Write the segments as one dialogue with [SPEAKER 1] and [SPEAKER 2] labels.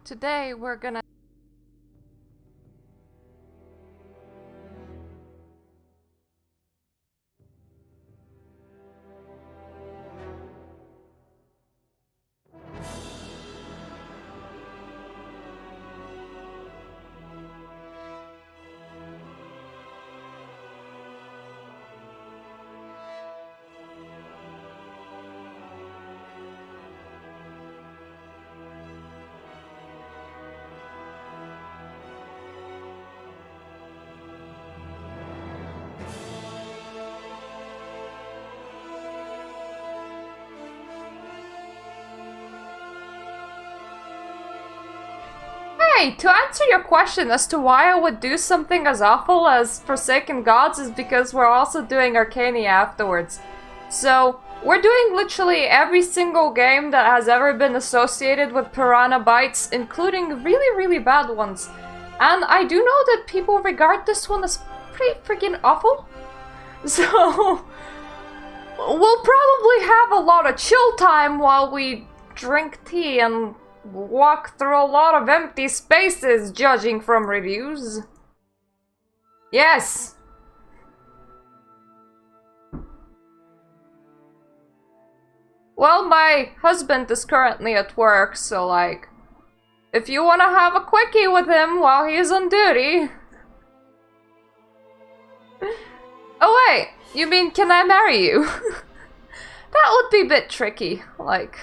[SPEAKER 1] Today we're gonna to answer your question as to why I would do something as awful as Forsaken Gods is because we're also doing Arcania afterwards. So, we're doing literally every single game that has ever been associated with Piranha Bytes, including really bad ones. And I do know that people regard this one as pretty freaking awful. So, we'll probably have a lot of chill time while we drink tea and walk through a lot of empty spaces, judging from reviews. Yes! Well, my husband is currently at work, so like, if you wanna have a quickie with him while he's on duty... Oh wait, you mean can I marry you? That would be a bit tricky, like...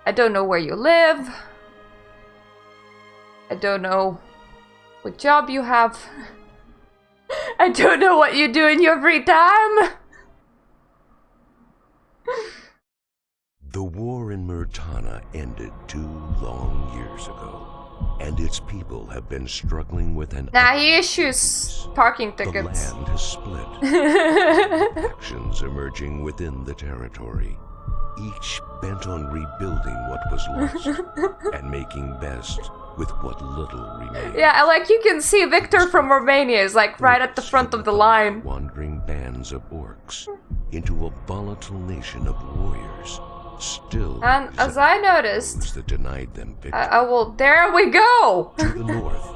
[SPEAKER 1] I don't know where you live. I don't know what job you have. I don't know what you do in your free time.
[SPEAKER 2] The war in Myrtana ended 2 long years ago, and its people have been struggling with an...
[SPEAKER 1] Nah, he issues parking tickets.
[SPEAKER 2] The land has split. Factions emerging within the territory. Each bent on rebuilding what was lost and making best with what little remains.
[SPEAKER 1] Yeah, like you can see Victor from Romania is like right at the front of the line.
[SPEAKER 2] Wandering bands of orcs into a volatile nation of warriors, still.
[SPEAKER 1] And as I noticed,
[SPEAKER 2] that denied them victory.
[SPEAKER 1] I will. There we go.
[SPEAKER 2] To the north.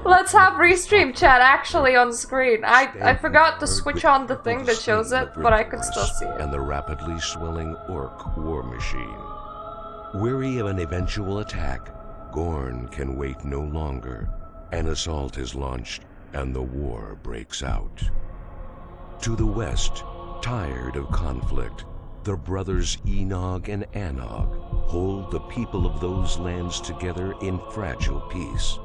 [SPEAKER 1] Let's have restream chat actually on screen. I forgot to switch on the thing that shows it, but I could still see it.
[SPEAKER 2] And the rapidly swelling orc war machine. Weary of an eventual attack, Gorn can wait no longer. An assault is launched, and the war breaks out. To the west, tired of conflict, the brothers Enog and Anog hold the people of those lands together in fragile peace,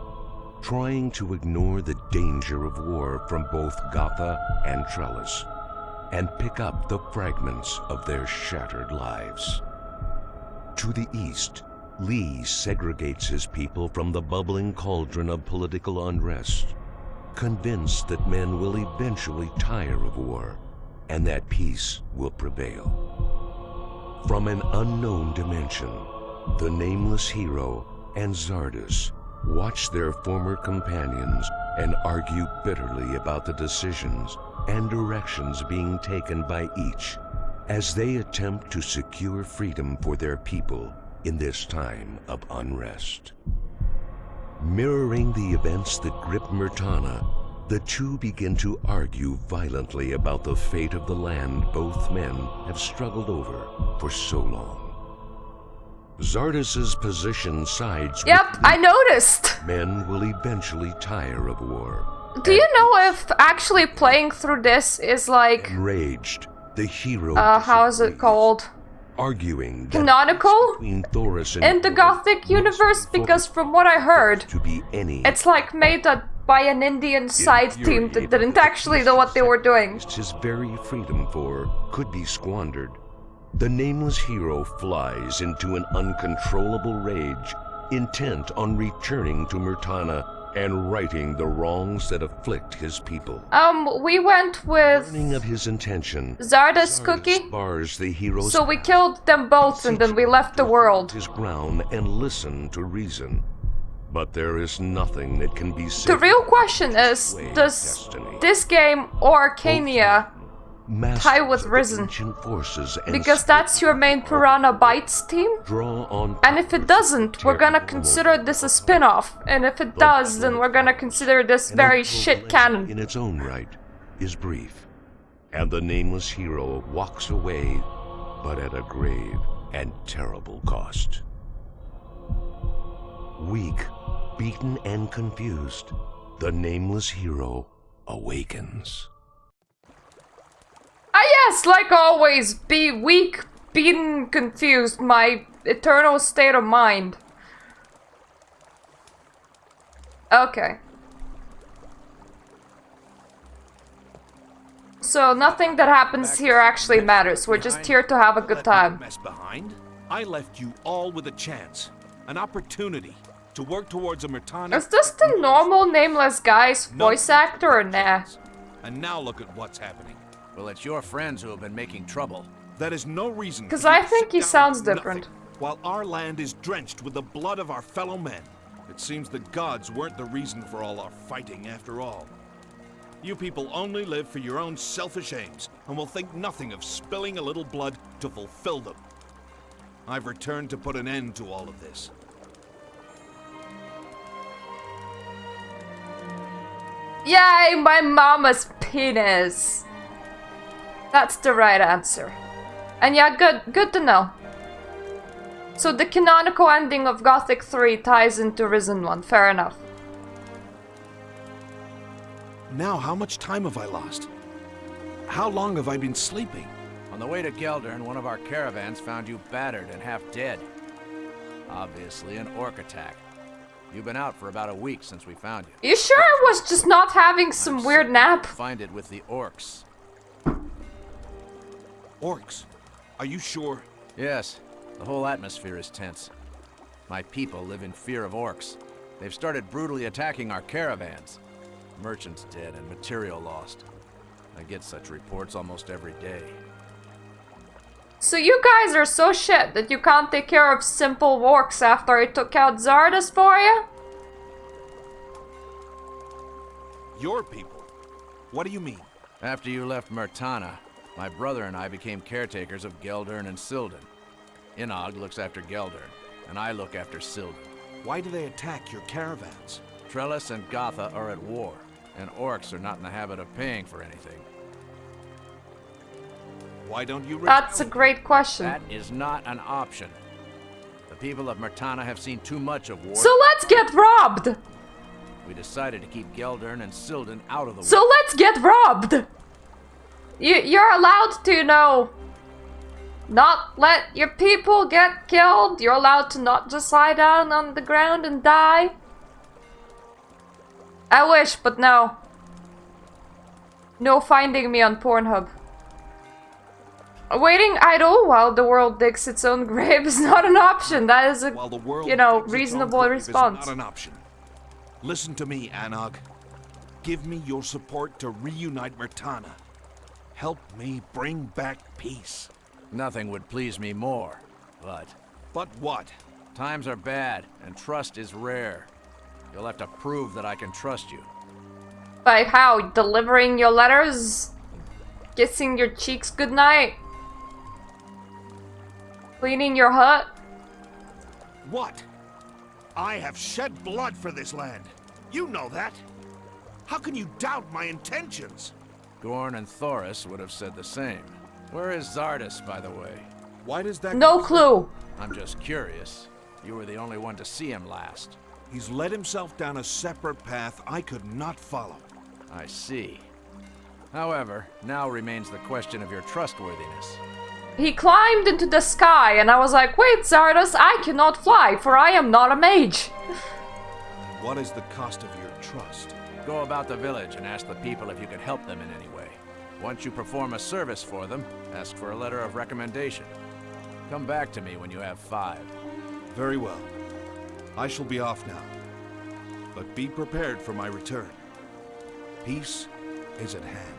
[SPEAKER 2] trying to ignore the danger of war from both Gotha and Trellis, and pick up the fragments of their shattered lives. To the east, Lee segregates his people from the bubbling cauldron of political unrest, convinced that men will eventually tire of war, and that peace will prevail. From an unknown dimension, the Nameless Hero and Zardus watch their former companions and argue bitterly about the decisions and directions being taken by each as they attempt to secure freedom for their people in this time of unrest. Mirroring the events that grip Myrtana, the two begin to argue violently about the fate of the land both men have struggled over for so long. Zardus's position sides with
[SPEAKER 1] I noticed.
[SPEAKER 2] Men will eventually tire of war.
[SPEAKER 1] Do you know if actually playing through this is like...
[SPEAKER 2] Enraged, the hero
[SPEAKER 1] how is it called?
[SPEAKER 2] Arguing
[SPEAKER 1] canonical
[SPEAKER 2] between Thoris and
[SPEAKER 1] in the Gothic universe? Because from what I heard,
[SPEAKER 2] to be any
[SPEAKER 1] it's like made by an Indian side team that didn't actually know what they were doing.
[SPEAKER 2] His very freedom for could be squandered. The Nameless Hero flies into an uncontrollable rage, intent on returning to Myrtana and righting the wrongs that afflict his people.
[SPEAKER 1] We went with
[SPEAKER 2] Learning of his intention,
[SPEAKER 1] Zardus Cookie,
[SPEAKER 2] bars the hero's
[SPEAKER 1] so we killed them both and then we left the world.
[SPEAKER 2] His ground and listen to reason. But there is nothing that can be said.
[SPEAKER 1] The real question is, does this game or Arcania tie with Risen. Because that's your main Piranha Bytes team. And if it doesn't, we're gonna consider this a spin-off. And if it does, then we're gonna consider this very shit canon.
[SPEAKER 2] In its own right is brief. And the Nameless Hero walks away, but at a grave and terrible cost. Weak, beaten, and confused, the Nameless Hero awakens.
[SPEAKER 1] Ah yes, like always, be weak, beaten, confused, my eternal state of mind. Okay. So nothing that happens here actually matters, we're just here to have a good time.
[SPEAKER 3] I left you all with a chance, an opportunity to work towards a Myrtana.
[SPEAKER 1] Is this the normal Nameless guy's voice actor or nah?
[SPEAKER 3] And now look at what's happening.
[SPEAKER 4] Well, it's your friends who have been making trouble.
[SPEAKER 3] That is no reason.
[SPEAKER 1] Because I think he sounds different.
[SPEAKER 3] While our land is drenched with the blood of our fellow men, it seems the gods weren't the reason for all our fighting after all. You people only live for your own selfish aims and will think nothing of spilling a little blood to fulfill them. I've returned to put an end to all of this.
[SPEAKER 1] Yay, my mama's penis! That's the right answer. And yeah, good to know. So the canonical ending of Gothic 3 ties into Risen 1, fair enough.
[SPEAKER 3] Now, how much time have I lost? How long have I been sleeping?
[SPEAKER 4] On the way to Geldern, one of our caravans found you battered and half dead. Obviously an orc attack. You've been out for about a week since we found you.
[SPEAKER 1] You sure I was just not having some weird nap?
[SPEAKER 4] Find it with the orcs.
[SPEAKER 3] Orcs? Are you sure?
[SPEAKER 4] Yes. The whole atmosphere is tense. My people live in fear of orcs. They've started brutally attacking our caravans. Merchants dead and material lost. I get such reports almost every day.
[SPEAKER 1] So you guys are so shit that you can't take care of simple orcs after I took out Zardas for you?
[SPEAKER 3] Your people? What do you mean?
[SPEAKER 4] After you left Myrtana, my brother and I became caretakers of Geldern and Silden. Inog looks after Geldern, and I look after Silden.
[SPEAKER 3] Why do they attack your caravans?
[SPEAKER 4] Trellis and Gotha are at war, and orcs are not in the habit of paying for anything.
[SPEAKER 3] Why don't you return?
[SPEAKER 1] That's a great question.
[SPEAKER 4] That is not an option. The people of Myrtana have seen too much of war.
[SPEAKER 1] So let's get robbed!
[SPEAKER 4] We decided to keep Geldern and Silden out of the war.
[SPEAKER 1] So let's get robbed! You're allowed to, not let your people get killed. You're allowed to not just lie down on the ground and die. I wish, but no. No finding me on Pornhub. Waiting idle while the world digs its own grave is not an option. That is a, reasonable response.
[SPEAKER 3] Not an option. Listen to me, Anog. Give me your support to reunite Myrtana. Help me bring back peace.
[SPEAKER 4] Nothing would please me more, but...
[SPEAKER 3] But what?
[SPEAKER 4] Times are bad, and trust is rare. You'll have to prove that I can trust you.
[SPEAKER 1] By how? Delivering your letters? Kissing your cheeks goodnight? Cleaning your hut?
[SPEAKER 3] What? I have shed blood for this land. You know that. How can you doubt my intentions?
[SPEAKER 4] Gorn and Thoris would have said the same. Where is Zardas, by the way?
[SPEAKER 3] Why does that...
[SPEAKER 1] No clue.
[SPEAKER 4] I'm just curious. You were the only one to see him last.
[SPEAKER 3] He's led himself down a separate path I could not follow.
[SPEAKER 4] I see. However, now remains the question of your trustworthiness.
[SPEAKER 1] He climbed into the sky and I was like, wait, Zardas, I cannot fly, for I am not a mage.
[SPEAKER 3] What is the cost of your trust?
[SPEAKER 4] Go about the village and ask the people if you can help them in any way. Once you perform a service for them, ask for a letter of recommendation. Come back to me when you have 5.
[SPEAKER 3] Very well. I shall be off now. But be prepared for my return. Peace is at hand.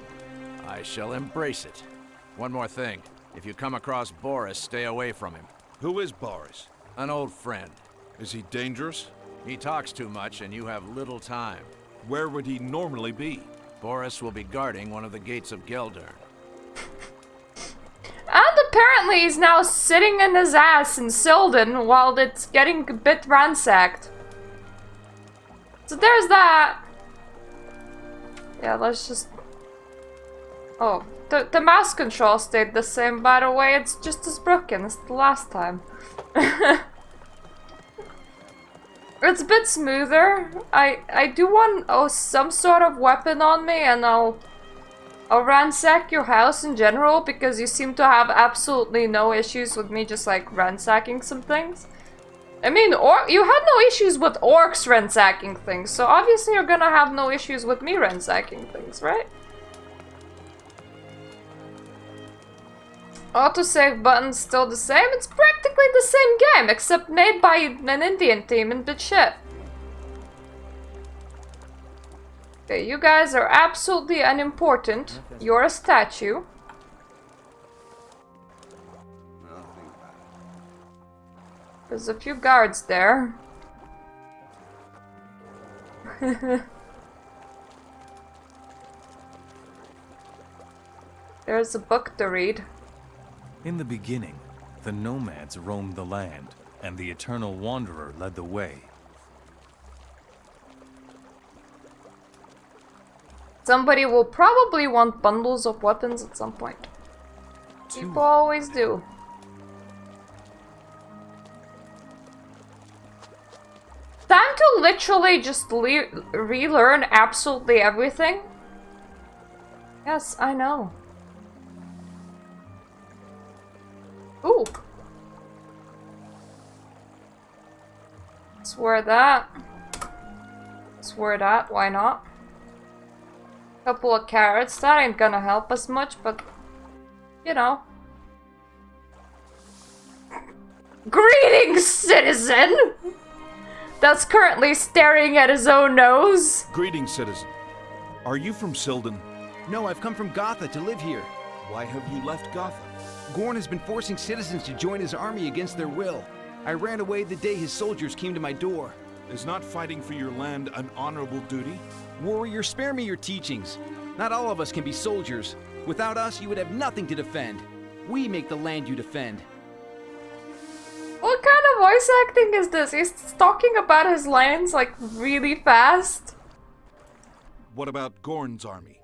[SPEAKER 4] I shall embrace it. One more thing. If you come across Boris, stay away from him.
[SPEAKER 3] Who is Boris?
[SPEAKER 4] An old friend.
[SPEAKER 3] Is he dangerous?
[SPEAKER 4] He talks too much and you have little time.
[SPEAKER 3] Where would he normally be?
[SPEAKER 4] Boris will be guarding one of the gates of Geldern.
[SPEAKER 1] apparently he's now sitting in his ass in Geldern while it's getting a bit ransacked. So there's that. Yeah, let's just... Oh, the mouse control stayed the same, by the way. It's just as broken as the last time. It's a bit smoother. I do want some sort of weapon on me, and I'll ransack your house in general, because you seem to have absolutely no issues with me just like ransacking some things. I mean, you had no issues with orcs ransacking things, so obviously you're gonna have no issues with me ransacking things, right? Autosave button's still the same. It's practically the same game, except made by an Indian team and bit shit. Okay, you guys are absolutely unimportant. You're a statue. There's a few guards there. There's a book to read.
[SPEAKER 5] In the beginning, the nomads roamed the land, and the eternal wanderer led the way.
[SPEAKER 1] Somebody will probably want bundles of weapons at some point. People always do. Time to literally just relearn absolutely everything. Yes, I know. Ooh. Swear that. Swear that, why not? Couple of carrots, that ain't gonna help us much, but you know. Greetings, citizen! That's currently staring at his own nose.
[SPEAKER 3] Greetings, citizen. Are you from Geldern?
[SPEAKER 6] No, I've come from Gothic to live here.
[SPEAKER 3] Why have you left Gothic?
[SPEAKER 6] Gorn has been forcing citizens to join his army against their will. I ran away the day his soldiers came to my door.
[SPEAKER 3] Is not fighting for your land an honorable duty?
[SPEAKER 6] Warrior, spare me your teachings. Not all of us can be soldiers. Without us, you would have nothing to defend. We make the land you defend.
[SPEAKER 1] What kind of voice acting is this? He's talking about his lands like really fast.
[SPEAKER 3] What about Gorn's army?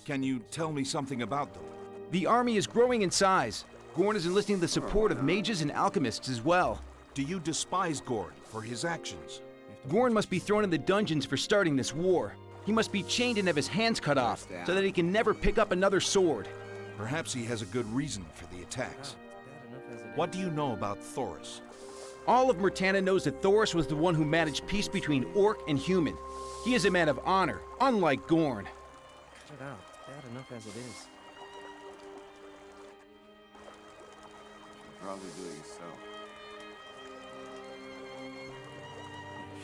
[SPEAKER 3] Can you tell me something about them?
[SPEAKER 6] The army is growing in size. Gorn is enlisting the support of mages and alchemists as well.
[SPEAKER 3] Do you despise Gorn for his actions?
[SPEAKER 6] Gorn must be thrown in the dungeons for starting this war. He must be chained and have his hands cut off, so that he can never pick up another sword.
[SPEAKER 3] Perhaps he has a good reason for the attacks. What do you know about Thoris?
[SPEAKER 6] All of Myrtana knows that Thoris was the one who managed peace between orc and human. He is a man of honor, unlike Gorn.
[SPEAKER 7] Cut it out. It's bad enough as it is.
[SPEAKER 8] Probably do it yourself.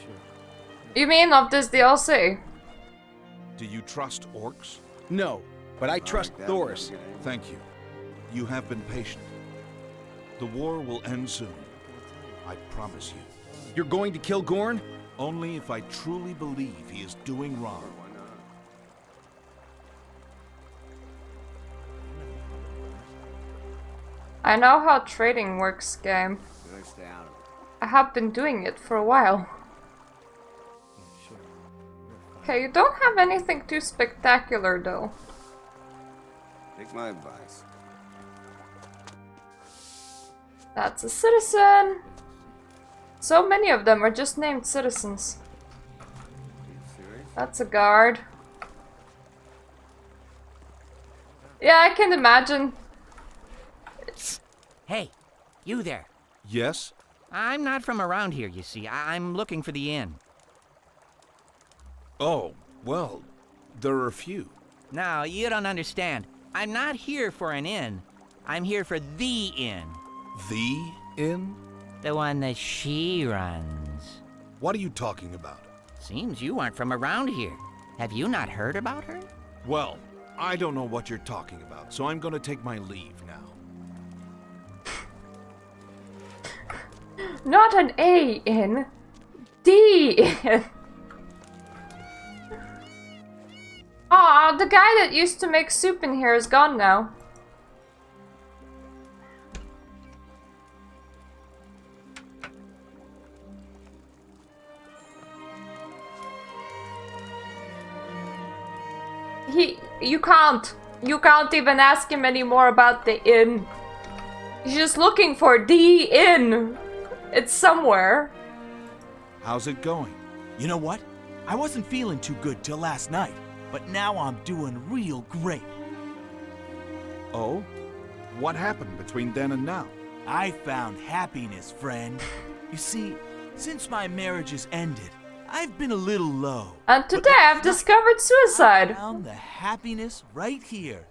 [SPEAKER 7] Sure.
[SPEAKER 1] You mean of this DLC?
[SPEAKER 3] Do you trust orcs?
[SPEAKER 6] No, but I trust Thoris.
[SPEAKER 3] Thank you. You have been patient. The war will end soon. I promise you.
[SPEAKER 6] You're going to kill Gorn?
[SPEAKER 3] Only if I truly believe he is doing wrong.
[SPEAKER 1] I know how trading works, game.
[SPEAKER 8] Stay out of it.
[SPEAKER 1] I have been doing it for a while.
[SPEAKER 7] Sure.
[SPEAKER 1] Okay, you don't have anything too spectacular though.
[SPEAKER 8] Take my advice.
[SPEAKER 1] That's a citizen! So many of them are just named citizens.
[SPEAKER 8] Are you serious?
[SPEAKER 1] That's a guard. Yeah, I can imagine.
[SPEAKER 9] Hey, you there.
[SPEAKER 3] Yes?
[SPEAKER 9] I'm not from around here, you see. I'm looking for the inn.
[SPEAKER 3] Oh, well, there are a few.
[SPEAKER 9] No, you don't understand. I'm not here for an inn. I'm here for the inn.
[SPEAKER 3] The inn?
[SPEAKER 9] The one that she runs.
[SPEAKER 3] What are you talking about?
[SPEAKER 9] Seems you aren't from around here. Have you not heard about her?
[SPEAKER 3] Well, I don't know what you're talking about, so I'm gonna take my leave now.
[SPEAKER 1] Not an A in, D in. Aw, the guy that used to make soup in here is gone now. you can't even ask him anymore about the inn. He's just looking for the inn. It's somewhere.
[SPEAKER 3] How's it going?
[SPEAKER 10] You know what? I wasn't feeling too good till last night, but now I'm doing real great.
[SPEAKER 3] Oh? What happened between then and now?
[SPEAKER 10] I found happiness, friend. You see, since my marriage has ended, I've been a little low.
[SPEAKER 1] And today I've discovered
[SPEAKER 10] I
[SPEAKER 1] suicide.
[SPEAKER 10] found the happiness right here,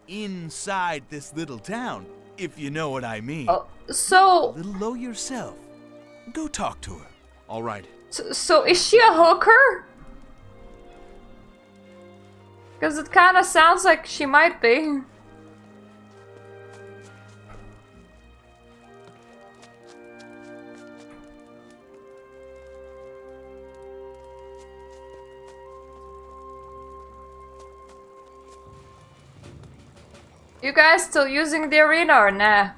[SPEAKER 10] inside this little town, if you know what I mean.
[SPEAKER 1] Oh, so...
[SPEAKER 10] A little low yourself. Go talk to her.
[SPEAKER 3] All right.
[SPEAKER 1] So is she a hooker? Because it kind of sounds like she might be. You guys still using the arena or nah?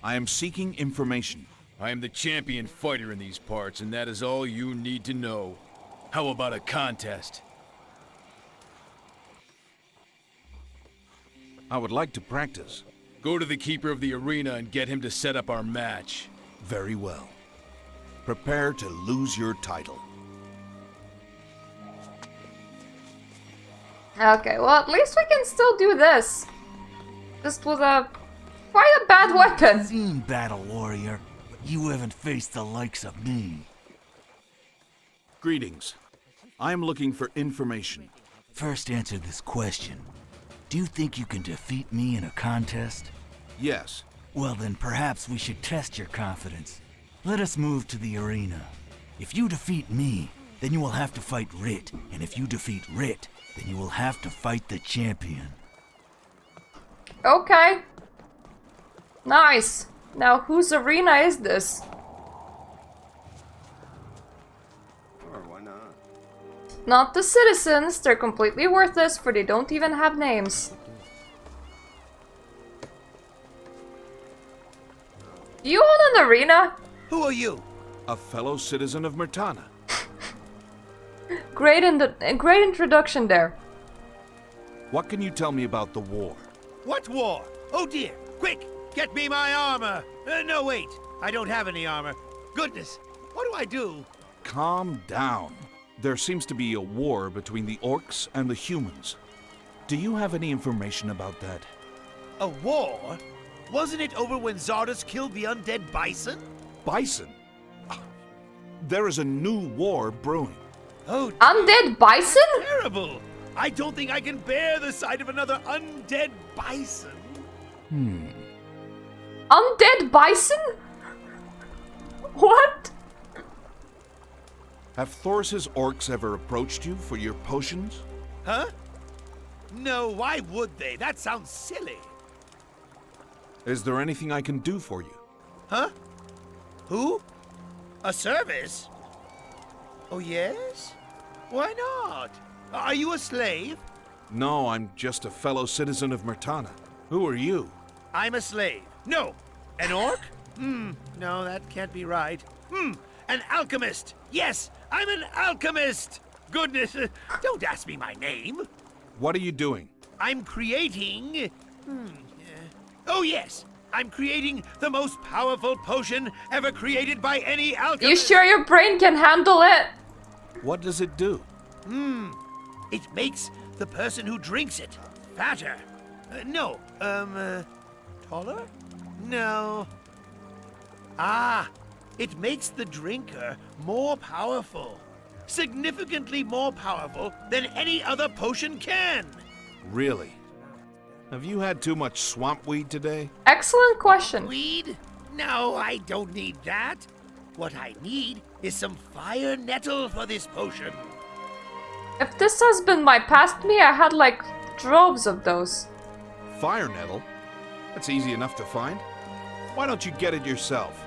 [SPEAKER 3] I am seeking information.
[SPEAKER 6] I am the champion fighter in these parts, and that is all you need to know. How about a contest?
[SPEAKER 3] I would like to practice.
[SPEAKER 6] Go to the keeper of the arena and get him to set up our match.
[SPEAKER 3] Very well. Prepare to lose your title.
[SPEAKER 1] Okay, well at least we can still do this. Just with a quite a bad weapon.
[SPEAKER 10] Seen battle, warrior, but you haven't faced the likes of me.
[SPEAKER 3] Greetings. I am looking for information.
[SPEAKER 10] First answer this question. Do you think you can defeat me in a contest?
[SPEAKER 3] Yes.
[SPEAKER 10] Well then perhaps we should test your confidence. Let us move to the arena. If you defeat me, then you will have to fight Rit, and if you defeat Rit, then you will have to fight the champion.
[SPEAKER 1] Okay. Nice. Now whose arena is this?
[SPEAKER 8] Sure, why not?
[SPEAKER 1] Not the citizens. They're completely worthless, for they don't even have names. You own an arena?
[SPEAKER 10] Who are you?
[SPEAKER 3] A fellow citizen of Myrtana.
[SPEAKER 1] Great introduction there.
[SPEAKER 3] What can you tell me about the war?
[SPEAKER 11] What war? Oh dear! Quick! Get me my armor! No, wait! I don't have any armor. Goodness! What do I do?
[SPEAKER 3] Calm down. There seems to be a war between the orcs and the humans. Do you have any information about that?
[SPEAKER 11] A war? Wasn't it over when Zardos killed the undead bison?
[SPEAKER 3] Bison? There is a new war brewing.
[SPEAKER 11] Oh,
[SPEAKER 1] Undead bison?
[SPEAKER 11] terrible! I don't think I can bear the sight of another undead bison.
[SPEAKER 1] Undead bison? What?
[SPEAKER 3] Have Thoris's orcs ever approached you for your potions?
[SPEAKER 11] Huh? No, why would they? That sounds silly.
[SPEAKER 3] Is there anything I can do for you?
[SPEAKER 11] Huh? Who? A service? Oh, yes? Why not? Are you a slave?
[SPEAKER 3] No, I'm just a fellow citizen of Myrtana. Who are you?
[SPEAKER 11] I'm a slave. No. An orc? No, that can't be right. An alchemist. Yes, I'm an alchemist. Goodness, don't ask me my name.
[SPEAKER 3] What are you doing?
[SPEAKER 11] I'm creating... Oh, yes. I'm creating the most powerful potion ever created by any alchemist.
[SPEAKER 1] You sure your brain can handle it?
[SPEAKER 3] What does it do?
[SPEAKER 11] It makes the person who drinks it fatter. Taller? No. Ah, it makes the drinker more powerful. Significantly more powerful than any other potion can.
[SPEAKER 3] Really? Have you had too much swamp weed today?
[SPEAKER 1] Excellent question.
[SPEAKER 11] Weed? No, I don't need that. What I need is some fire nettle for this potion.
[SPEAKER 1] If this has been my past me, I had like droves of those.
[SPEAKER 3] Fire nettle? That's easy enough to find. Why don't you get it yourself?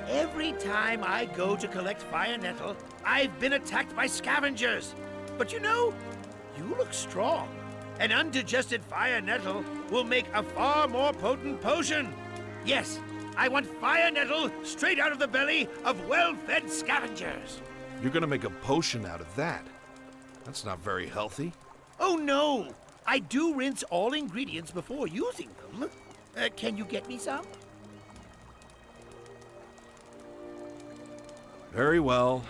[SPEAKER 11] Every time I go to collect fire nettle, I've been attacked by scavengers. But you know, you look strong. An undigested fire nettle will make a far more potent potion. Yes, I want fire nettle straight out of the belly of well-fed scavengers.
[SPEAKER 3] You're gonna make a potion out of that. That's not very healthy.
[SPEAKER 11] Oh no! I do rinse all ingredients before using them. Can you get me some?
[SPEAKER 3] Very well.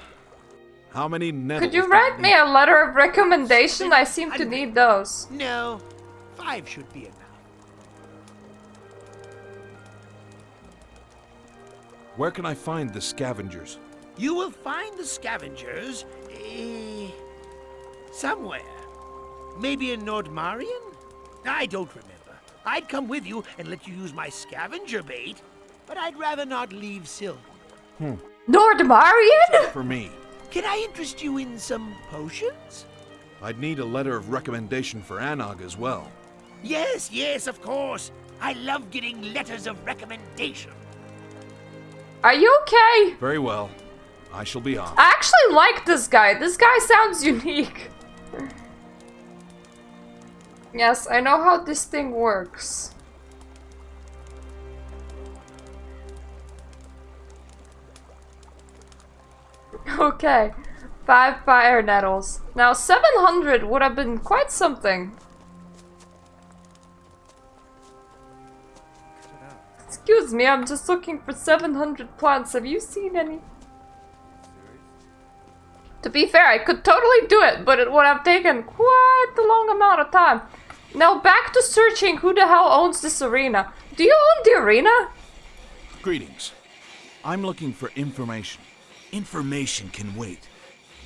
[SPEAKER 3] How many nettles?
[SPEAKER 1] Could you write me a letter of recommendation? I seem to need those.
[SPEAKER 11] No, 5 should be enough.
[SPEAKER 3] Where can I find the scavengers?
[SPEAKER 11] You will find the scavengers somewhere. Maybe in Nordmarian? I don't remember. I'd come with you and let you use my scavenger bait, but I'd rather not leave Sylvan.
[SPEAKER 1] Nordmarian?
[SPEAKER 3] For me.
[SPEAKER 11] Can I interest you in some potions?
[SPEAKER 3] I'd need a letter of recommendation for Anog as well.
[SPEAKER 11] Yes, yes, of course. I love getting letters of recommendation.
[SPEAKER 1] Are you okay?
[SPEAKER 3] Very well. I shall be off.
[SPEAKER 1] I actually like this guy. This guy sounds unique. Yes, I know how this thing works. Okay, 5 fire nettles. Now 700 would have been quite something. Excuse me, I'm just looking for 700 plants. Have you seen any? To be fair, I could totally do it, but it would have taken quite a long amount of time. Now back to searching who the hell owns this arena. Do you own the arena?
[SPEAKER 3] Greetings. I'm looking for information.
[SPEAKER 10] Information can wait.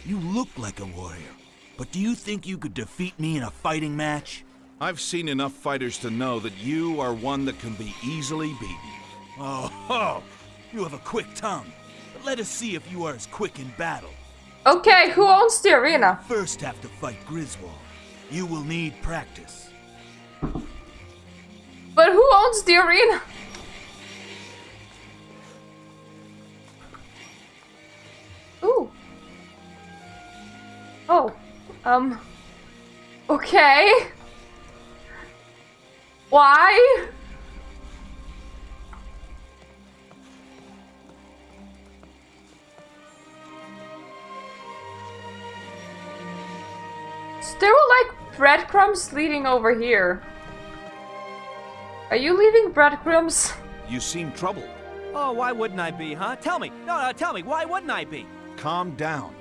[SPEAKER 10] You look like a warrior, but do you think you could defeat me in a fighting match?
[SPEAKER 3] I've seen enough fighters to know that you are one that can be easily beaten.
[SPEAKER 10] Oh, you have a quick tongue. But let us see if you are as quick in battle.
[SPEAKER 1] Okay, who owns the arena?
[SPEAKER 10] First have to fight Griswold. You will need practice.
[SPEAKER 1] But who owns the arena? Ooh. Oh. Okay. Why? There were like breadcrumbs leading over here. Are you leaving breadcrumbs?
[SPEAKER 3] You seem troubled.
[SPEAKER 6] Oh, why wouldn't I be, huh? Tell me. No, tell me. Why wouldn't I be?
[SPEAKER 3] Calm down.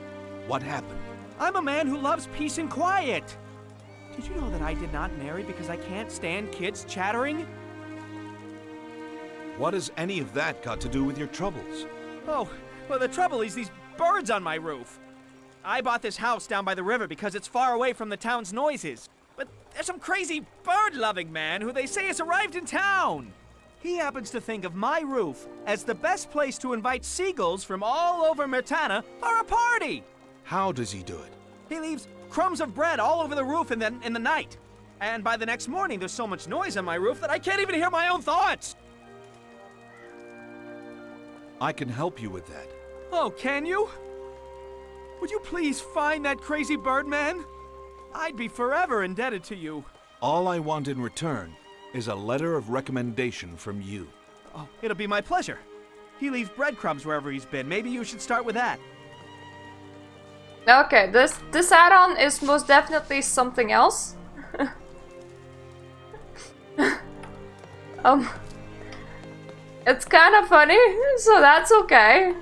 [SPEAKER 3] What happened?
[SPEAKER 6] I'm a man who loves peace and quiet. Did you know that I did not marry because I can't stand kids chattering?
[SPEAKER 3] What has any of that got to do with your troubles?
[SPEAKER 6] Oh, well, the trouble is these birds on my roof. I bought this house down by the river because it's far away from the town's noises. But there's some crazy bird-loving man who they say has arrived in town. He happens to think of my roof as the best place to invite seagulls from all over Myrtana for a party.
[SPEAKER 3] How does he do it?
[SPEAKER 6] He leaves crumbs of bread all over the roof in the night. And by the next morning, there's so much noise on my roof that I can't even hear my own thoughts.
[SPEAKER 3] I can help you with that.
[SPEAKER 6] Oh, can you? Would you please find that crazy bird man? I'd be forever indebted to you.
[SPEAKER 3] All I want in return is a letter of recommendation from you.
[SPEAKER 6] Oh, it'll be my pleasure. He leaves breadcrumbs wherever he's been. Maybe you should start with that.
[SPEAKER 1] Okay, this add-on is most definitely something else. It's kind of funny, so that's okay.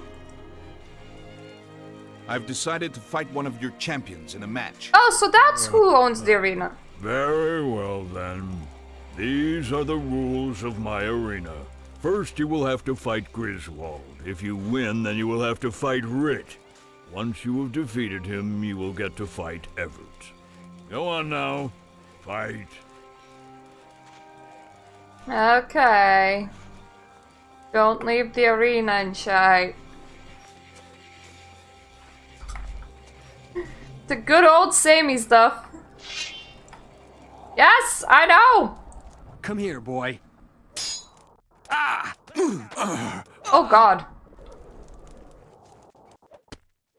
[SPEAKER 3] I've decided to fight one of your champions in a match.
[SPEAKER 1] Oh, so that's who owns the arena.
[SPEAKER 12] Very well then. These are the rules of my arena. First you will have to fight Griswold. If you win, then you will have to fight Rit. Once you have defeated him, you will get to fight Everett. Go on now. Fight.
[SPEAKER 1] Okay. Don't leave the arena and shite. The good old samey stuff. Yes, I know!
[SPEAKER 6] Come here, boy.
[SPEAKER 1] Oh god.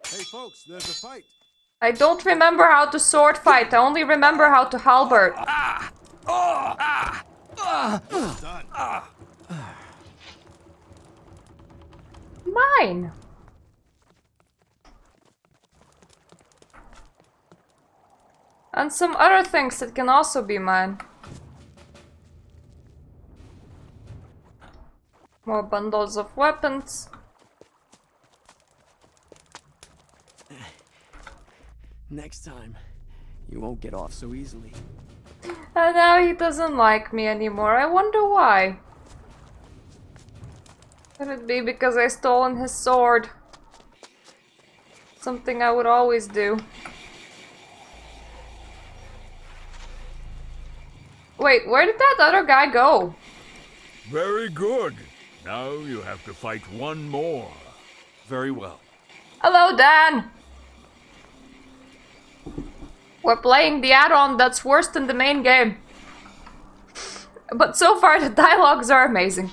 [SPEAKER 8] Hey folks, there's a fight.
[SPEAKER 1] I don't remember how to sword fight, I only remember how to halberd.
[SPEAKER 8] Done.
[SPEAKER 1] Mine. And some other things that can also be mine. More bundles of weapons.
[SPEAKER 7] Next time, you won't get off so easily.
[SPEAKER 1] And now he doesn't like me anymore. I wonder why. Could it be because I stolen his sword? Something I would always do. Wait, where did that other guy go?
[SPEAKER 12] Very good. Now you have to fight one more.
[SPEAKER 5] Very well.
[SPEAKER 1] Hello, Dan! We're playing the add-on that's worse than the main game. But so far the dialogues are amazing.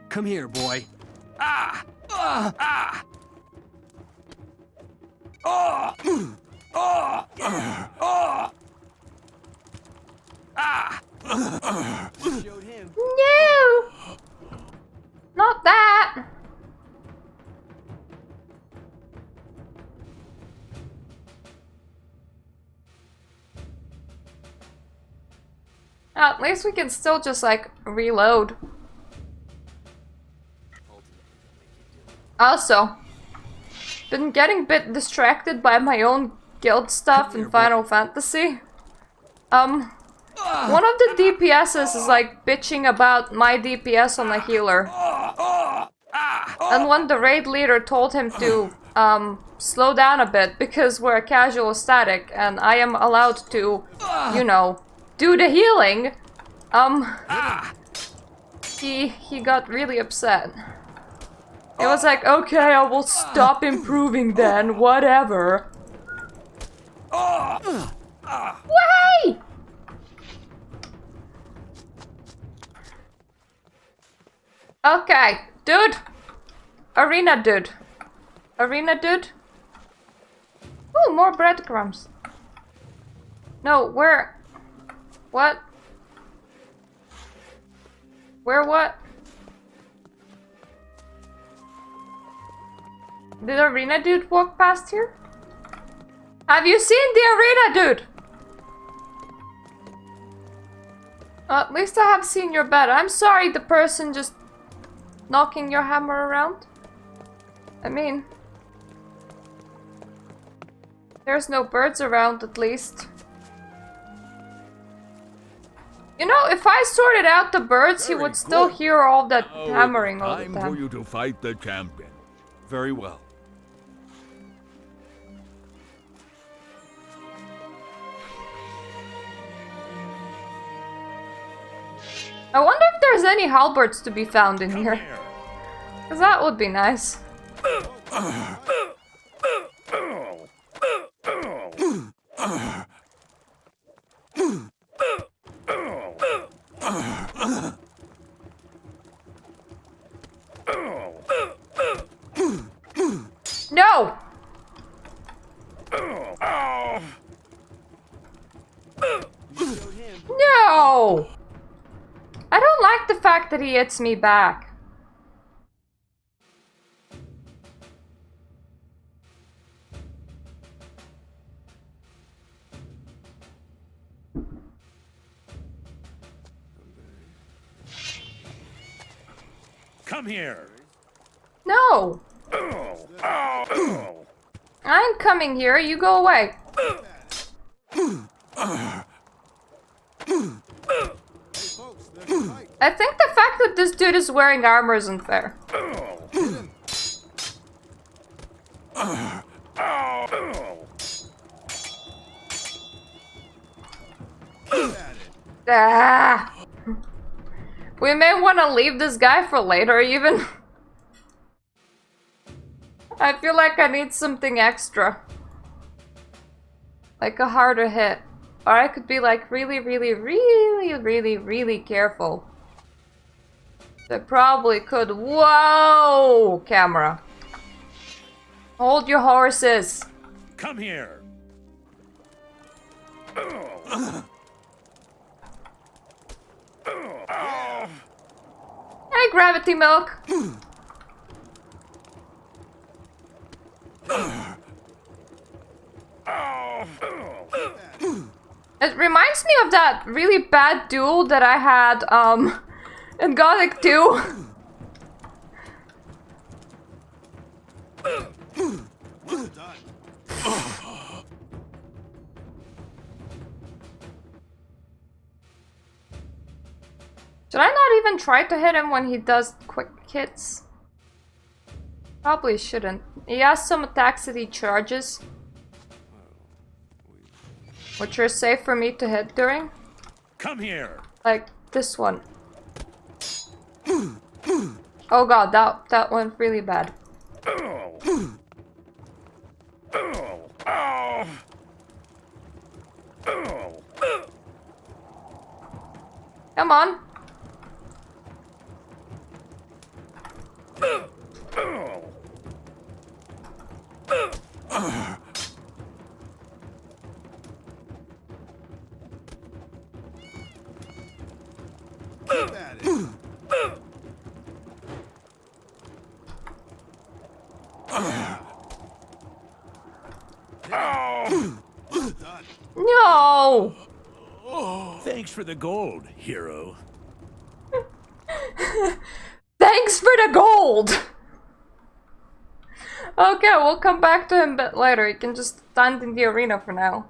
[SPEAKER 7] Come here, boy. Showed him.
[SPEAKER 1] No! Not that! At least we can still just like reload. Also, been getting a bit distracted by my own guild stuff in Final Fantasy. One of the DPSs is like bitching about my DPS on the healer. And when the raid leader told him to slow down a bit because we're a casual static and I am allowed to, you know, do the healing, he got really upset. It was like, okay, I will stop improving then, whatever. Way! Okay, dude. Arena dude. Arena dude. Oh, more breadcrumbs. No, where? What? Where what? Did Arena dude walk past here? Have you seen the Arena dude? At least I have seen your bed. I'm sorry, the person just knocking your hammer around. I mean, there's no birds around at least. You know, if I sorted out the birds, he would still hear all that hammering all the time.
[SPEAKER 12] Time for you to fight the champion.
[SPEAKER 5] Very well.
[SPEAKER 1] I wonder if there's any halberds to be found in here. Because that would be nice. No! No! I don't like the fact that he hits me back.
[SPEAKER 11] Come here.
[SPEAKER 1] No! I'm coming here, you go away. I think the fact that this dude is wearing armor isn't fair. Ah. We may want to leave this guy for later, even. I feel like I need something extra. Like a harder hit. Or I could be like really careful. I probably could. Whoa! Camera. Hold your horses.
[SPEAKER 11] Come here.
[SPEAKER 1] Hey, Gravity Milk. me of that really bad duel that I had in Gothic 2.
[SPEAKER 8] Well done.
[SPEAKER 1] Should I not even try to hit him when he does quick hits? Probably shouldn't. He has some attacks that he charges, which are safe for me to hit during.
[SPEAKER 3] Come here.
[SPEAKER 1] Like this one. Oh god, that went really bad. Come on.
[SPEAKER 8] Keep at it. Well done.
[SPEAKER 1] No!
[SPEAKER 10] Thanks for the gold, hero.
[SPEAKER 1] Thanks for the gold! Okay, we'll come back to him a bit later. He can just stand in the arena for now.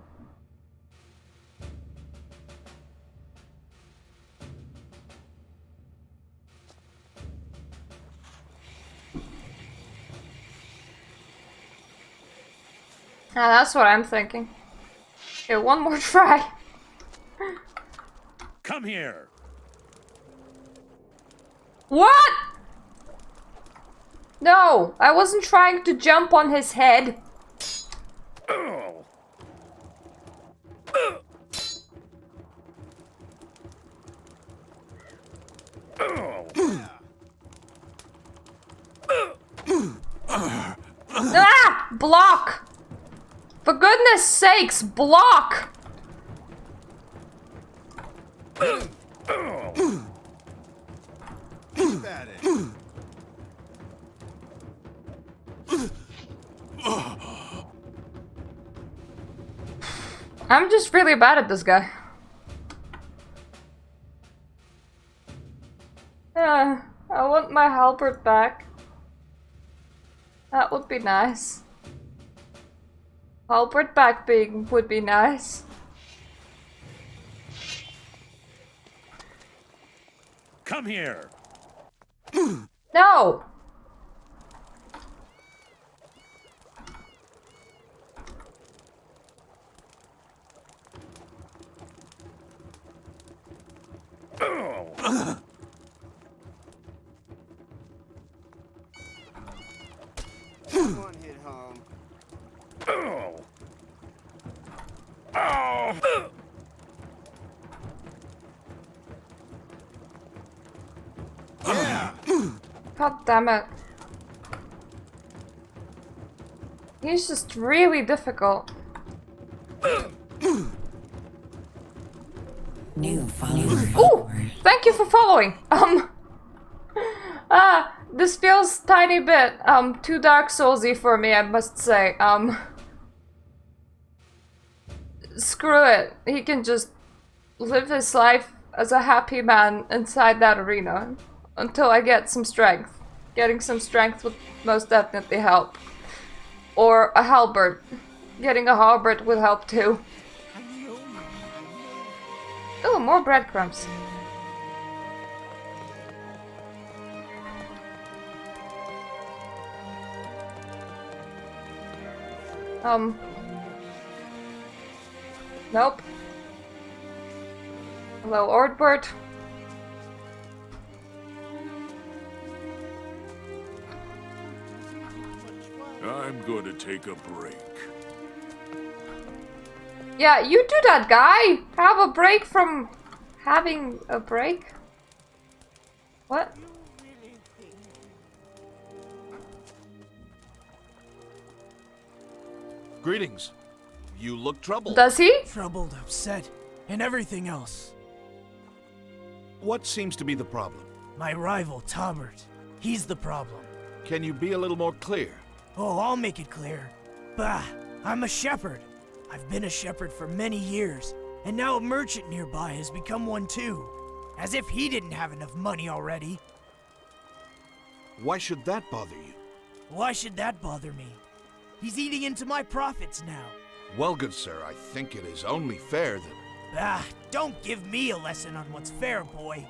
[SPEAKER 1] Ah, that's what I'm thinking. Okay, one more try.
[SPEAKER 3] Come here.
[SPEAKER 1] What? No, I wasn't trying to jump on his head. Ah! Block! For goodness sakes, block!
[SPEAKER 8] Keep at it.
[SPEAKER 1] I'm just really bad at this guy. I want my halberd back. That would be nice. Halberd back being would be nice.
[SPEAKER 3] Come here.
[SPEAKER 1] No!
[SPEAKER 11] One hit home.
[SPEAKER 8] Yeah.
[SPEAKER 1] God damn it. He's just really difficult. Ooh! Thank you for following! This feels tiny bit, too Dark Soulsy for me, I must say. Screw it. He can just live his life as a happy man inside that arena. Until I get some strength. Getting some strength would most definitely help. Or a halberd. Getting a halberd would help too. Ooh, more breadcrumbs. Nope. Hello, Ordbert.
[SPEAKER 12] I'm going to take a break.
[SPEAKER 1] Yeah, you do that, guy! Have a break from having a break? What?
[SPEAKER 3] Greetings. You look troubled.
[SPEAKER 1] Does he?
[SPEAKER 7] Troubled, upset, and everything else.
[SPEAKER 3] What seems to be the problem?
[SPEAKER 7] My rival, Taubert. He's the problem.
[SPEAKER 3] Can you be a little more clear?
[SPEAKER 7] Oh, I'll make it clear. Bah, I'm a shepherd. I've been a shepherd for many years, And now a merchant nearby has become one too. As if he didn't have enough money already.
[SPEAKER 3] Why should that bother you?
[SPEAKER 7] Why should that bother me? He's eating into my profits now.
[SPEAKER 3] Well, good sir, I think it is only fair that...
[SPEAKER 7] Ah, don't give me a lesson on what's fair, boy.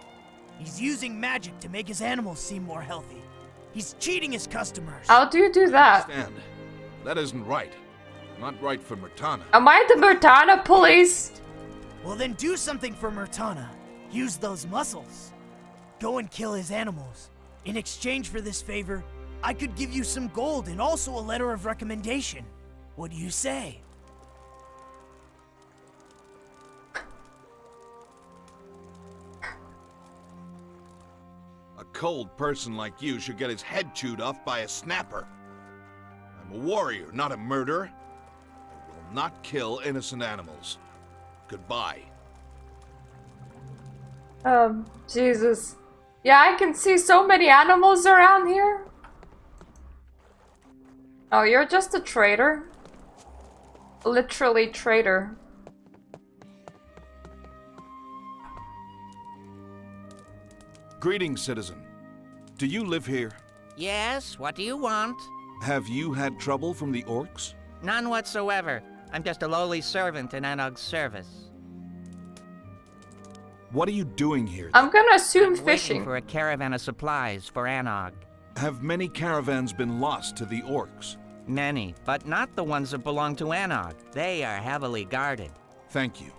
[SPEAKER 7] He's using magic to make his animals seem more healthy. He's cheating his customers.
[SPEAKER 1] How do you do that?
[SPEAKER 3] Stand. That isn't right. Not right for Myrtana.
[SPEAKER 1] Am I the Myrtana police?
[SPEAKER 7] Well, then do something for Myrtana. Use those muscles. Go and kill his animals. In exchange for this favor, I could give you some gold and also a letter of recommendation. What do you say?
[SPEAKER 3] A cold person like you should get his head chewed off by a snapper. I'm a warrior, not a murderer. I will not kill innocent animals. Goodbye.
[SPEAKER 1] Jesus. Yeah, I can see so many animals around here. Oh, you're just a traitor. Literally traitor.
[SPEAKER 3] Greetings, citizen. Do you live here?
[SPEAKER 9] Yes, what do you want?
[SPEAKER 3] Have you had trouble from the orcs?
[SPEAKER 9] None whatsoever. I'm just a lowly servant in Anog's service.
[SPEAKER 3] What are you doing here?
[SPEAKER 1] I'm gonna assume
[SPEAKER 9] I'm
[SPEAKER 1] fishing.
[SPEAKER 9] waiting for a caravan of supplies for Anog.
[SPEAKER 3] Have many caravans been lost to the orcs?
[SPEAKER 9] Many, but not the ones that belong to Anog. They are heavily guarded.
[SPEAKER 3] Thank you.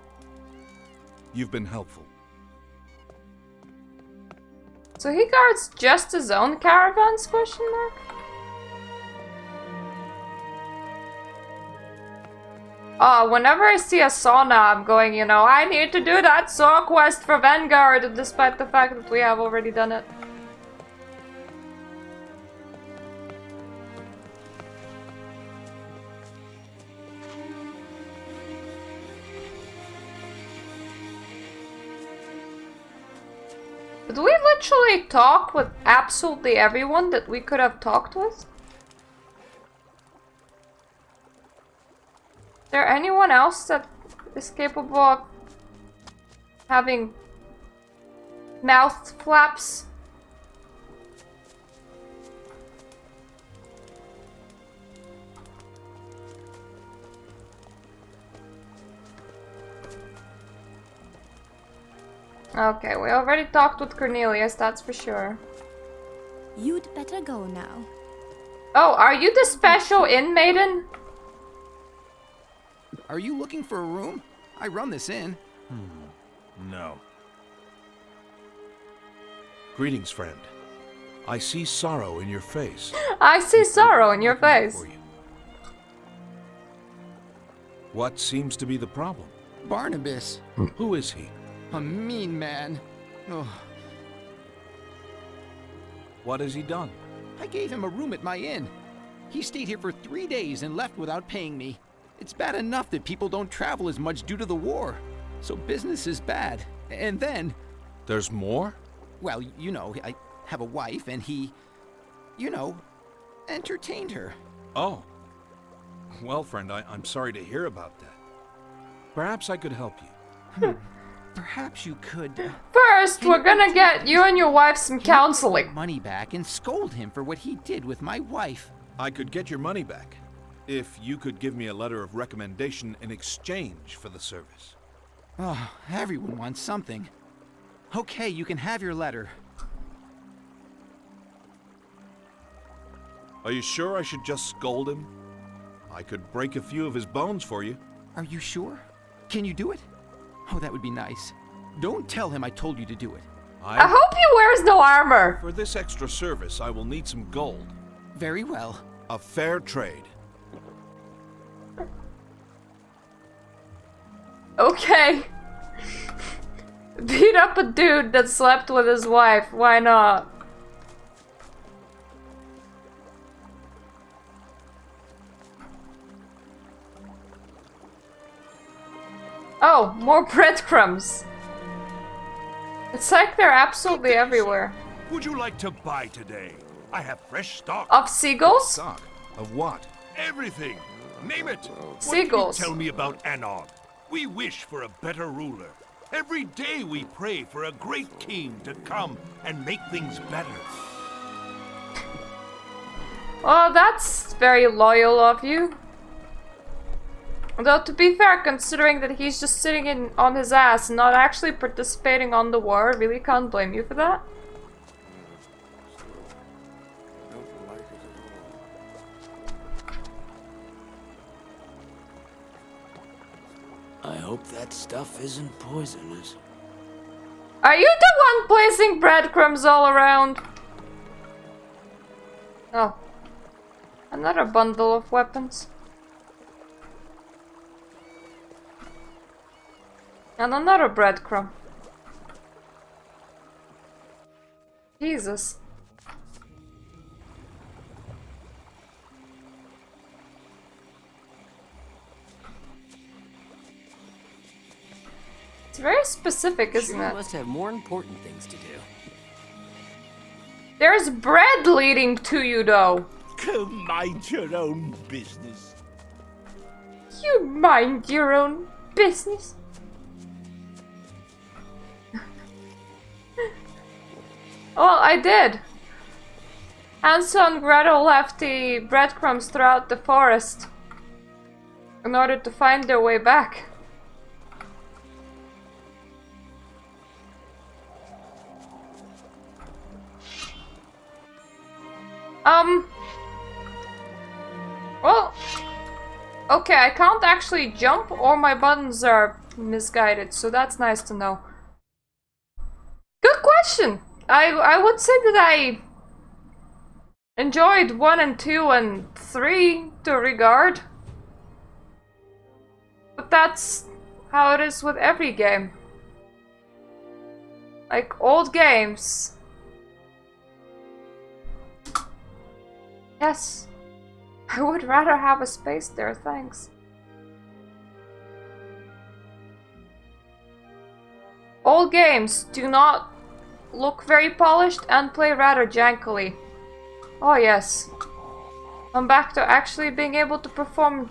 [SPEAKER 3] You've been helpful.
[SPEAKER 1] So he guards just his own caravans, question mark? Whenever I see a sauna, I'm going, you know, I need to do that saw quest for Vanguard, despite the fact that we have already done it. Did we literally talk with absolutely everyone that we could have talked with? Is there anyone else that is capable of having mouth flaps? Okay, we already talked with Cornelius, that's for sure.
[SPEAKER 13] You'd better go now.
[SPEAKER 1] Oh, are you the special inn maiden?
[SPEAKER 14] Are you looking for a room? I run this inn.
[SPEAKER 5] No.
[SPEAKER 3] Greetings, friend. I see sorrow in your face.
[SPEAKER 1] I see sorrow in your face.
[SPEAKER 3] What seems to be the problem?
[SPEAKER 14] Barnabas.
[SPEAKER 3] Who is he?
[SPEAKER 14] A mean man. Oh.
[SPEAKER 3] What has he done?
[SPEAKER 14] I gave him a room at my inn. He stayed here for 3 days and left without paying me. It's bad enough that people don't travel as much due to the war. So business is bad. And then...
[SPEAKER 3] There's more?
[SPEAKER 14] Well, you know, I have a wife and he, you know, entertained her.
[SPEAKER 3] Oh. Well, friend, I'm sorry to hear about that. Perhaps I could help you.
[SPEAKER 14] Perhaps you could...
[SPEAKER 1] First, we're gonna get you and your wife some counseling.
[SPEAKER 14] Money back and scold him for what he did with my wife.
[SPEAKER 3] I could get your money back, if you could give me a letter of recommendation in exchange for the service.
[SPEAKER 14] Oh, everyone wants something. Okay, you can have your letter.
[SPEAKER 3] Are you sure I should just scold him? I could break a few of his bones for you.
[SPEAKER 14] Are you sure? Can you do it? Oh, that would be nice. Don't tell him I told you to do it.
[SPEAKER 1] I hope he wears no armor.
[SPEAKER 3] For this extra service, I will need some gold.
[SPEAKER 14] Very well.
[SPEAKER 3] A fair trade.
[SPEAKER 1] Okay. Beat up a dude that slept with his wife. Why not? Oh, more breadcrumbs. It's like they're absolutely everywhere.
[SPEAKER 8] Would you like to buy today? I have fresh stock.
[SPEAKER 1] Of seagulls?
[SPEAKER 3] Stock? Of what?
[SPEAKER 8] Everything. Name it.
[SPEAKER 1] Seagulls.
[SPEAKER 8] What can you tell me about Anog? We wish for a better ruler. Every day we pray for a great king to come and make things better.
[SPEAKER 1] Well, that's very loyal of you. Though, to be fair, considering that he's just sitting on his ass and not actually participating on the war, I really can't blame you for that.
[SPEAKER 15] I hope that stuff isn't poisonous.
[SPEAKER 1] Are you the one placing breadcrumbs all around? Oh. Another bundle of weapons. And another breadcrumb. Jesus. It's very specific, isn't it?
[SPEAKER 15] You must have more important things to do.
[SPEAKER 1] There's bread leading to you, though.
[SPEAKER 11] Go mind your own business.
[SPEAKER 1] You mind your own business. Well, I did. Hansel and Gretel left the breadcrumbs throughout the forest in order to find their way back. Well, okay, I can't actually jump or my buttons are misguided, so that's nice to know. Good question! I would say that I enjoyed 1 and 2 and 3 to regard. But that's how it is with every game. Like old games. Yes. I would rather have a space there, thanks. Old games do not look very polished and play rather jankily. Oh yes. I'm back to actually being able to perform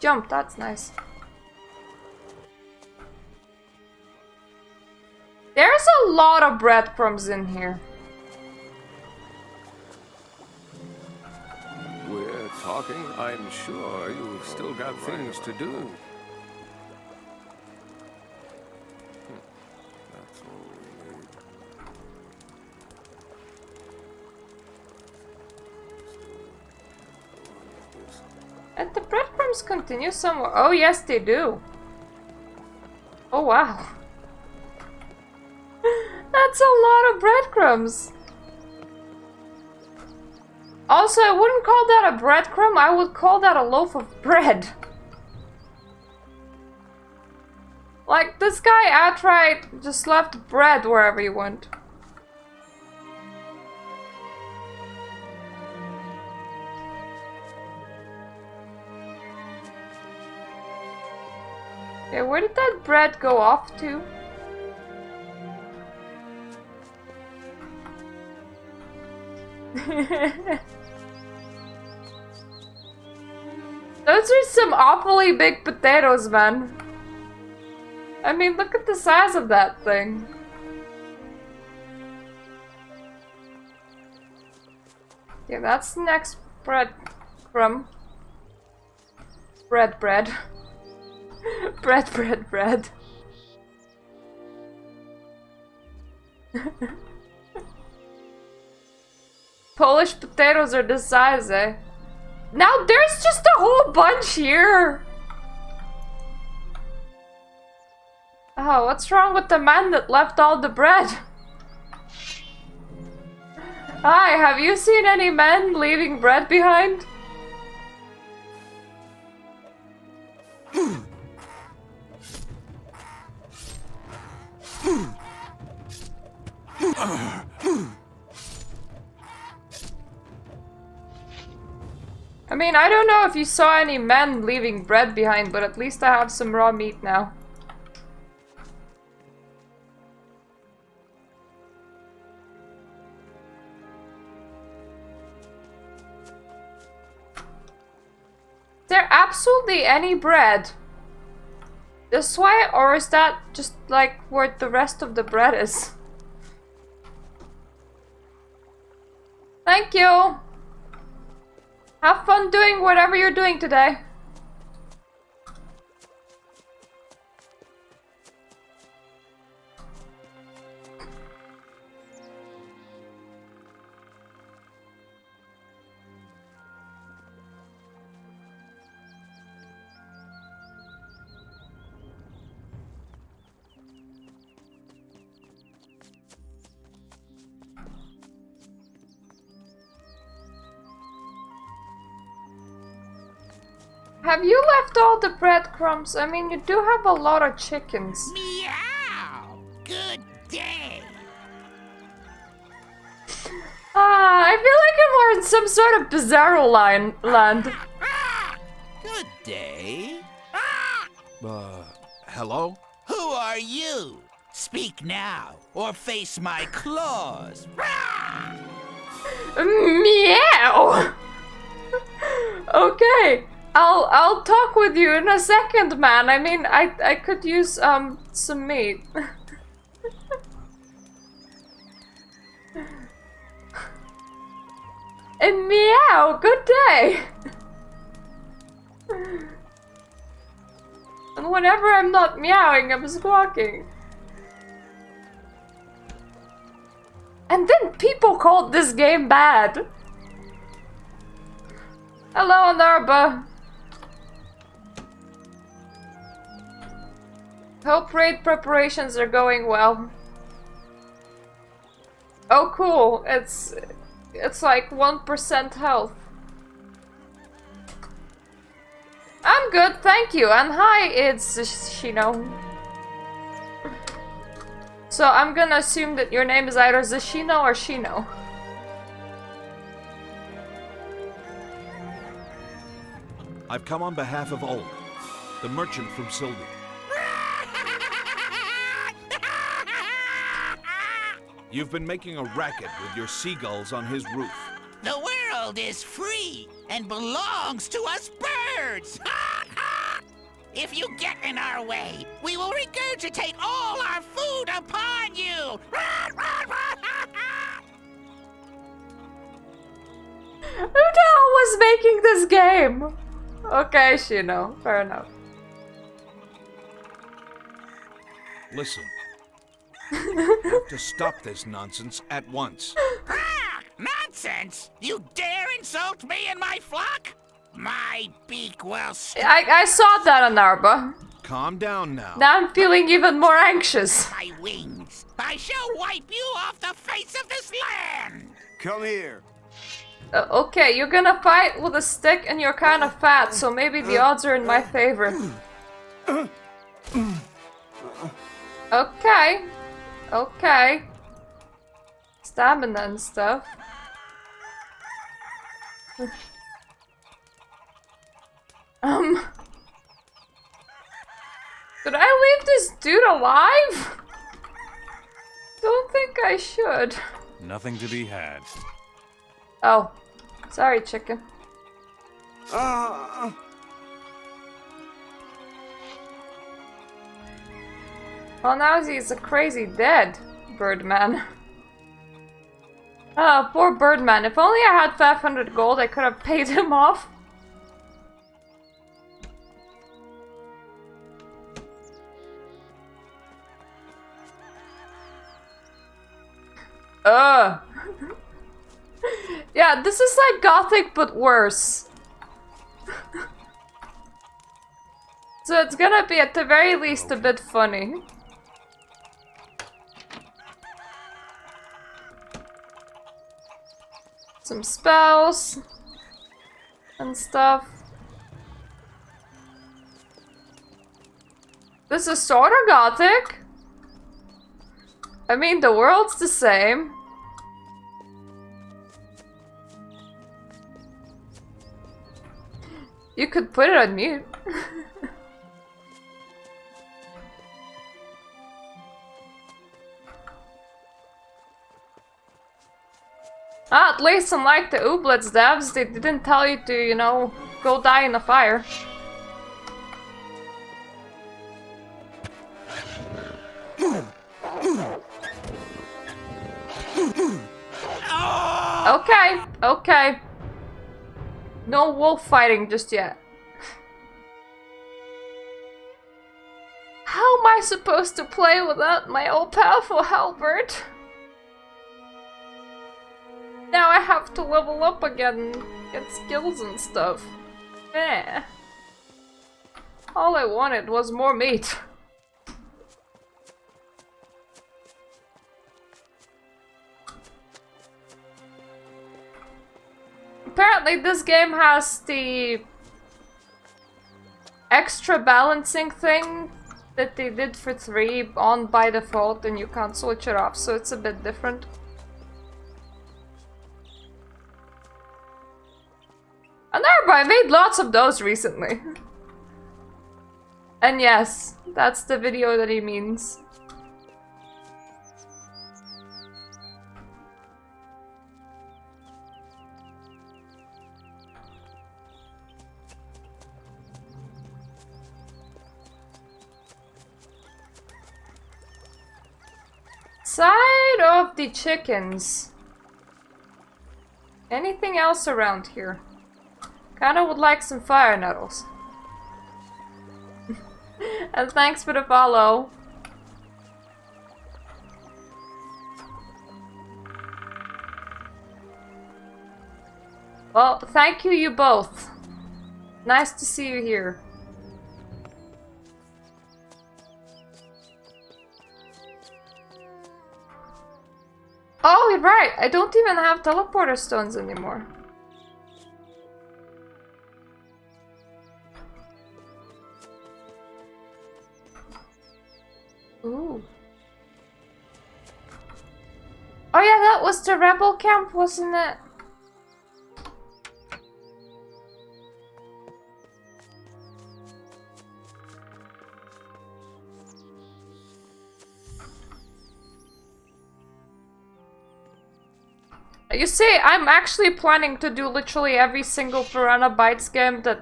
[SPEAKER 1] jump, that's nice. There's a lot of breadcrumbs in here.
[SPEAKER 16] We're talking, I'm sure you've still got things to do. That's all we need.
[SPEAKER 1] And the breadcrumbs continue somewhere. Oh yes, they do. Oh wow. That's a lot of breadcrumbs. Also, I wouldn't call that a breadcrumb, I would call that a loaf of bread. Like, this guy outright just left bread wherever he went. Okay, where did that bread go off to? Those are some awfully big potatoes, man. I mean, look at the size of that thing. Yeah, that's the next breadcrumb. Bread. bread. Polish potatoes are this size, eh? Now there's just a whole bunch here! Oh, what's wrong with the man that left all the bread? Hi, have you seen any men leaving bread behind? I mean, I don't know if you saw any men leaving bread behind, but at least I have some raw meat now. Is there absolutely any bread This way, or is that just like where the rest of the bread is? Thank you! Have fun doing whatever you're doing today. Have you left all the breadcrumbs? I mean, you do have a lot of chickens.
[SPEAKER 17] Meow! Good day!
[SPEAKER 1] I feel like we're in some sort of bizarro land.
[SPEAKER 17] Good day.
[SPEAKER 3] Hello?
[SPEAKER 17] Who are you? Speak now, or face my claws.
[SPEAKER 1] Meow! Okay. I'll talk with you in a second, man. I mean, I could use some meat. And meow, good day. And whenever I'm not meowing, I'm squawking. And then people called this game bad. Hello, Nerba. Hope raid preparations are going well. Oh cool, it's like 1% health. I'm good, thank you, and hi, it's Zashino. So I'm gonna assume that your name is either Zashino or Shino.
[SPEAKER 3] I've come on behalf of Olg, the merchant from Sylvie. You've been making a racket with your seagulls on his roof.
[SPEAKER 17] The world is free and belongs to us birds! If you get in our way, we will regurgitate all our food upon you!
[SPEAKER 1] Who the hell was making this game? Okay, Shino, fair enough.
[SPEAKER 3] Listen. You have to stop this nonsense at once.
[SPEAKER 17] Nonsense! You dare insult me and my flock? My beak will
[SPEAKER 1] I saw that on Narba.
[SPEAKER 3] Calm down now.
[SPEAKER 1] Now I'm feeling even more anxious.
[SPEAKER 17] My wings. I shall wipe you off the face of this land.
[SPEAKER 18] Come here.
[SPEAKER 1] Okay, you're gonna fight with a stick and you're kind of fat, so maybe the odds are in my favor. Okay. Okay. Stamina and stuff. Should I leave this dude alive? Don't think I should.
[SPEAKER 5] Nothing to be had.
[SPEAKER 1] Oh. Sorry, chicken. Well, now he's a crazy dead Birdman. Oh, poor Birdman. If only I had 500 gold, I could have paid him off. Yeah, this is like Gothic, but worse. So it's gonna be at the very least a bit funny. Some spells and stuff. This is sorta Gothic. I mean, the world's the same. You could put it on mute. At least unlike the Ooblets devs, they didn't tell you to, you know, go die in a fire. Okay, okay. No wolf fighting just yet. How am I supposed to play without my all-powerful halberd? Now I have to level up again and get skills and stuff. Eh. All I wanted was more meat. Apparently this game has the extra balancing thing that they did for 3 on by default and you can't switch it off, so it's a bit different. And I made lots of those recently. And yes, that's the video that he means. Side of the chickens. Anything else around here? Kinda would like some fire nettles. And thanks for the follow. Well, thank you both. Nice to see you here. Oh, you're right. I don't even have teleporter stones anymore. Ooh. Oh yeah, that was the rebel camp, wasn't it? You see, I'm actually planning to do literally every single Piranha Bytes game that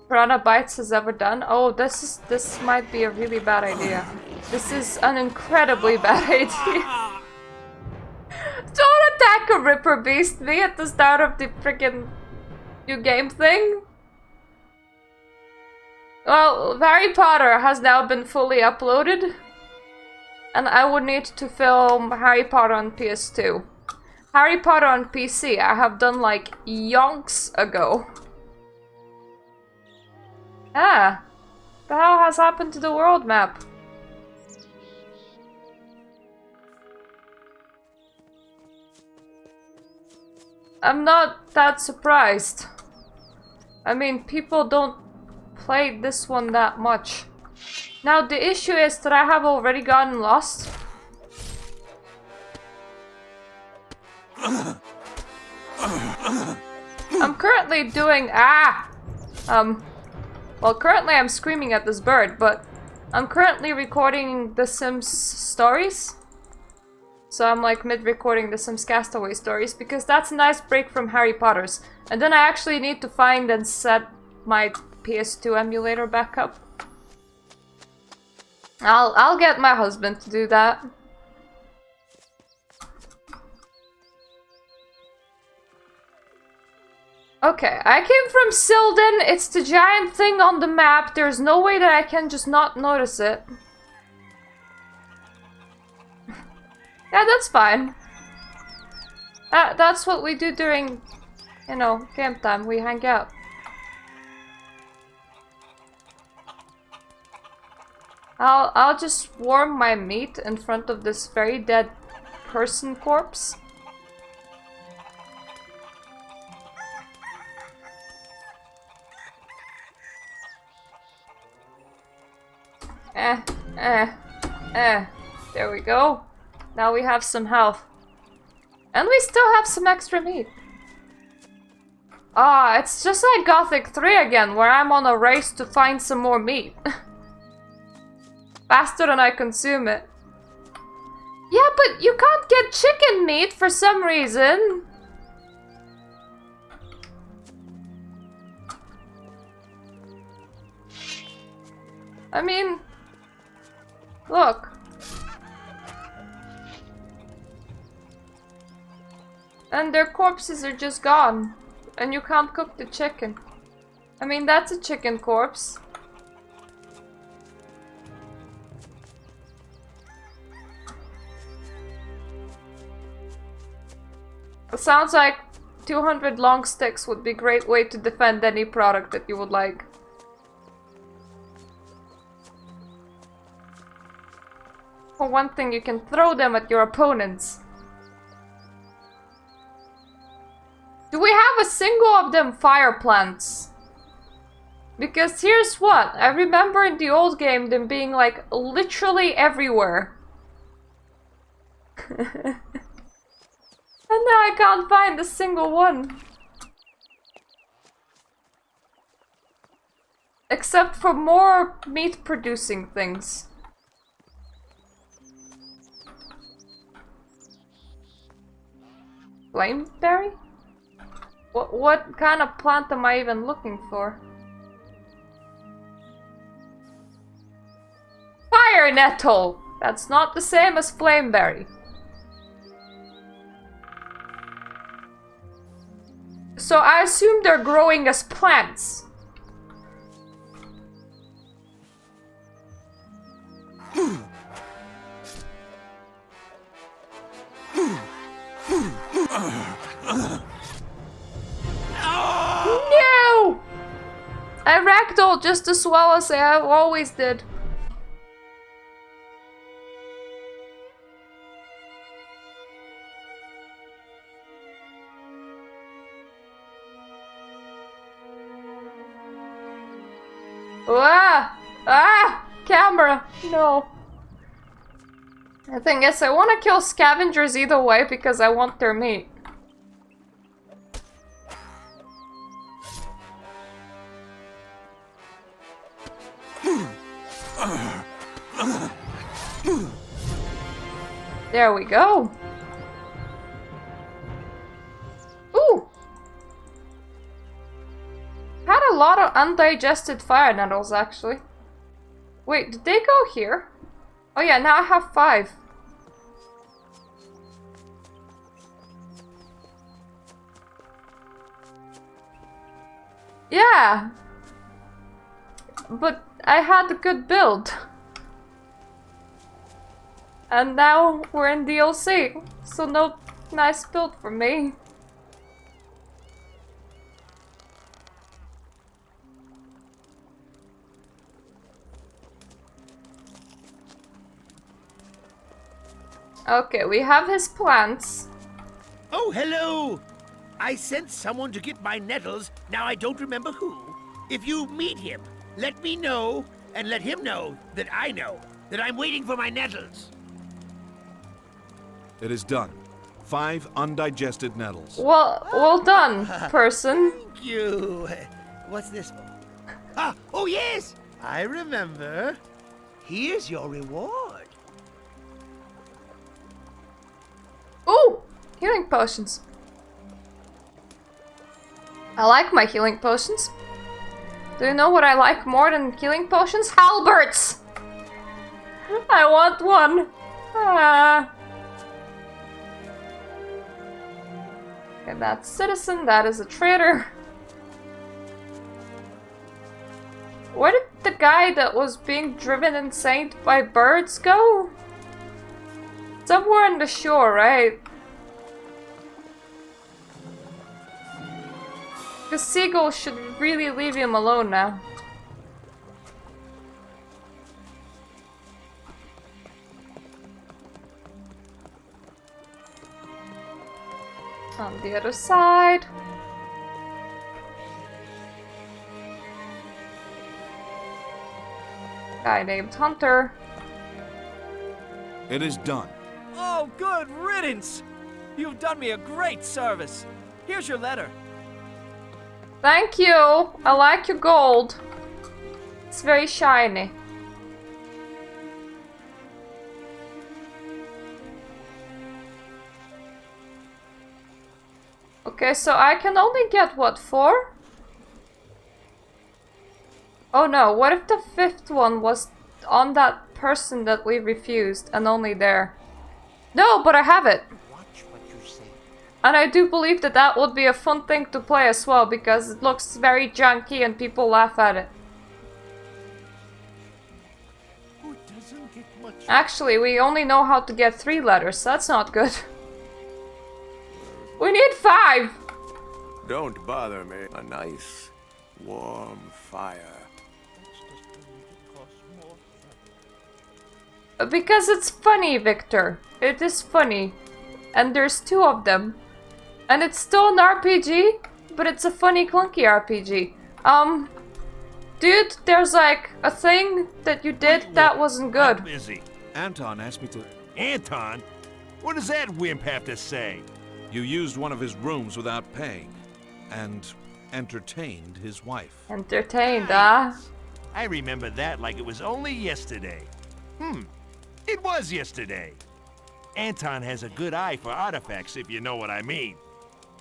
[SPEAKER 1] Piranha Bytes has ever done. Oh, this might be a really bad idea. This is an incredibly bad idea. Don't attack a Ripper Beast me at the start of the freaking new game thing. Well, Harry Potter has now been fully uploaded. And I would need to film Harry Potter on PS2. Harry Potter on PC I have done like yonks ago. Ah, the hell has happened to the world map? I'm not that surprised. I mean, people don't play this one that much. Now the issue is that I have already gotten lost. I'm currently doing well, currently I'm screaming at this bird, but I'm currently recording The Sims stories. So I'm like mid-recording The Sims Castaway stories because that's a nice break from Harry Potter's. And then I actually need to find and set my PS2 emulator back up. I'll get my husband to do that. Okay, I came from Geldern. It's the giant thing on the map. There's no way that I can just not notice it. Yeah, that's fine. That's what we do during, you know, game time. We hang out. I'll just warm my meat in front of this very dead person corpse. There we go. Now we have some health. And we still have some extra meat. Ah, it's just like Gothic 3 again, where I'm on a race to find some more meat. Faster than I consume it. Yeah, but you can't get chicken meat for some reason. I mean, look. And their corpses are just gone. And you can't cook the chicken. I mean, that's a chicken corpse. It sounds like 200 long sticks would be a great way to defend any product that you would like. For one thing, you can throw them at your opponents. Do we have a single of them fire plants? Because here's what, I remember in the old game them being like literally everywhere. And now I can't find a single one. Except for more meat producing things. Flameberry? What kind of plant am I even looking for? Fire nettle! That's not the same as flameberry. So I assume they're growing as plants. No! I ragdolled just as well as I always did. Ah! Ah! Camera! No. The thing is, I want to kill scavengers either way because I want their meat. There we go. Ooh! Had a lot of undigested fire nettles, actually. Wait, did they go here? Oh yeah, now I have 5. Yeah! But I had a good build. And now we're in DLC, so no nice build for me. Okay, we have his plants.
[SPEAKER 11] Oh, hello! I sent someone to get my nettles, now I don't remember who. If you meet him, let me know, and let him know that I know that I'm waiting for my nettles.
[SPEAKER 3] It is done. 5 undigested nettles.
[SPEAKER 1] Well done, person.
[SPEAKER 11] Thank you. What's this for? Ah, oh yes! I remember. Here's your reward.
[SPEAKER 1] Ooh! Healing potions. I like my healing potions. Do you know what I like more than healing potions? Halberds! I want one. Ah. Okay, that's citizen, that is a traitor. Where did the guy that was being driven insane by birds go? Somewhere on the shore, right? Because seagulls should really leave him alone now. On the other side. Guy named Hunter.
[SPEAKER 3] It is done.
[SPEAKER 6] Oh, good riddance! You've done me a great service. Here's your letter.
[SPEAKER 1] Thank you! I like your gold. It's very shiny. Okay, so I can only get what, 4? Oh no, what if the 5th one was on that person that we refused and only there? No, but I have it!
[SPEAKER 17] Watch what you say.
[SPEAKER 1] And I do believe that that would be a fun thing to play as well, because it looks very junky and people laugh at it. Actually, we only know how to get 3 letters. That's not good. We need 5!
[SPEAKER 16] Don't bother me. A nice, warm fire.
[SPEAKER 1] Because it's funny, Victor. It is funny. And there's 2 of them. And it's still an RPG, but it's a funny, clunky RPG. Dude, there's like a thing that you did that wasn't good.
[SPEAKER 3] I'm busy. Anton asked me to... Anton? What does that wimp have to say? You used one of his rooms without paying. And entertained his wife.
[SPEAKER 1] Entertained, ah?
[SPEAKER 11] I remember that like it was only yesterday. It was yesterday. Anton has a good eye for artifacts, if you know what I mean.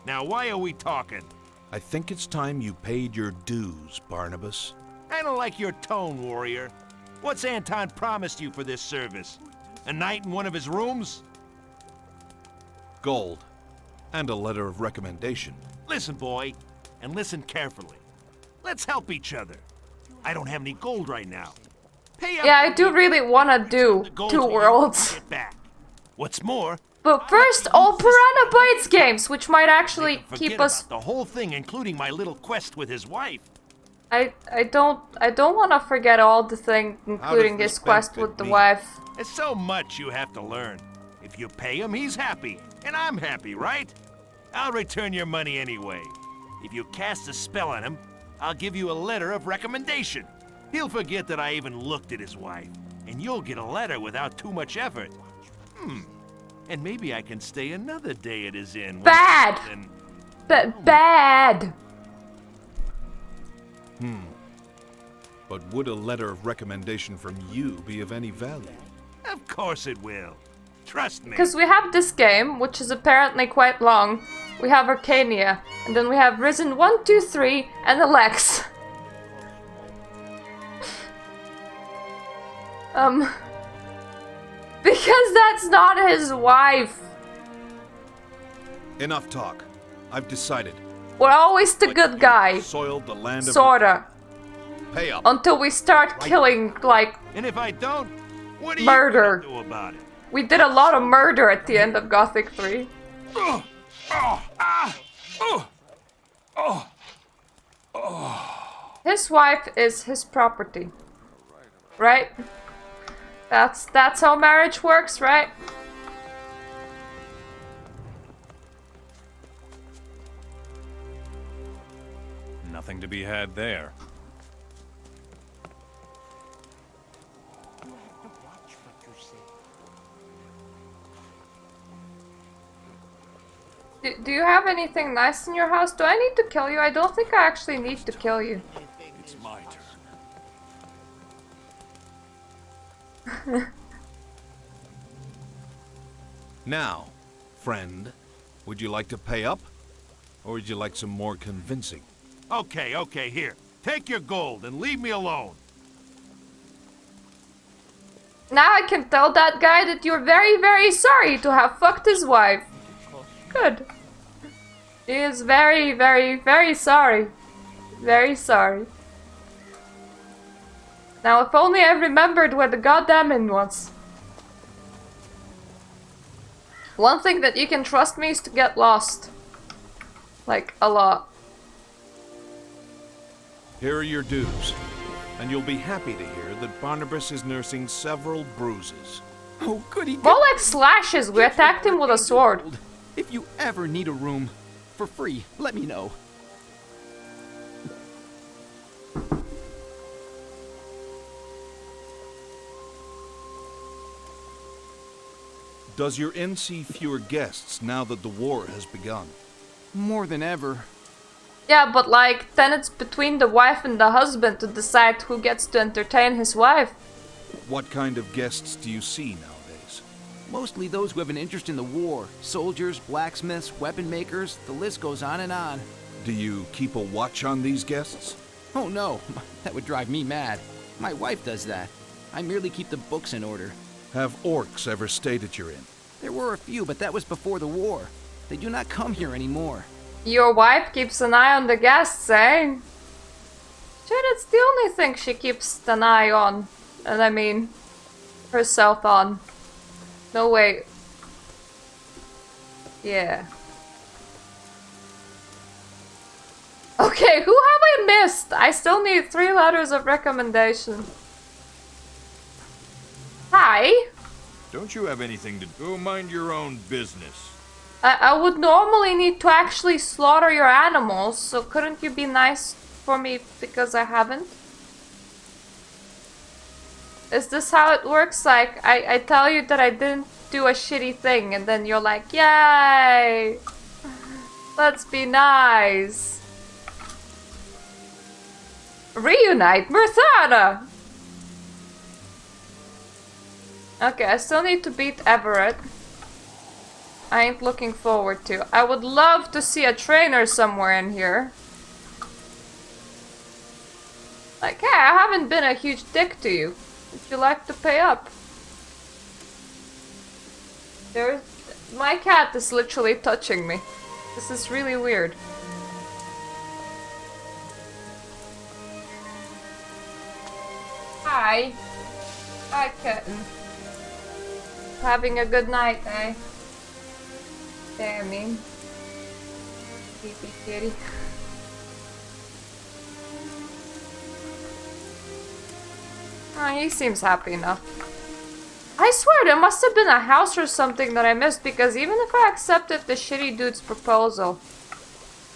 [SPEAKER 11] Now, why are we talking?
[SPEAKER 3] I think it's time you paid your dues, Barnabas.
[SPEAKER 11] I don't like your tone, warrior. What's Anton promised you for this service? A night in one of his rooms?
[SPEAKER 3] Gold. And a letter of recommendation.
[SPEAKER 11] Listen, boy, and listen carefully. Let's help each other. I don't have any gold right now. Pay up.
[SPEAKER 1] Yeah, I do really want to do 2 worlds.
[SPEAKER 11] What's more...
[SPEAKER 1] But first, all Piranha Bytes games, which might actually keep us...
[SPEAKER 11] the whole thing, including my little quest with his wife.
[SPEAKER 1] I don't want to forget all the things, including his quest with the wife.
[SPEAKER 11] There's so much you have to learn. If you pay him, he's happy, and I'm happy, right? I'll return your money anyway. If you cast a spell on him, I'll give you a letter of recommendation. He'll forget that I even looked at his wife, and you'll get a letter without too much effort. And maybe I can stay another day at his inn.
[SPEAKER 1] Bad! Bad!
[SPEAKER 3] But would a letter of recommendation from you be of any value?
[SPEAKER 11] Of course it will. Trust me.
[SPEAKER 1] Because we have this game, which is apparently quite long. We have Arcania, and then we have Risen 1, 2, 3, and Alex. Because that's not his wife.
[SPEAKER 3] Enough talk. I've decided.
[SPEAKER 1] We're always the good guy.
[SPEAKER 3] Soiled the land of...
[SPEAKER 1] Sorta.
[SPEAKER 3] Pay up.
[SPEAKER 1] Until we start killing, like...
[SPEAKER 11] And if I don't, what are
[SPEAKER 1] murder.
[SPEAKER 11] you gonna do about it?
[SPEAKER 1] We did a lot of murder at the end of Gothic 3. His wife is his property. Right? That's how marriage works, right?
[SPEAKER 5] Nothing to be had there.
[SPEAKER 1] Do you have anything nice in your house? Do I need to kill you? I don't think I actually need to kill you.
[SPEAKER 12] It's my turn.
[SPEAKER 3] Now, friend, would you like to pay up? Or would you like some more convincing?
[SPEAKER 11] Okay, here. Take your gold and leave me alone.
[SPEAKER 1] Now I can tell that guy that you're very, very sorry to have fucked his wife. Good. He is very, very, very sorry. Very sorry. Now, if only I remembered where the goddamn inn was. One thing that you can trust me is to get lost. Like, a lot.
[SPEAKER 3] Here are your dues. And you'll be happy to hear that Barnabas is nursing several bruises.
[SPEAKER 14] Oh, goody.
[SPEAKER 1] More like slashes. We attacked him with a sword.
[SPEAKER 14] If you ever need a room for free, let me know.
[SPEAKER 3] Does your inn see fewer guests now that the war has begun?
[SPEAKER 14] More than ever.
[SPEAKER 1] Yeah, but like, then it's between the wife and the husband to decide who gets to entertain his wife.
[SPEAKER 3] What kind of guests do you see nowadays?
[SPEAKER 14] Mostly those who have an interest in the war. Soldiers, blacksmiths, weapon makers, the list goes on and on.
[SPEAKER 3] Do you keep a watch on these guests?
[SPEAKER 14] Oh no, that would drive me mad. My wife does that. I merely keep the books in order.
[SPEAKER 3] Have orcs ever stayed at your inn?
[SPEAKER 14] There were a few, but that was before the war. They do not come here anymore.
[SPEAKER 1] Your wife keeps an eye on the guests, eh? Shit, it's the only thing she keeps an eye on. And I mean, herself on. No way. Yeah. Okay, who have I missed? I still need 3 letters of recommendation. Hi.
[SPEAKER 3] Don't you have anything to do? Mind your own business.
[SPEAKER 1] I would normally need to actually slaughter your animals, so couldn't you be nice for me because I haven't? Is this how it works? Like, I tell you that I didn't do a shitty thing, and then you're like, yay! Let's be nice. Reunite Myrtana! Okay, I still need to beat Everett. I ain't looking forward to. I would love to see a trainer somewhere in here. Like, hey, I haven't been a huge dick to you. Would you like to pay up? My cat is literally touching me. This is really weird. Hi. Hi, kitten. Having a good night, eh? Damn me. Sleepy kitty. Oh, he seems happy enough. I swear there must have been a house or something that I missed, because even if I accepted the shitty dude's proposal,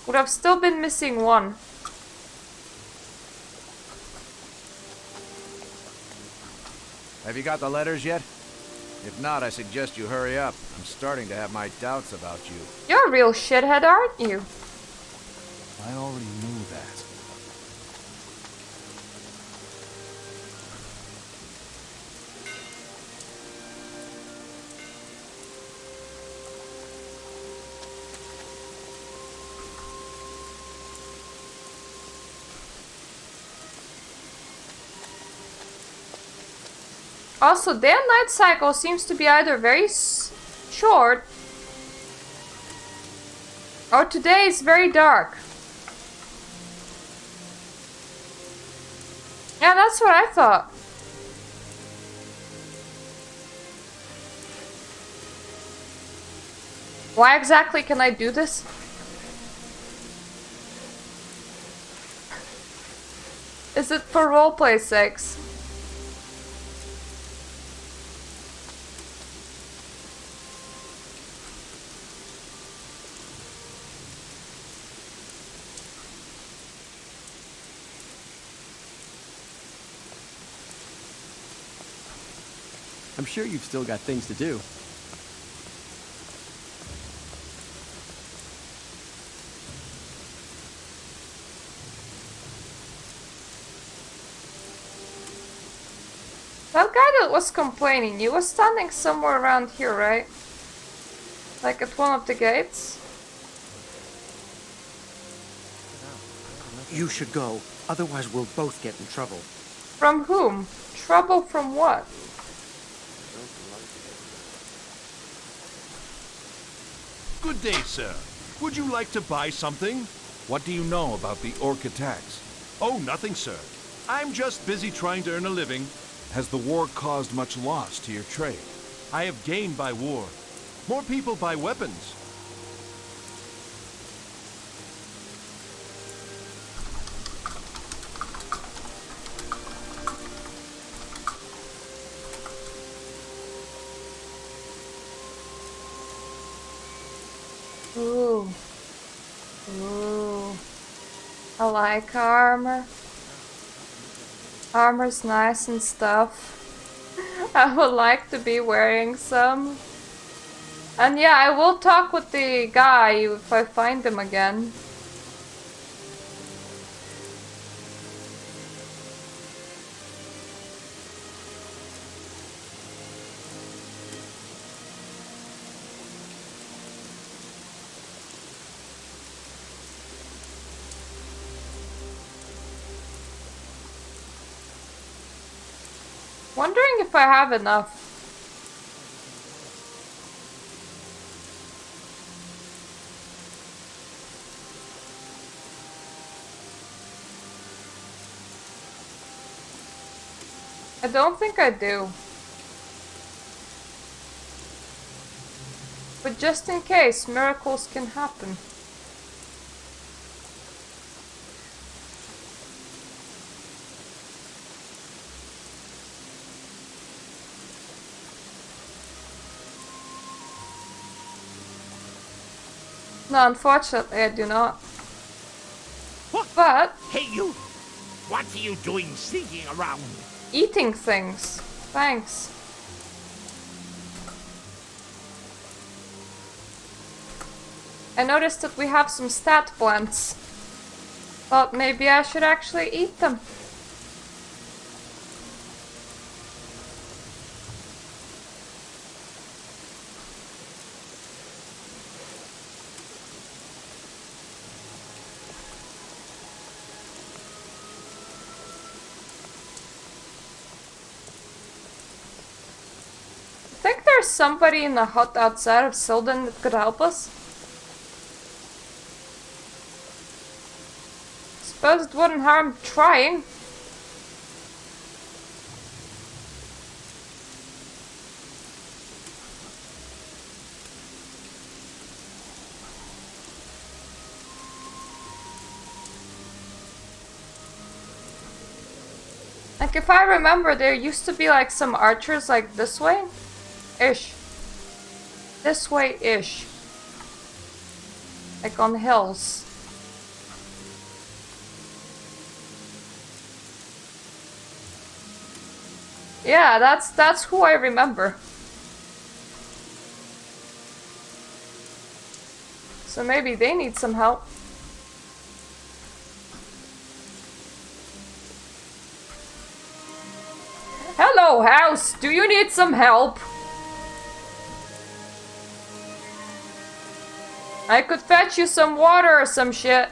[SPEAKER 1] would have still been missing one.
[SPEAKER 4] Have you got the letters yet? If not, I suggest you hurry up. I'm starting to have my doubts about you.
[SPEAKER 1] You're a real shithead, aren't you?
[SPEAKER 5] I already knew that.
[SPEAKER 1] Also, day and night cycle seems to be either very short or today is very dark. Yeah, that's what I thought. Why exactly can I do this? Is it for roleplay sakes?
[SPEAKER 18] I'm sure you've still got things to do.
[SPEAKER 1] That guy that was complaining, he was standing somewhere around here, right? Like at one of the gates?
[SPEAKER 19] You should go, otherwise we'll both get in trouble.
[SPEAKER 1] From whom? Trouble from what?
[SPEAKER 3] Good day, sir. Would you like to buy something? What do you know about the orc attacks? Oh, nothing, sir. I'm just busy trying to earn a living. Has the war caused much loss to your trade? I have gained by war. More people buy weapons.
[SPEAKER 1] Ooh. Ooh. I like armor. Armor's nice and stuff. I would like to be wearing some. And yeah, I will talk with the guy if I find him again. Wondering if I have enough. I don't think I do. But just in case, miracles can happen. No, unfortunately, I do not.
[SPEAKER 11] What?
[SPEAKER 1] But
[SPEAKER 11] Hey, you! What are you doing sneaking around?
[SPEAKER 1] eating things. Thanks. I noticed that we have some stat plants. Thought maybe I should actually eat them. I think there's somebody in the hut outside of Geldern that could help us. Suppose it wouldn't harm trying. Like, if I remember, there used to be like some archers like this way. Ish. This way-ish. Like on hills. Yeah, that's who I remember. So maybe they need some help. Hello, house! Do you need some help? I could fetch you some water or some shit.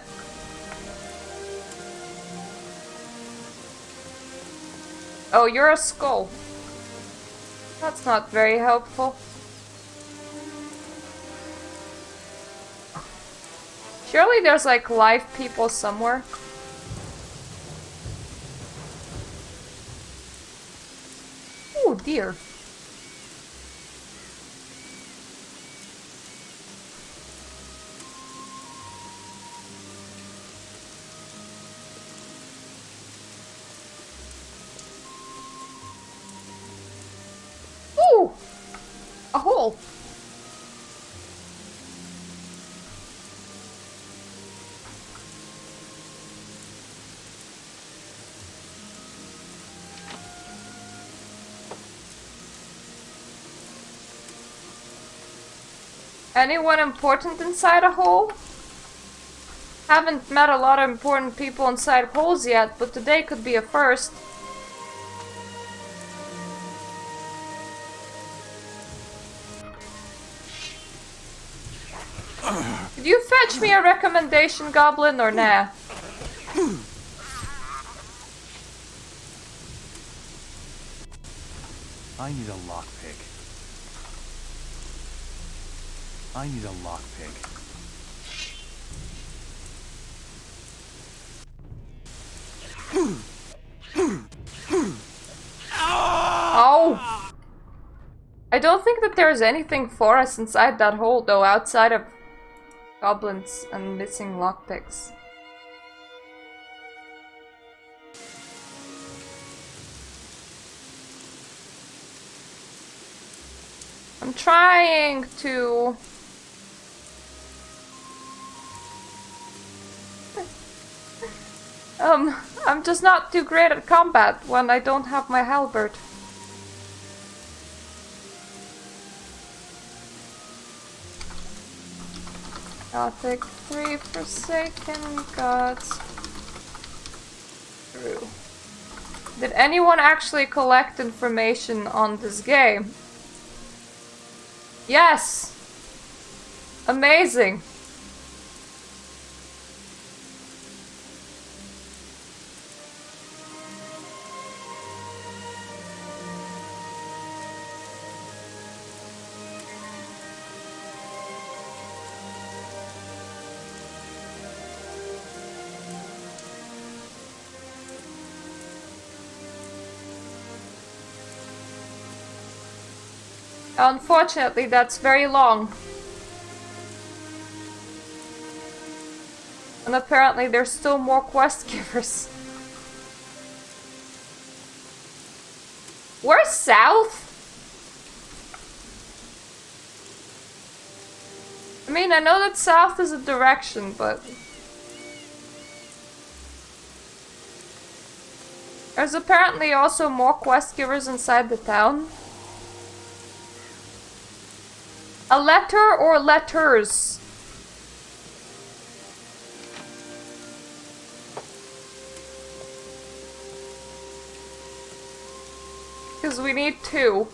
[SPEAKER 1] Oh, you're a skull. That's not very helpful. Surely there's like live people somewhere. Oh dear. Ooh! A hole. Anyone important inside a hole? Haven't met a lot of important people inside holes yet, but today could be a first. Could you fetch me a recommendation, Goblin, or nah?
[SPEAKER 5] I need a lockpick. I need a lockpick.
[SPEAKER 1] Oh! I don't think that there's anything for us inside that hole, though, outside of goblins and missing lockpicks. I'm trying to... I'm just not too great at combat when I don't have my halberd. Gothic 3 Forsaken Gods. True. Did anyone actually collect information on this game? Yes! Amazing! Unfortunately, that's very long. And apparently there's still more quest givers. Where's south? I mean, I know that south is a direction, but... There's apparently also more quest givers inside the town. A letter or letters? Because we need 2.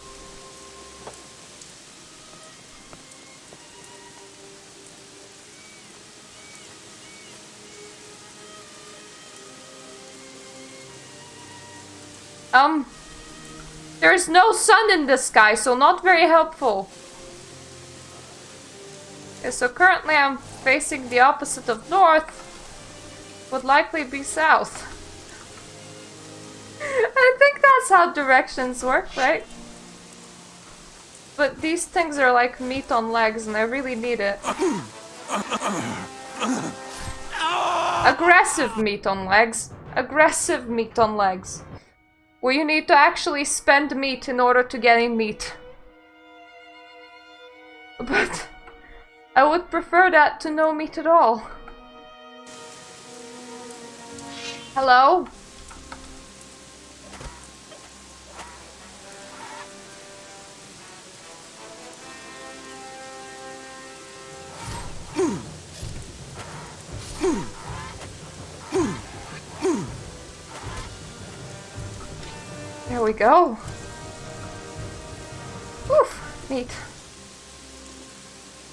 [SPEAKER 1] There's no sun in the sky, so not very helpful. Okay, so currently I'm facing the opposite of north. Would likely be south. I think that's how directions work, right? But these things are like meat on legs and I really need it. Aggressive meat on legs. Aggressive meat on legs. Where you need to actually spend meat in order to get any meat. But I would prefer that to no meat at all. Hello? There we go. Oof, meat.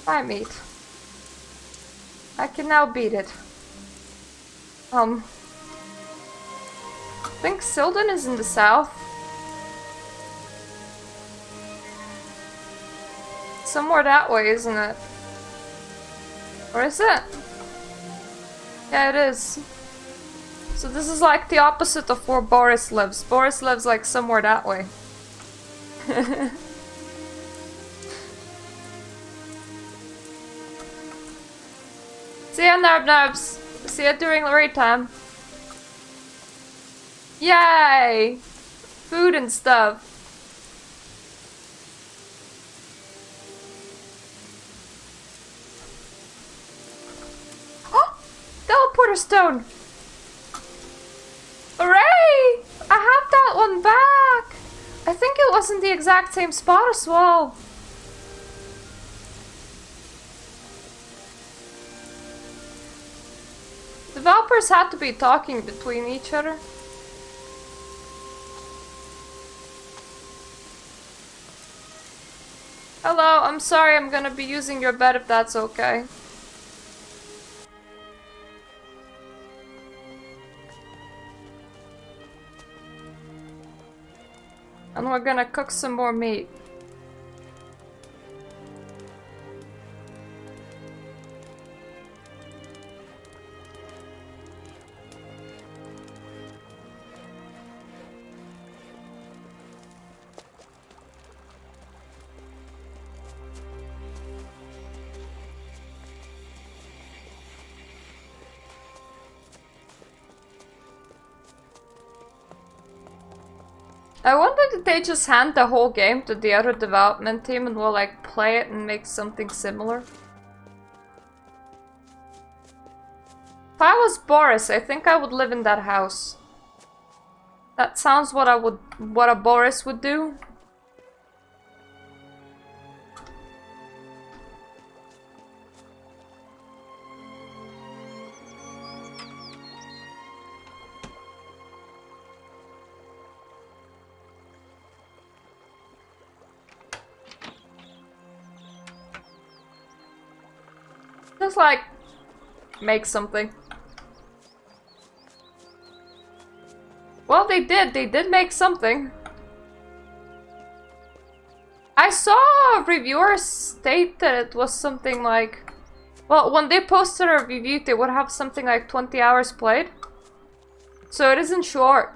[SPEAKER 1] Hi, meat. I can now beat it. I think Geldern is in the south. Somewhere that way, isn't it? Or is it? Yeah, it is. So this is like the opposite of where Boris lives. Boris lives like somewhere that way. See ya, Narbs. See ya during the raid time. Yay! Food and stuff. Oh! Teleporter stone! Hooray! I have that one back! I think it was in the exact same spot as well. Developers had to be talking between each other. Hello, I'm sorry, I'm gonna be using your bed if that's okay. And we're gonna cook some more meat. I wonder if they just hand the whole game to the other development team and will like play it and make something similar. If I was Boris, I think I would live in that house. That sounds what a Boris would do. Just like make something. Well, they did make something. I saw reviewers state that it was something like, well, when they posted a review, they would have something like 20 hours played. So it isn't short.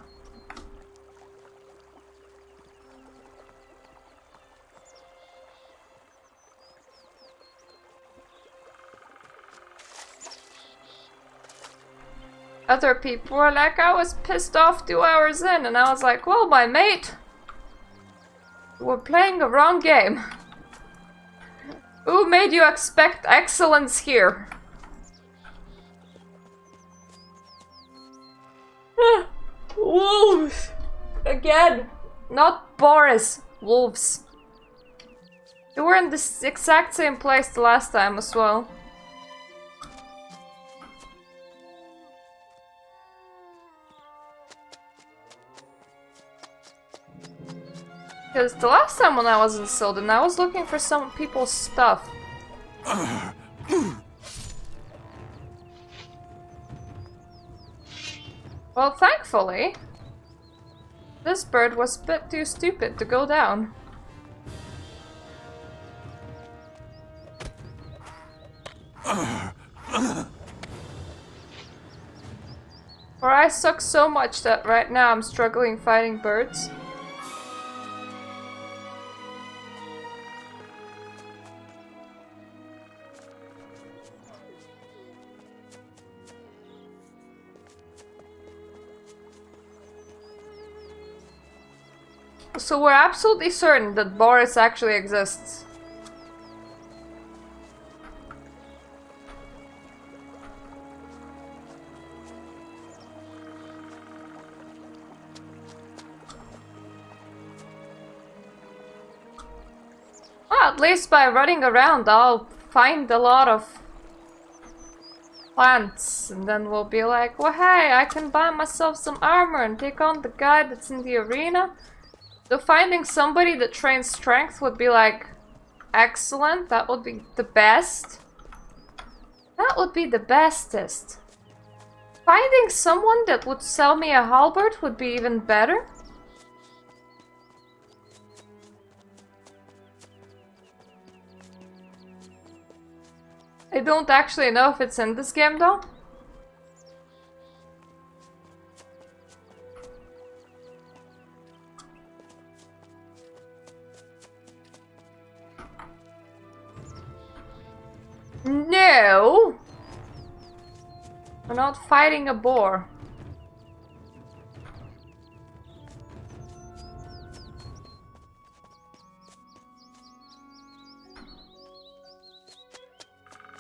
[SPEAKER 1] other people were like, I was pissed off 2 hours in, and I was like, well, my mate, we're playing a wrong game. Who made you expect excellence here? Wolves! Again! Not Boris. Wolves. They were in this exact same place the last time as well. Because the last time when I was in Geldern, I was looking for some people's stuff. Well, thankfully, this bird was a bit too stupid to go down. Or I suck so much that right now I'm struggling fighting birds. So we're absolutely certain that Boris actually exists. Well, at least by running around I'll find a lot of plants, and then we'll be like, well, hey, I can buy myself some armor and take on the guy that's in the arena. So finding somebody that trains strength would be like excellent. That would be the best. That would be the bestest. Finding someone that would sell me a halberd would be even better. I don't actually know if it's in this game though. No! We're not fighting a boar.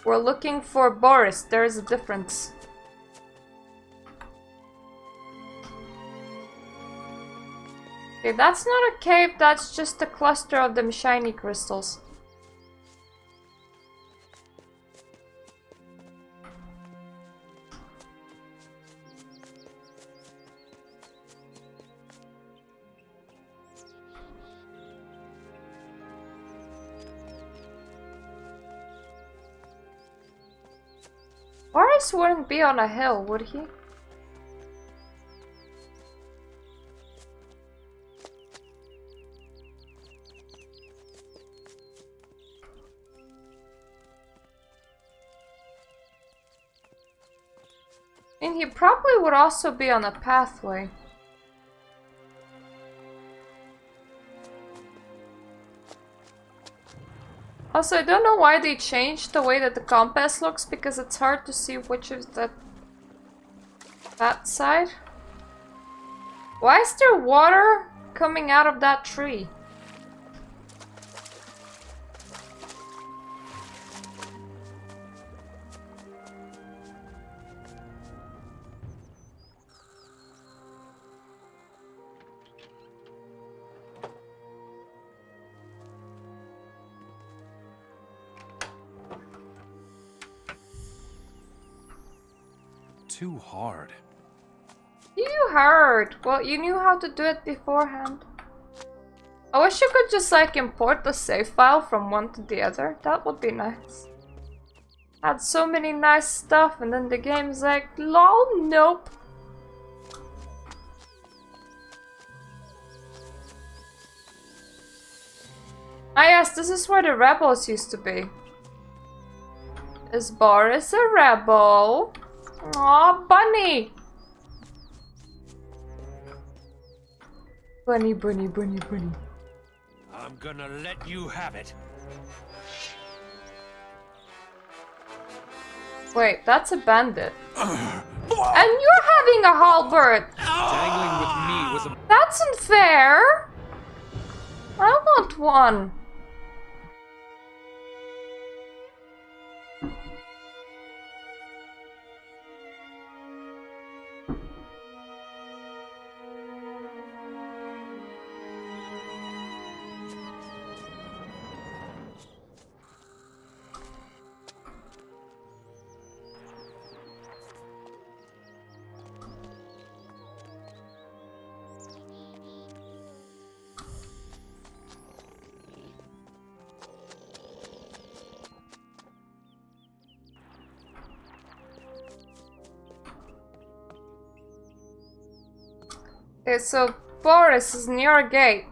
[SPEAKER 1] We're looking for Boris. There is a difference. Okay, that's not a cave, that's just a cluster of them shiny crystals. Boris wouldn't be on a hill, would he? And he probably would also be on a pathway. Also, I don't know why they changed the way that the compass looks, because it's hard to see which is that side. Why is there water coming out of that tree?
[SPEAKER 5] Too hard.
[SPEAKER 1] You heard. Well, you knew how to do it beforehand. I wish you could just like import the save file from one to the other. That would be nice. Had so many nice stuff and then the game's like, lol, nope. Ah yes, this is where the rebels used to be. Is Boris a rebel? Aw, bunny! Bunny, bunny, bunny, bunny.
[SPEAKER 8] I'm gonna let you have it.
[SPEAKER 1] Wait, that's a bandit. And you're having a halberd!
[SPEAKER 14] Dangling with me was a...
[SPEAKER 1] That's unfair! I want one. Okay, so Boris is near a gate.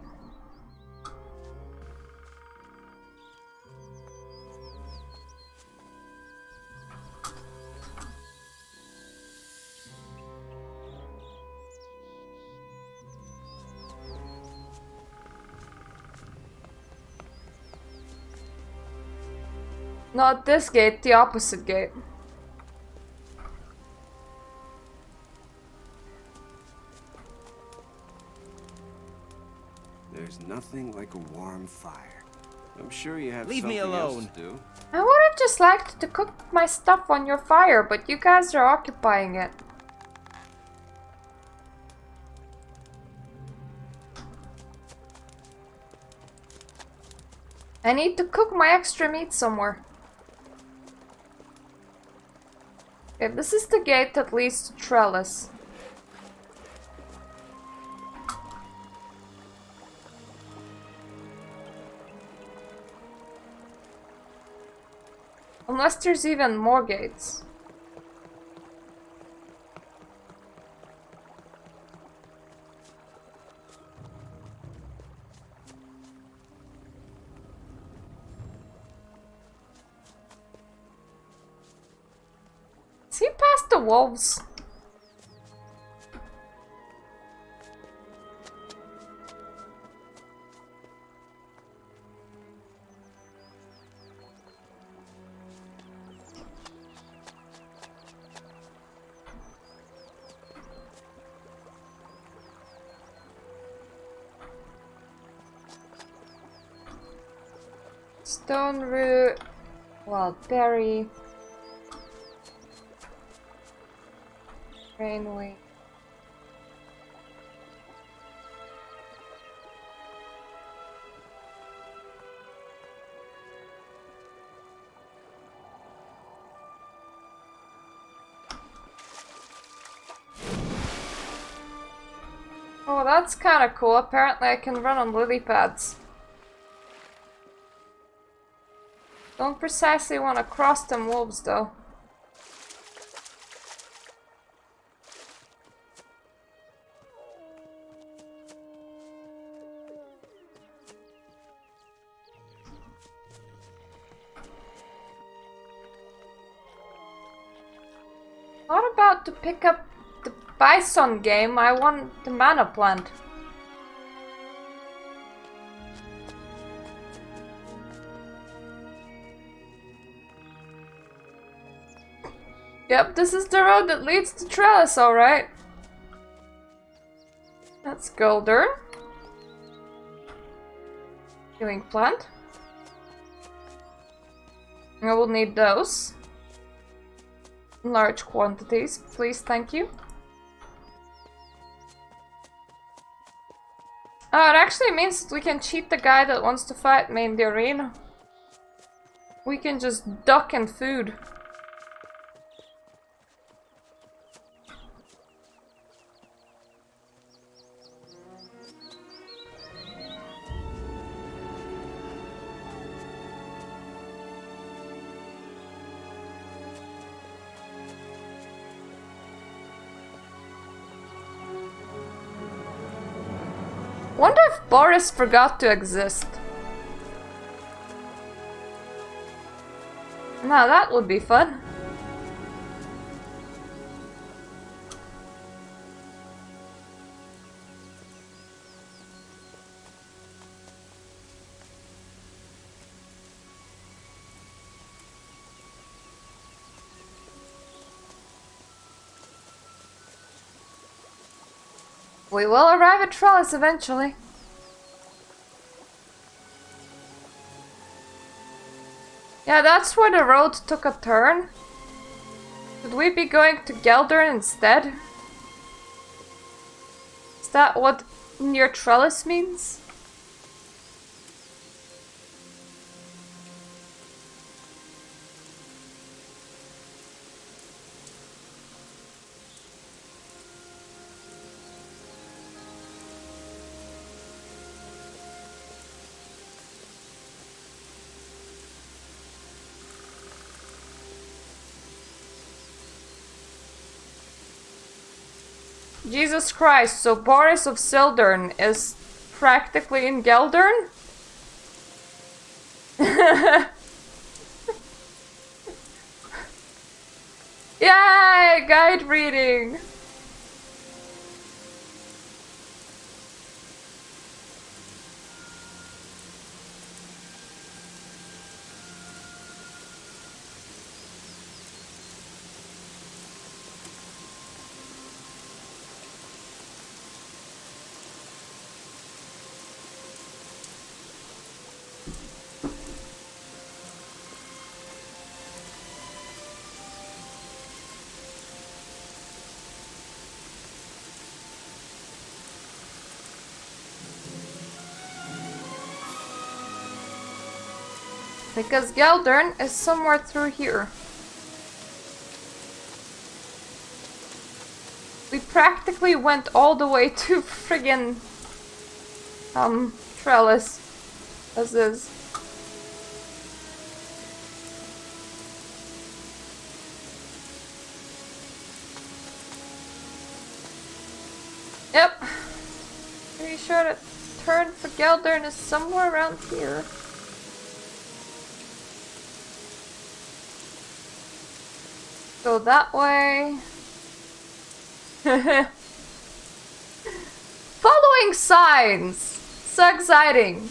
[SPEAKER 1] Not this gate, the opposite gate.
[SPEAKER 20] There's nothing like a warm fire. I'm sure you have
[SPEAKER 6] Leave me
[SPEAKER 20] something else
[SPEAKER 6] alone.
[SPEAKER 20] to do.
[SPEAKER 1] I would have just liked to cook my stuff on your fire, but you guys are occupying it. I need to cook my extra meat somewhere. Okay, this is the gate that leads to Trellis. Unless there's even more gates. Is he past the wolves? Stone root, wild berry, rainway. Oh, that's kind of cool. Apparently I can run on lily pads. Don't precisely want to cross them wolves though. What about to pick up the bison game? I want the mana plant. Yep, this is the road that leads to Trellis, alright. That's Geldern. Healing plant. I will need those. In large quantities, please, thank you. Oh, it actually means that we can cheat the guy that wants to fight me in the arena. We can just duck and food. Wonder if Boris forgot to exist. Now that would be fun. We will arrive at Trellis eventually. Yeah, that's where the road took a turn. Should we be going to Geldern instead? Is that what near Trellis means? Jesus Christ, so Boris of Geldern is practically in Geldern? Yay! Guide reading! Because Geldern is somewhere through here. We practically went all the way to friggin' Trellis. As is. Yep. Pretty sure the turn for Geldern is somewhere around here. Go that way. Following signs! So exciting!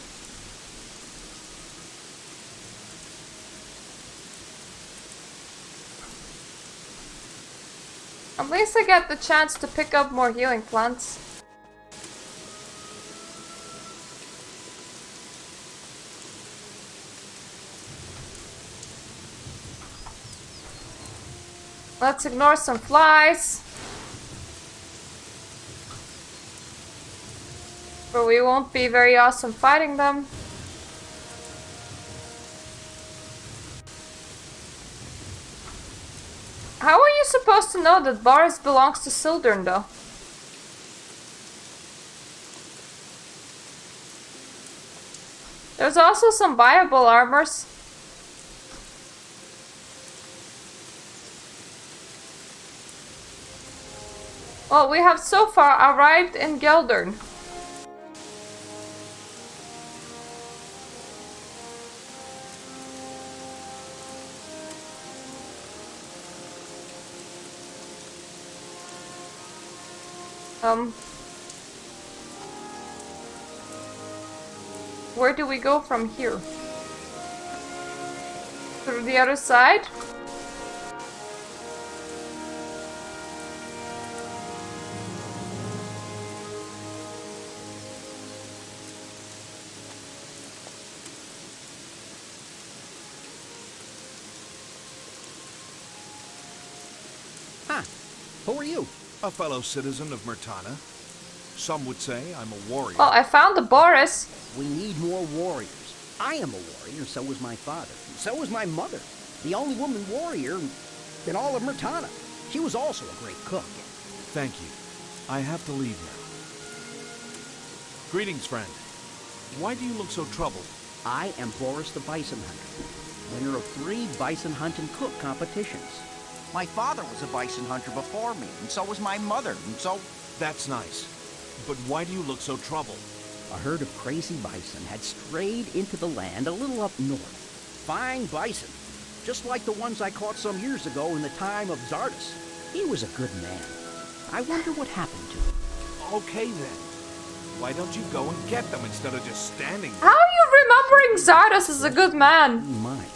[SPEAKER 1] At least I get the chance to pick up more healing plants. Let's ignore some flies. But we won't be very awesome fighting them. How are you supposed to know that Boris belongs to Geldern though? There's also some viable armors. Well, we have so far arrived in Geldern. Where do we go from here? Through the other side?
[SPEAKER 14] Huh. Who are you?
[SPEAKER 3] A fellow citizen of Myrtana. Some would say I'm a warrior.
[SPEAKER 1] Oh, I found the Boris.
[SPEAKER 21] We need more warriors. I am a warrior, so was my father. So was my mother. The only woman warrior in all of Myrtana. She was also a great cook.
[SPEAKER 3] Thank you. I have to leave now. Greetings, friend. Why do you look so troubled?
[SPEAKER 21] I am Boris the Bison Hunter, winner of 3 bison hunt and cook competitions.
[SPEAKER 22] My father was a bison hunter before me, and so was my mother, and so...
[SPEAKER 3] That's nice. But why do you look so troubled?
[SPEAKER 21] A herd of crazy bison had strayed into the land a little up north. Fine bison, just like the ones I caught some years ago in the time of Zardas. He was a good man. I wonder what happened to him.
[SPEAKER 3] Okay then. Why don't you go and get them instead of just standing there?
[SPEAKER 1] How are you remembering Zardas as a good man?
[SPEAKER 21] Mind.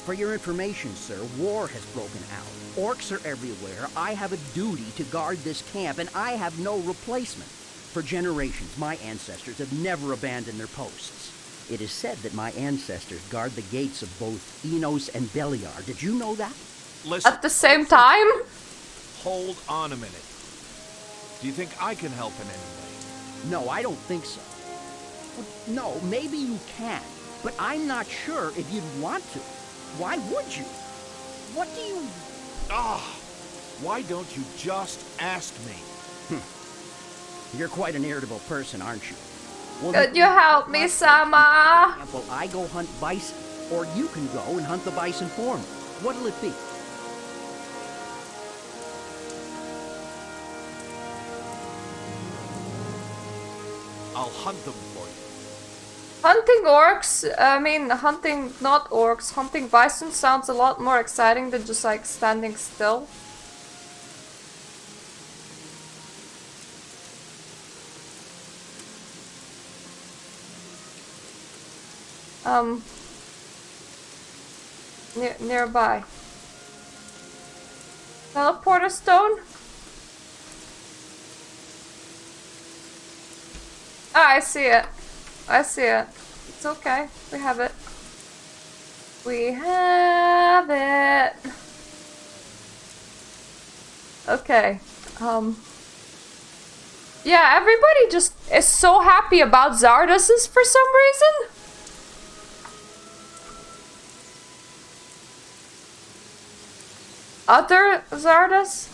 [SPEAKER 21] For your information, sir, war has broken out. Orcs are everywhere. I have a duty to guard this camp, and I have no replacement. For generations, my ancestors have never abandoned their posts. It is said that my ancestors guard the gates of both Enos and Beliar. Did you know that?
[SPEAKER 3] Listen,
[SPEAKER 1] at the same time?
[SPEAKER 3] Hold on a minute. Do you think I can help in any way?
[SPEAKER 21] No, I don't think so. No, maybe you can, but I'm not sure if you'd want to. Why would you? What do you...
[SPEAKER 3] Why don't you just ask me?
[SPEAKER 21] You're quite an irritable person, aren't you? Well,
[SPEAKER 1] could you help me, Sama?
[SPEAKER 21] For example, I go hunt bison, or you can go and hunt the bison for me. What'll it be?
[SPEAKER 3] I'll hunt them for you.
[SPEAKER 1] Hunting orcs, hunting not orcs, hunting bison sounds a lot more exciting than just like standing still. Nearby. Teleporter stone? Ah, I see it. I see it. It's okay. We have it. We have it. Okay. Yeah, everybody just is so happy about Zardosis for some reason. Other Zardos?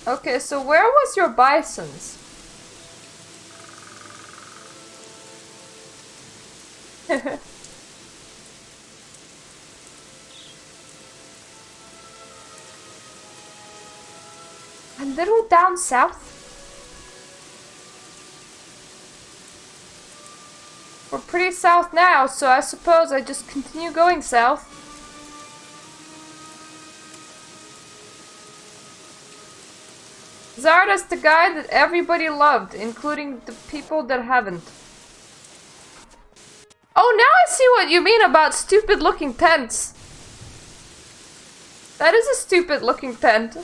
[SPEAKER 1] Okay, so where was your bisons? A little down south? We're pretty south now, so I suppose I just continue going south. Zarda's the guy that everybody loved, including the people that haven't. Oh, now I see what you mean about stupid looking tents. That is a stupid looking tent.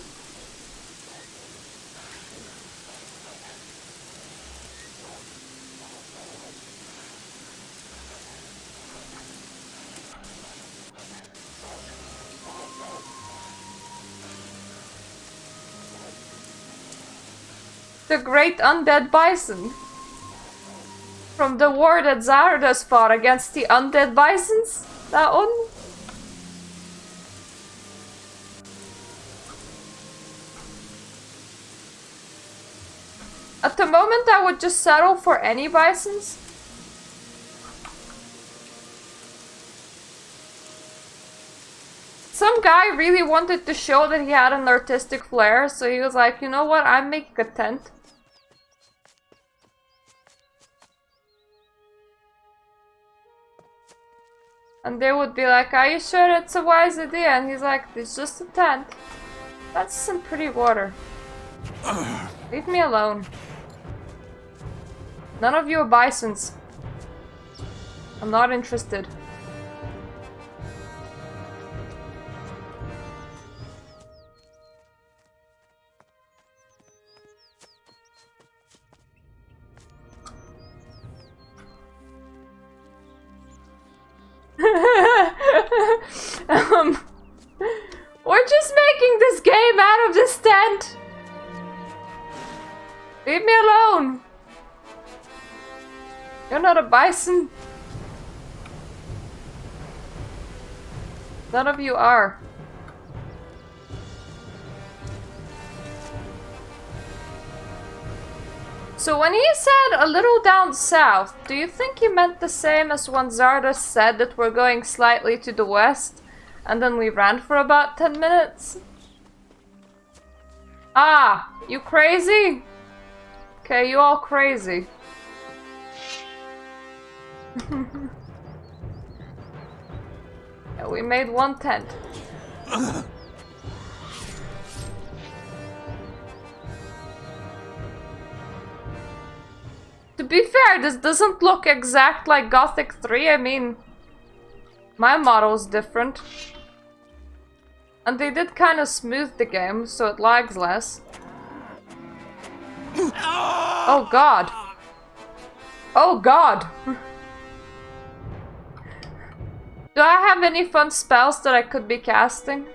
[SPEAKER 1] The great undead bison. From the war that Zardos fought against the undead bisons? That one? At the moment I would just settle for any bisons. Some guy really wanted to show that he had an artistic flair, so he was like, you know what, I'm making a tent. And they would be like, are you sure it's a wise idea? And he's like, it's just a tent. That's some pretty water. Leave me alone. None of you are bisons. I'm not interested. We're just making this game out of this tent. Leave me alone. You're not a bison. None of you are. So when he said a little down south, do you think he meant the same as when Zardos said that we're going slightly to the west and then we ran for about 10 minutes? Ah, you crazy? Okay, you all crazy. Yeah, we made one tent. To be fair, this doesn't look exact like Gothic 3. I mean, my model's different. And they did kind of smooth the game, so it lags less. Oh god. Oh god. Do I have any fun spells that I could be casting?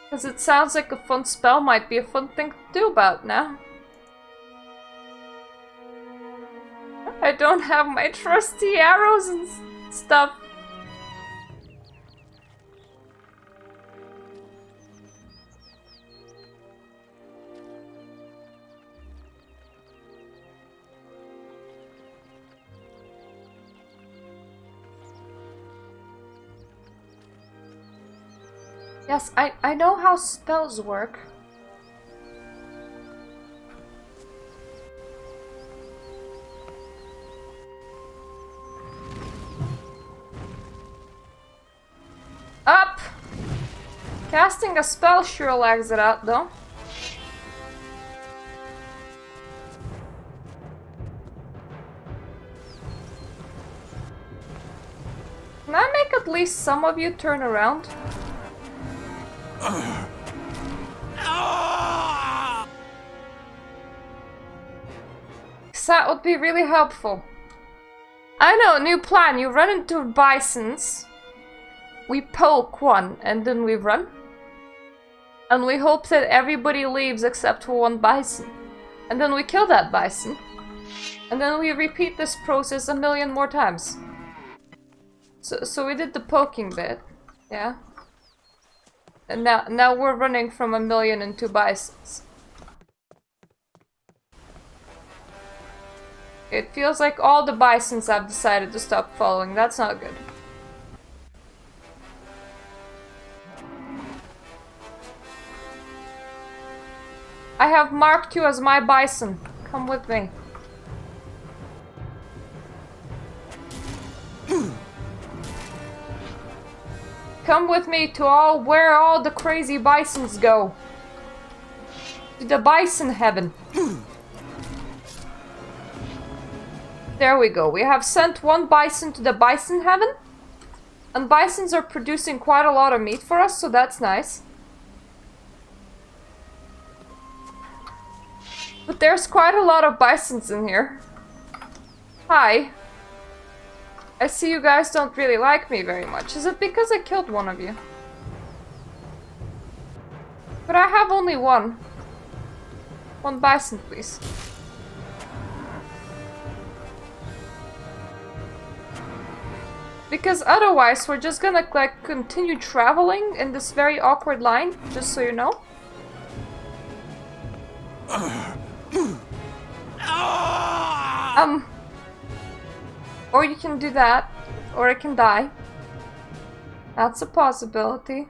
[SPEAKER 1] Because it sounds like a fun spell might be a fun thing to do about now. I don't have my trusty arrows and stuff. Yes, I know how spells work. Up! Casting a spell sure lags it out though. Can I make at least some of you turn around? That would be really helpful. I know, new plan. You run into bisons. We poke one and then we run. And we hope that everybody leaves except for one bison. And then we kill that bison. And then we repeat this process a million more times. So we did the poking bit. Yeah. And now we're running from 1,000,002 bisons. It feels like all the bisons have decided to stop following. That's not good. I have marked you as my bison. Come with me. Come with me to where all the crazy bisons go. To the bison heaven. There we go. We have sent one bison to the bison heaven. And bisons are producing quite a lot of meat for us, so that's nice. But there's quite a lot of bisons in here. Hi. I see you guys don't really like me very much. Is it because I killed one of you? But I have only one. One bison, please. Because otherwise we're just gonna like continue traveling in this very awkward line, just so you know. Or you can do that, or I can die. That's a possibility.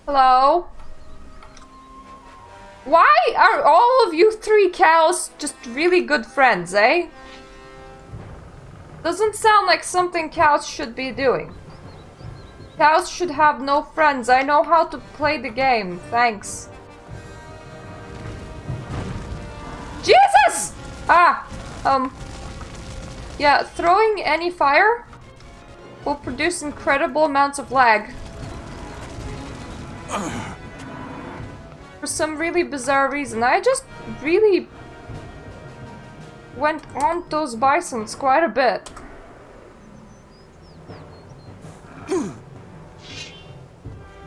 [SPEAKER 1] Hello? Why are all of you three cows just really good friends, eh? Doesn't sound like something cows should be doing. Cows should have no friends. I know how to play the game. Thanks. Jesus! Yeah, throwing any fire will produce incredible amounts of lag. For some really bizarre reason. I just really went on those bisons quite a bit.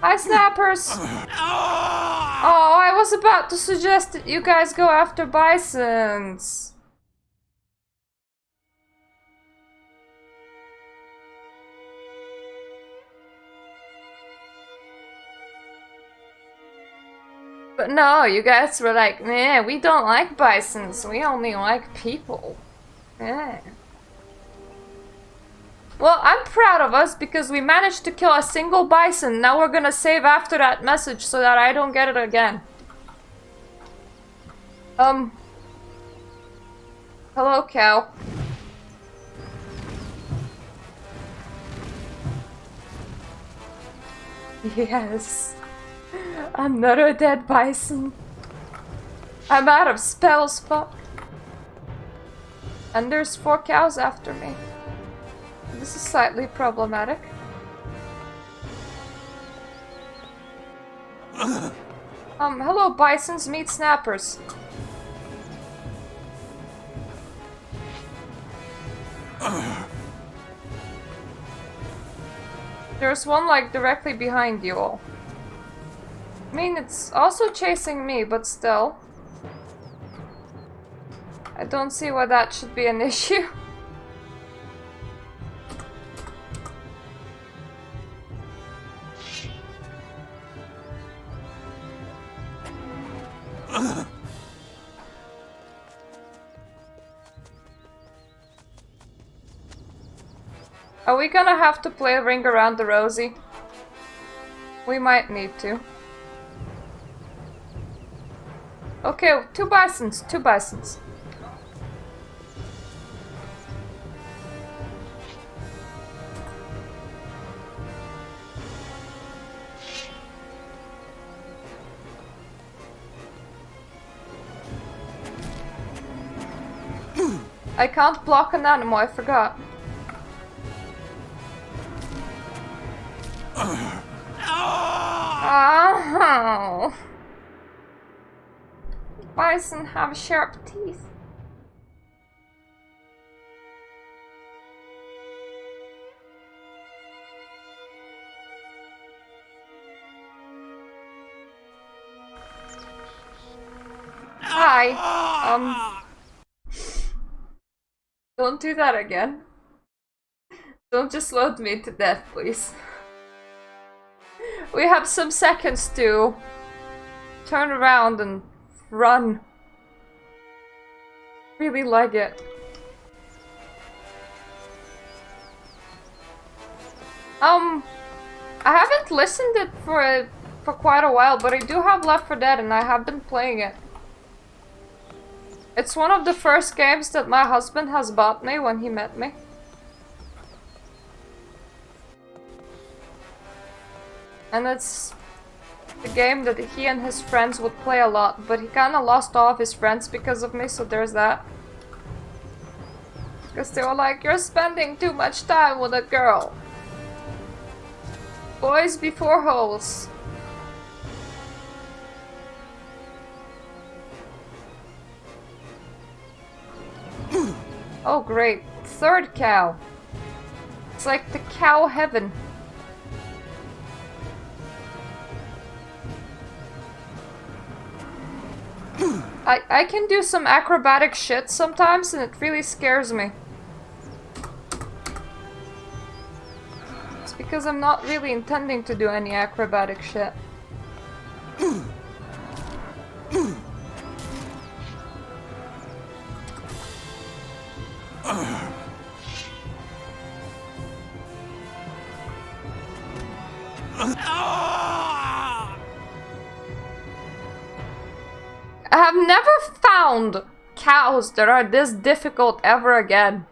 [SPEAKER 1] Hi, snappers! Oh, I was about to suggest that you guys go after bisons. But no, you guys were like, nah, we don't like bisons, we only like people. Yeah. Well, I'm proud of us because we managed to kill a single bison. Now we're gonna save after that message so that I don't get it again. Hello, cow. Yes. Another dead bison. I'm out of spells, fuck. And there's 4 cows after me. This is slightly problematic. Hello, bisons, meet snappers. There's one, like, directly behind you all. I mean, it's also chasing me, but still. I don't see why that should be an issue. Are we gonna have to play Ring Around the Rosie? We might need to. Okay, 2 bisons, 2 bisons. I can't block an animal, I forgot. Oh. Bison have sharp teeth. Hi. Don't do that again. Don't just load me to death, please. We have some seconds to turn around and run. Really like it. I haven't listened it for quite a while, but I do have Left 4 Dead and I have been playing it. It's one of the first games that my husband has bought me when he met me. And it's a game that he and his friends would play a lot, but he kinda lost all of his friends because of me, so there's that. Because they were like, you're spending too much time with a girl. Boys before holes. Oh great, 3rd cow. It's like the cow heaven. I can do some acrobatic shit sometimes and it really scares me. It's because I'm not really intending to do any acrobatic shit. I have never found cows that are this difficult ever again.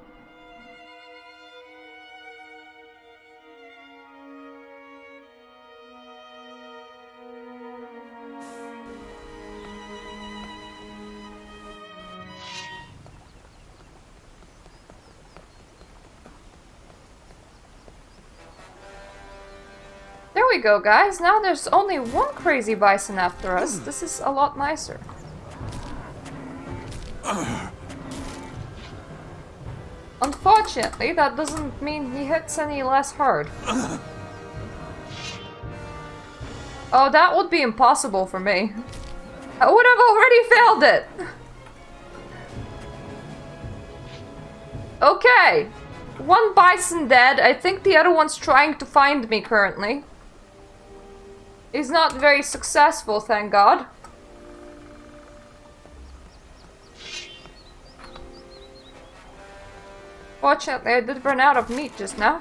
[SPEAKER 1] There we go, guys. Now there's only one crazy bison after us. This is a lot nicer. Unfortunately, that doesn't mean he hits any less hard. Oh, that would be impossible for me. I would have already failed it. Okay. 1 bison dead. I think the other one's trying to find me currently. He's not very successful, thank God. Fortunately, I did run out of meat just now.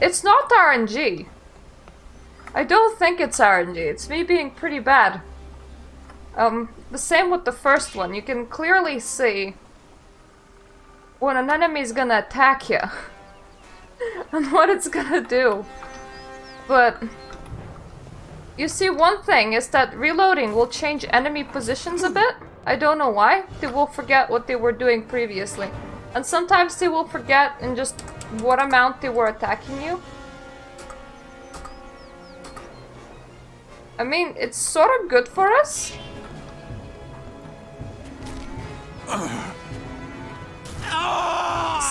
[SPEAKER 1] It's not RNG. I don't think it's RNG. It's me being pretty bad. The same with the first one. You can clearly see when an enemy is gonna attack you and what it's gonna do. But you see, one thing is that reloading will change enemy positions a bit. I don't know why. They will forget what they were doing previously. And sometimes they will forget in just what amount they were attacking you. I mean, it's sort of good for us.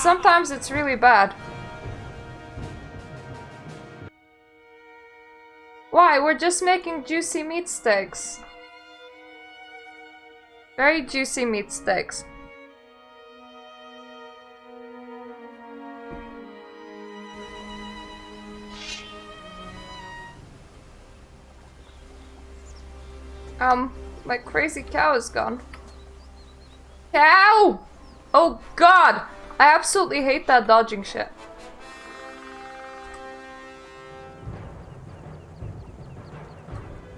[SPEAKER 1] Sometimes it's really bad. Why? We're just making juicy meat steaks. Very juicy meat steaks. My crazy cow is gone. Cow! Oh god! I absolutely hate that dodging shit.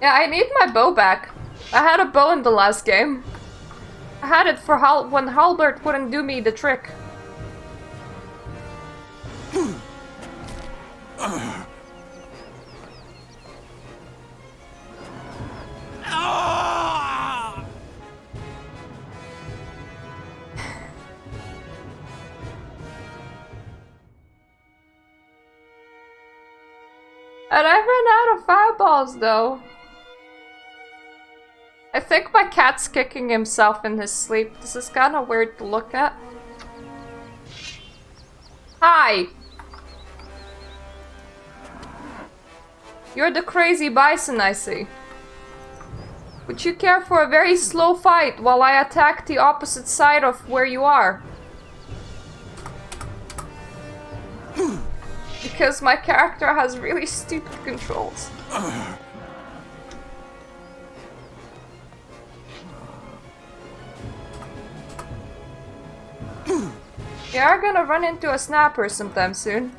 [SPEAKER 1] Yeah, I need my bow back. I had a bow in the last game. I had it for when Halbert wouldn't do me the trick. And I ran out of fireballs though. I think my cat's kicking himself in his sleep. This is kind of weird to look at. Hi! You're the crazy bison, I see. Would you care for a very slow fight while I attack the opposite side of where you are? Because my character has really stupid controls. We are gonna run into a snapper sometime soon.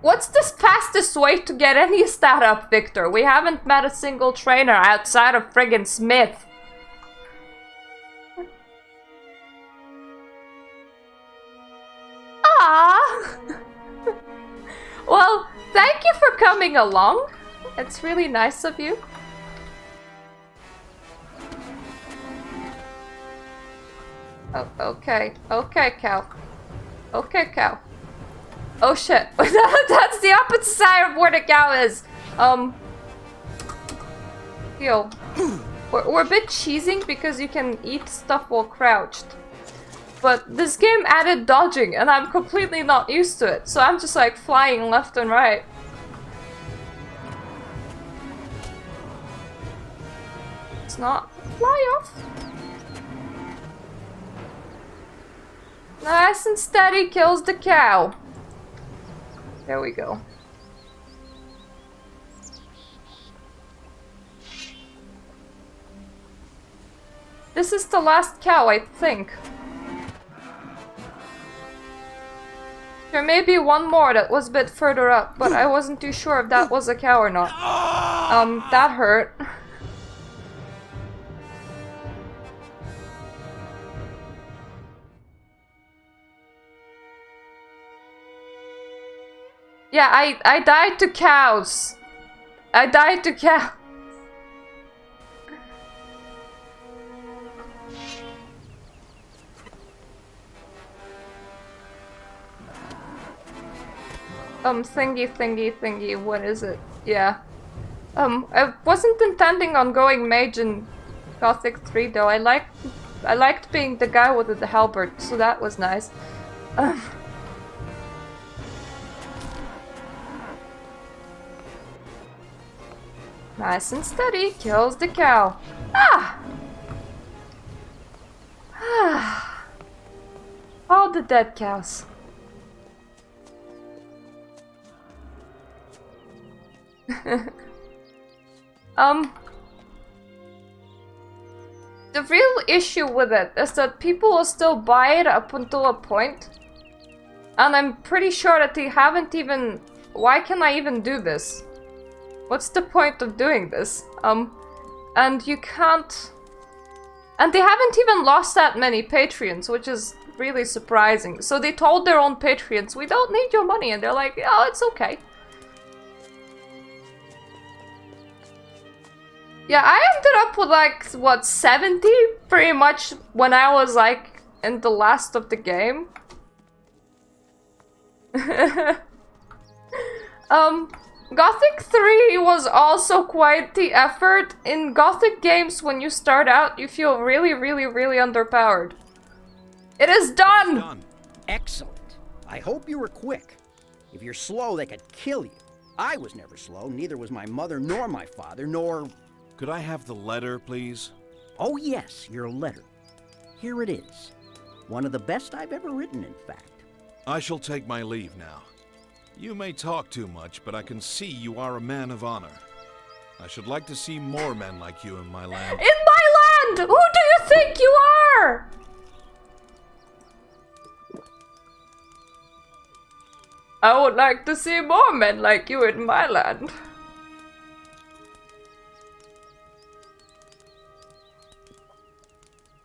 [SPEAKER 1] What's the fastest way to get any stat up, Victor? We haven't met a single trainer outside of friggin' Smith. Ah! Well, thank you for coming along. It's really nice of you. Oh, okay. Okay, cow. Okay, cow. Oh shit. That's the opposite side of where the cow is. Yo. We're a bit cheesing because you can eat stuff while crouched. But this game added dodging and I'm completely not used to it. So I'm just like flying left and right. It's not. Fly off. Nice and steady kills the cow. There we go. This is the last cow, I think. There may be one more that was a bit further up, but I wasn't too sure if that was a cow or not. That hurt. Yeah, I died to cows. I died to cows. Thingy, what is it? Yeah. I wasn't intending on going mage in Gothic 3 though. I liked being the guy with the halberd, so that was nice. Nice and steady, kills the cow. Ah! All the dead cows. The real issue with it is that people will still buy it up until a point. And I'm pretty sure that they haven't even... Why can I even do this? What's the point of doing this? And you can't... And they haven't even lost that many Patreons, which is really surprising. So they told their own Patreons, we don't need your money. And they're like, oh, it's okay. Yeah, I ended up with like, what, 70? Pretty much when I was like in the last of the game. Gothic 3 was also quite the effort. In Gothic games, when you start out, you feel really, really, really underpowered. It is done!
[SPEAKER 21] Excellent. I hope you were quick. If you're slow, they could kill you. I was never slow, neither was my mother nor my father, nor...
[SPEAKER 3] Could I have the letter, please?
[SPEAKER 21] Oh yes, your letter. Here it is. One of the best I've ever written, in fact.
[SPEAKER 3] I shall take my leave now. You may talk too much, but I can see you are a man of honor. I should like to see more men like you in my land.
[SPEAKER 1] In my land! Who do you think you are? I would like to see more men like you in my land.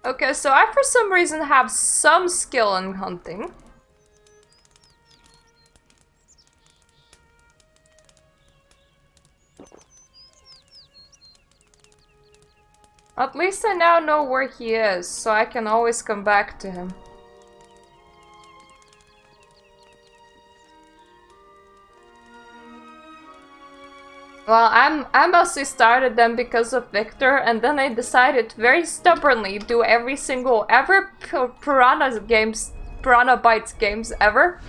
[SPEAKER 1] Okay, so I for some reason have some skill in hunting. At least I now know where he is, so I can always come back to him. Well, I mostly started them because of Victor, and then I decided to very stubbornly do every single Piranha Bytes games ever.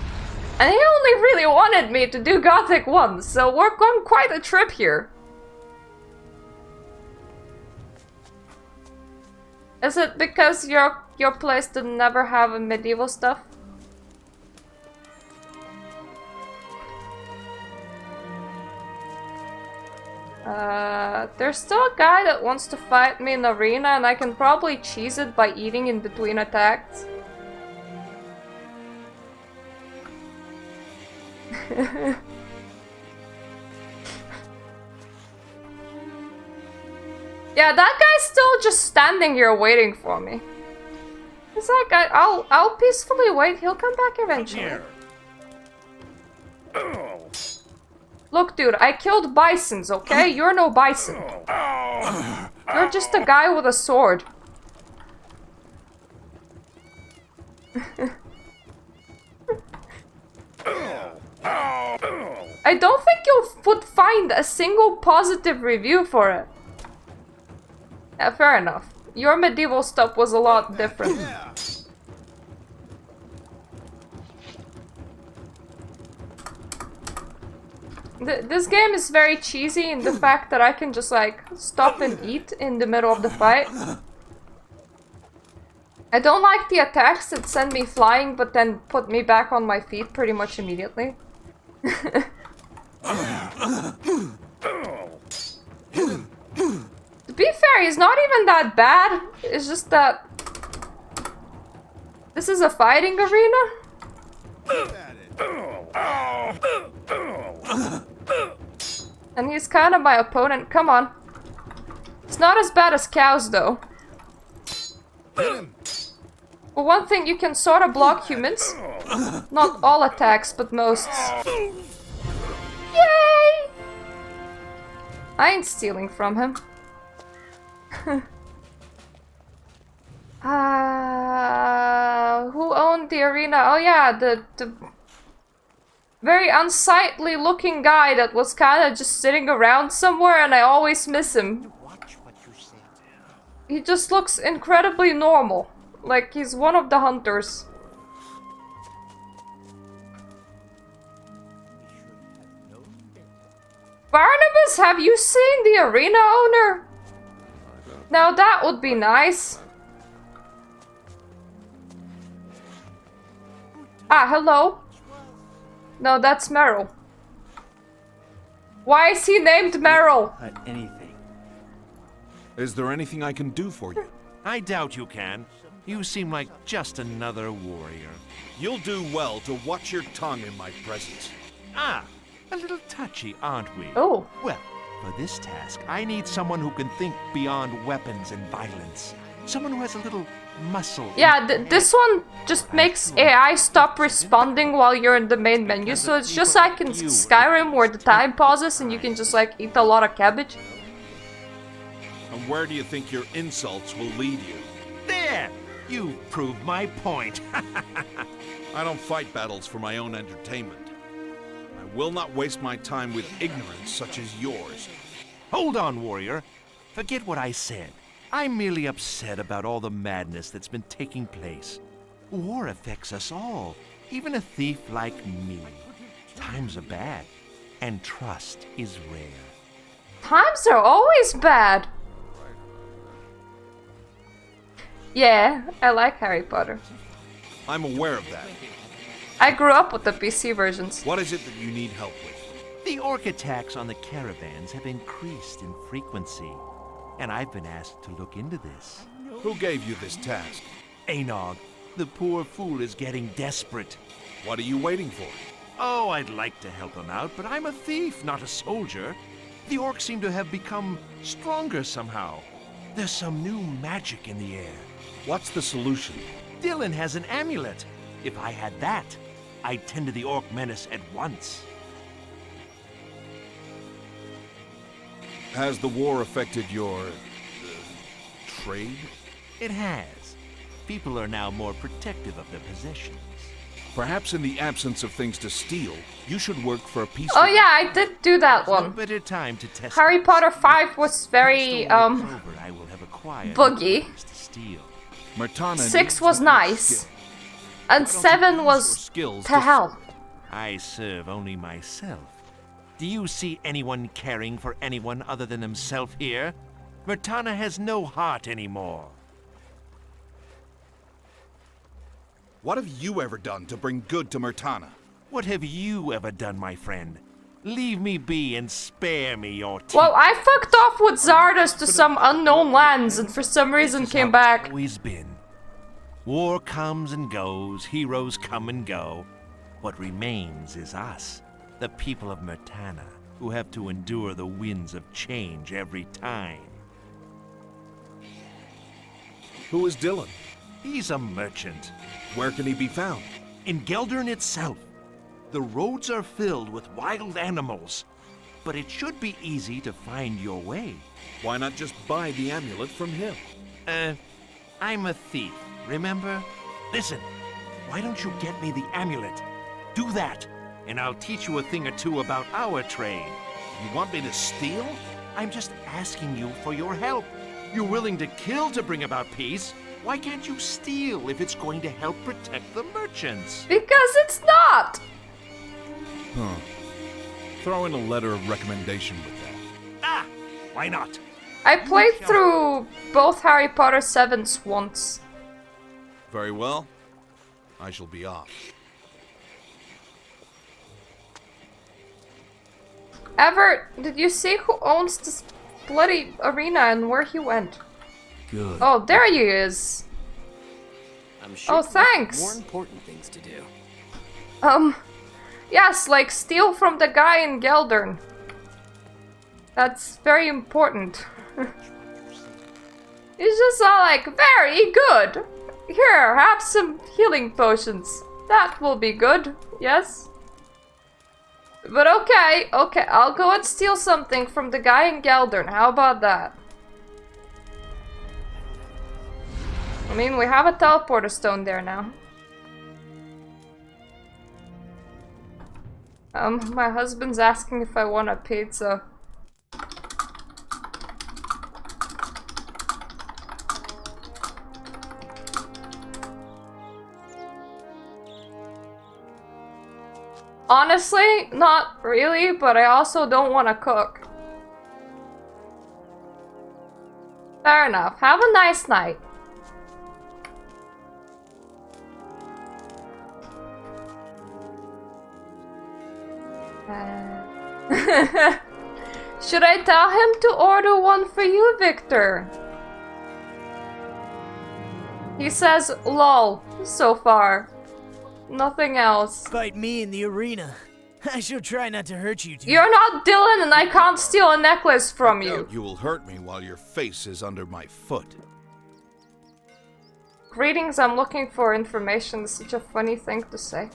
[SPEAKER 1] And he only really wanted me to do Gothic 1, so we're on quite a trip here. Is it because your place didn't never have a medieval stuff? There's still a guy that wants to fight me in arena, and I can probably cheese it by eating in between attacks. Yeah, that guy's still just standing here waiting for me. It's like I'll peacefully wait. He'll come back eventually. Look, dude, I killed bisons, okay? You're no bison. You're just a guy with a sword. I don't think you would find a single positive review for it. Yeah, fair enough. Your medieval stuff was a lot different. This game is very cheesy in the fact that I can just like stop and eat in the middle of the fight. I don't like the attacks that send me flying but then put me back on my feet pretty much immediately. To be fair, he's not even that bad. It's just that this is a fighting arena. And he's kind of my opponent. Come on. It's not as bad as cows, though. For one thing, you can sort of block humans. Not all attacks, but most. Yay! I ain't stealing from him. Who owned the arena? Oh yeah, the very unsightly looking guy that was kind of just sitting around somewhere, and I always miss him. He just looks incredibly normal, like he's one of the hunters. Barnabas, have you seen the arena owner? Now that would be nice. Ah, hello. No, that's Meryl. Why is he named Meryl?
[SPEAKER 3] Is there anything I can do for you?
[SPEAKER 2] I doubt you can. You seem like just another warrior.
[SPEAKER 3] You'll do well to watch your tongue in my presence.
[SPEAKER 2] Ah, a little touchy, aren't we?
[SPEAKER 1] Oh.
[SPEAKER 2] Well, for this task, I need someone who can think beyond weapons and violence. Someone who has a little muscle.
[SPEAKER 1] Yeah, this one just makes AI stop responding while you're in the main menu. So it's just like in Skyrim where the time pauses and you can just like eat a lot of cabbage.
[SPEAKER 3] And where do you think your insults will lead you?
[SPEAKER 2] There! You proved my point.
[SPEAKER 3] I don't fight battles for my own entertainment. I will not waste my time with ignorance such as yours.
[SPEAKER 2] Hold on, warrior. Forget what I said. I'm merely upset about all the madness that's been taking place. War affects us all, even a thief like me. Times are bad, and trust is rare.
[SPEAKER 1] Times are always bad. Yeah, I like Harry Potter.
[SPEAKER 3] I'm aware of that.
[SPEAKER 1] I grew up with the PC versions.
[SPEAKER 3] What is it that you need help with?
[SPEAKER 2] The orc attacks on the caravans have increased in frequency, and I've been asked to look into this.
[SPEAKER 3] Who gave you this task?
[SPEAKER 2] Anog. The poor fool is getting desperate.
[SPEAKER 3] What are you waiting for?
[SPEAKER 2] Oh, I'd like to help him out, but I'm a thief, not a soldier. The orcs seem to have become stronger somehow. There's some new magic in the air.
[SPEAKER 3] What's the solution?
[SPEAKER 2] Dylan has an amulet. If I had that, I'd tend to the orc menace at once.
[SPEAKER 3] Has the war affected your... trade?
[SPEAKER 2] It has. People are now more protective of their possessions.
[SPEAKER 3] Perhaps in the absence of things to steal, you should work for a peaceful...
[SPEAKER 1] Oh yeah, I did do that one.
[SPEAKER 2] No better time to test
[SPEAKER 1] Harry Potter 5 was very, buggy.
[SPEAKER 3] Myrtana
[SPEAKER 1] 6 was nice. And 7 was to hell.
[SPEAKER 2] I serve only myself. Do you see anyone caring for anyone other than himself here? Myrtana has no heart anymore.
[SPEAKER 3] What have you ever done to bring good to Myrtana?
[SPEAKER 2] What have you ever done, my friend? Leave me be and spare me your teeth.
[SPEAKER 1] Well, I fucked off with Zardos to some unknown lands and for some reason came back.
[SPEAKER 2] Always been. War comes and goes, heroes come and go. What remains is us, the people of Myrtana, who have to endure the winds of change every time.
[SPEAKER 3] Who is Dylan?
[SPEAKER 2] He's a merchant.
[SPEAKER 3] Where can he be found?
[SPEAKER 2] In Geldern itself. The roads are filled with wild animals, but it should be easy to find your way.
[SPEAKER 3] Why not just buy the amulet from him?
[SPEAKER 2] I'm a thief, remember? Listen, why don't you get me the amulet? Do that, and I'll teach you a thing or two about our trade.
[SPEAKER 3] You want me to steal?
[SPEAKER 2] I'm just asking you for your help. You're willing to kill to bring about peace. Why can't you steal if it's going to help protect the merchants?
[SPEAKER 1] Because it's not!
[SPEAKER 3] Huh. Throw in a letter of recommendation with that.
[SPEAKER 2] Ah! Why not?
[SPEAKER 1] I played through both Harry Potter 7s once.
[SPEAKER 3] Very well. I shall be off.
[SPEAKER 1] Ever, did you see who owns this bloody arena and where he went?
[SPEAKER 15] Good.
[SPEAKER 1] Oh, there he is.
[SPEAKER 15] I'm sure
[SPEAKER 1] oh, thanks.
[SPEAKER 15] More important things to do.
[SPEAKER 1] Yes, like steal from the guy in Geldern. That's very important. He's just all like, very good. Here, have some healing potions. That will be good, yes? But okay, I'll go and steal something from the guy in Geldern. How about that? I mean, we have a teleporter stone there now. My husband's asking if I want a pizza. Honestly, not really, but I also don't want to cook. Fair enough. Have a nice night. Should I tell him to order one for you, Victor? He says lol so far. Nothing else.
[SPEAKER 6] Fight me in the arena. I shall try not to hurt you too.
[SPEAKER 1] You're not Dylan and I can't steal a necklace from you.
[SPEAKER 3] You will hurt me while your face is under my foot.
[SPEAKER 1] Greetings, I'm looking for information. It's such a funny thing to say.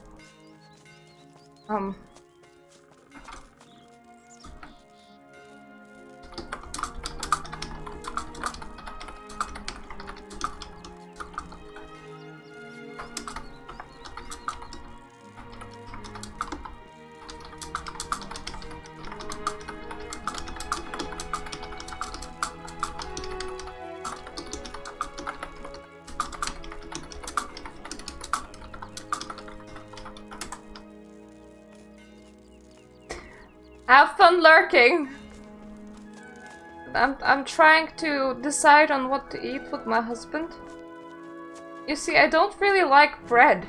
[SPEAKER 1] Have fun lurking. I'm trying to decide on what to eat with my husband. You see, I don't really like bread.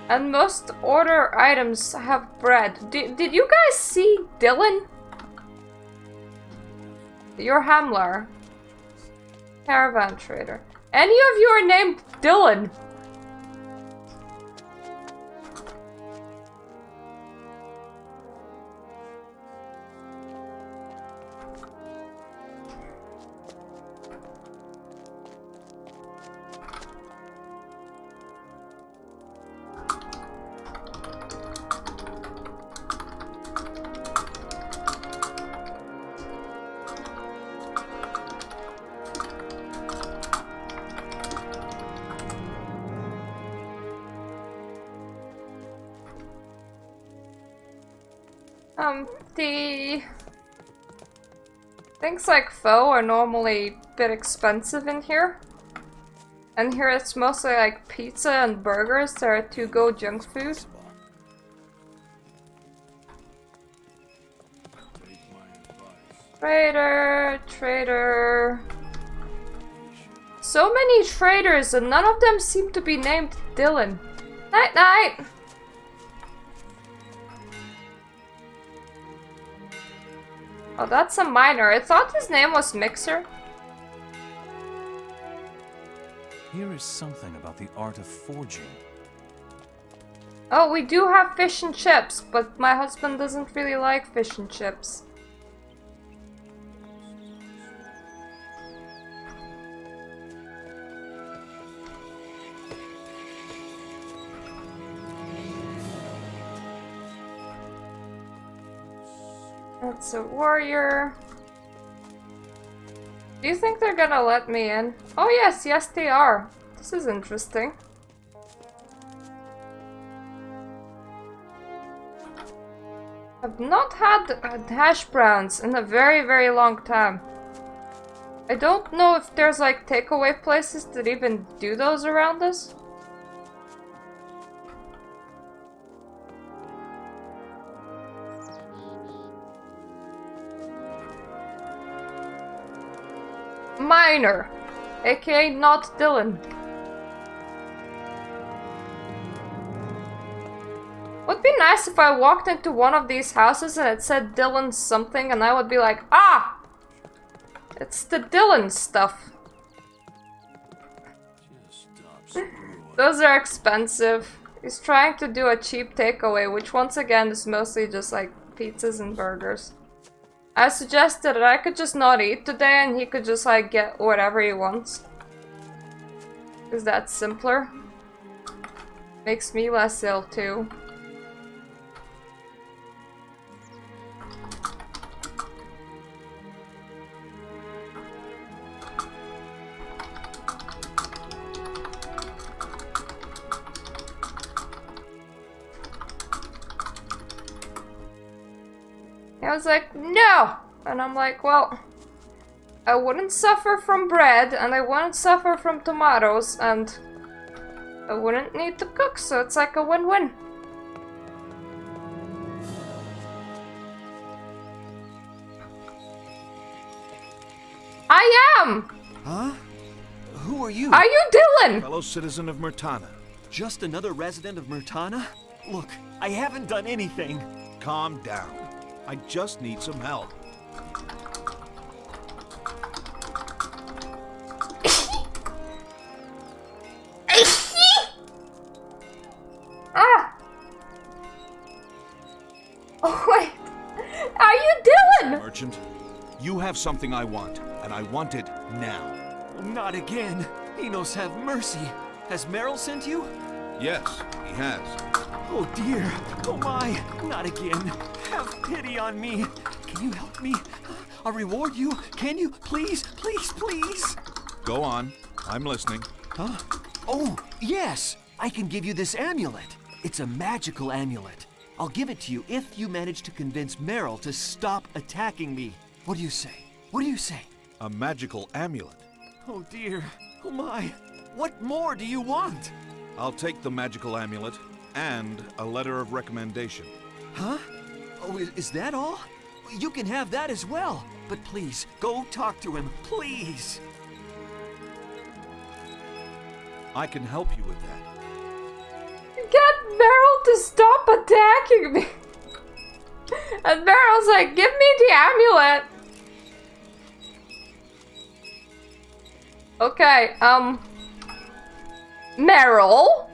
[SPEAKER 1] And most order items have bread. Did you guys see Dylan? Your Hamler. Caravan trader. Any of you are named Dylan? The things like pho are normally a bit expensive in here. And here it's mostly like pizza and burgers that are to-go junk food. Trader. So many traders and none of them seem to be named Dylan. Night night! Oh, that's a miner. I thought his name was Mixer.
[SPEAKER 5] Here is something about the art of forging.
[SPEAKER 1] Oh, we do have fish and chips, but my husband doesn't really like fish and chips. That's a warrior. Do you think they're gonna let me in? Oh yes, they are. This is interesting. I've not had hash browns in a very, very long time. I don't know if there's like takeaway places that even do those around us. Miner, aka not Dylan. Would be nice if I walked into one of these houses and it said Dylan something and I would be like, ah! It's the Dylan stuff. Those are expensive. He's trying to do a cheap takeaway, which once again is mostly just like pizzas and burgers. I suggested that I could just not eat today and he could just like get whatever he wants. Is that simpler? Makes me less ill too. I was like, no! And I'm like, well, I wouldn't suffer from bread, and I wouldn't suffer from tomatoes, and I wouldn't need to cook, so it's like a win-win. I am!
[SPEAKER 7] Huh? Who are you?
[SPEAKER 1] Are you Dylan?
[SPEAKER 3] Fellow citizen of Myrtana.
[SPEAKER 7] Just another resident of Myrtana? Look, I haven't done anything.
[SPEAKER 3] Calm down. I just need some help. have something I want, and I want it now.
[SPEAKER 7] Not again. Enos, have mercy. Has Meryl sent you?
[SPEAKER 3] Yes, he has.
[SPEAKER 7] Oh dear. Oh my. Not again. Have pity on me. Can you help me? I'll reward you. Can you? Please, please, please.
[SPEAKER 3] Go on. I'm listening.
[SPEAKER 7] Huh? Oh, yes. I can give you this amulet. It's a magical amulet. I'll give it to you if you manage to convince Meryl to stop attacking me. What do you say? What do you say?
[SPEAKER 3] A magical amulet.
[SPEAKER 7] Oh dear. Oh my. What more do you want?
[SPEAKER 3] I'll take the magical amulet and a letter of recommendation.
[SPEAKER 7] Huh? Oh, is that all? You can have that as well. But please, go talk to him, please.
[SPEAKER 3] I can help you with that.
[SPEAKER 1] Get Meryl to stop attacking me. And Meryl's like, give me the amulet. Okay, Meryl?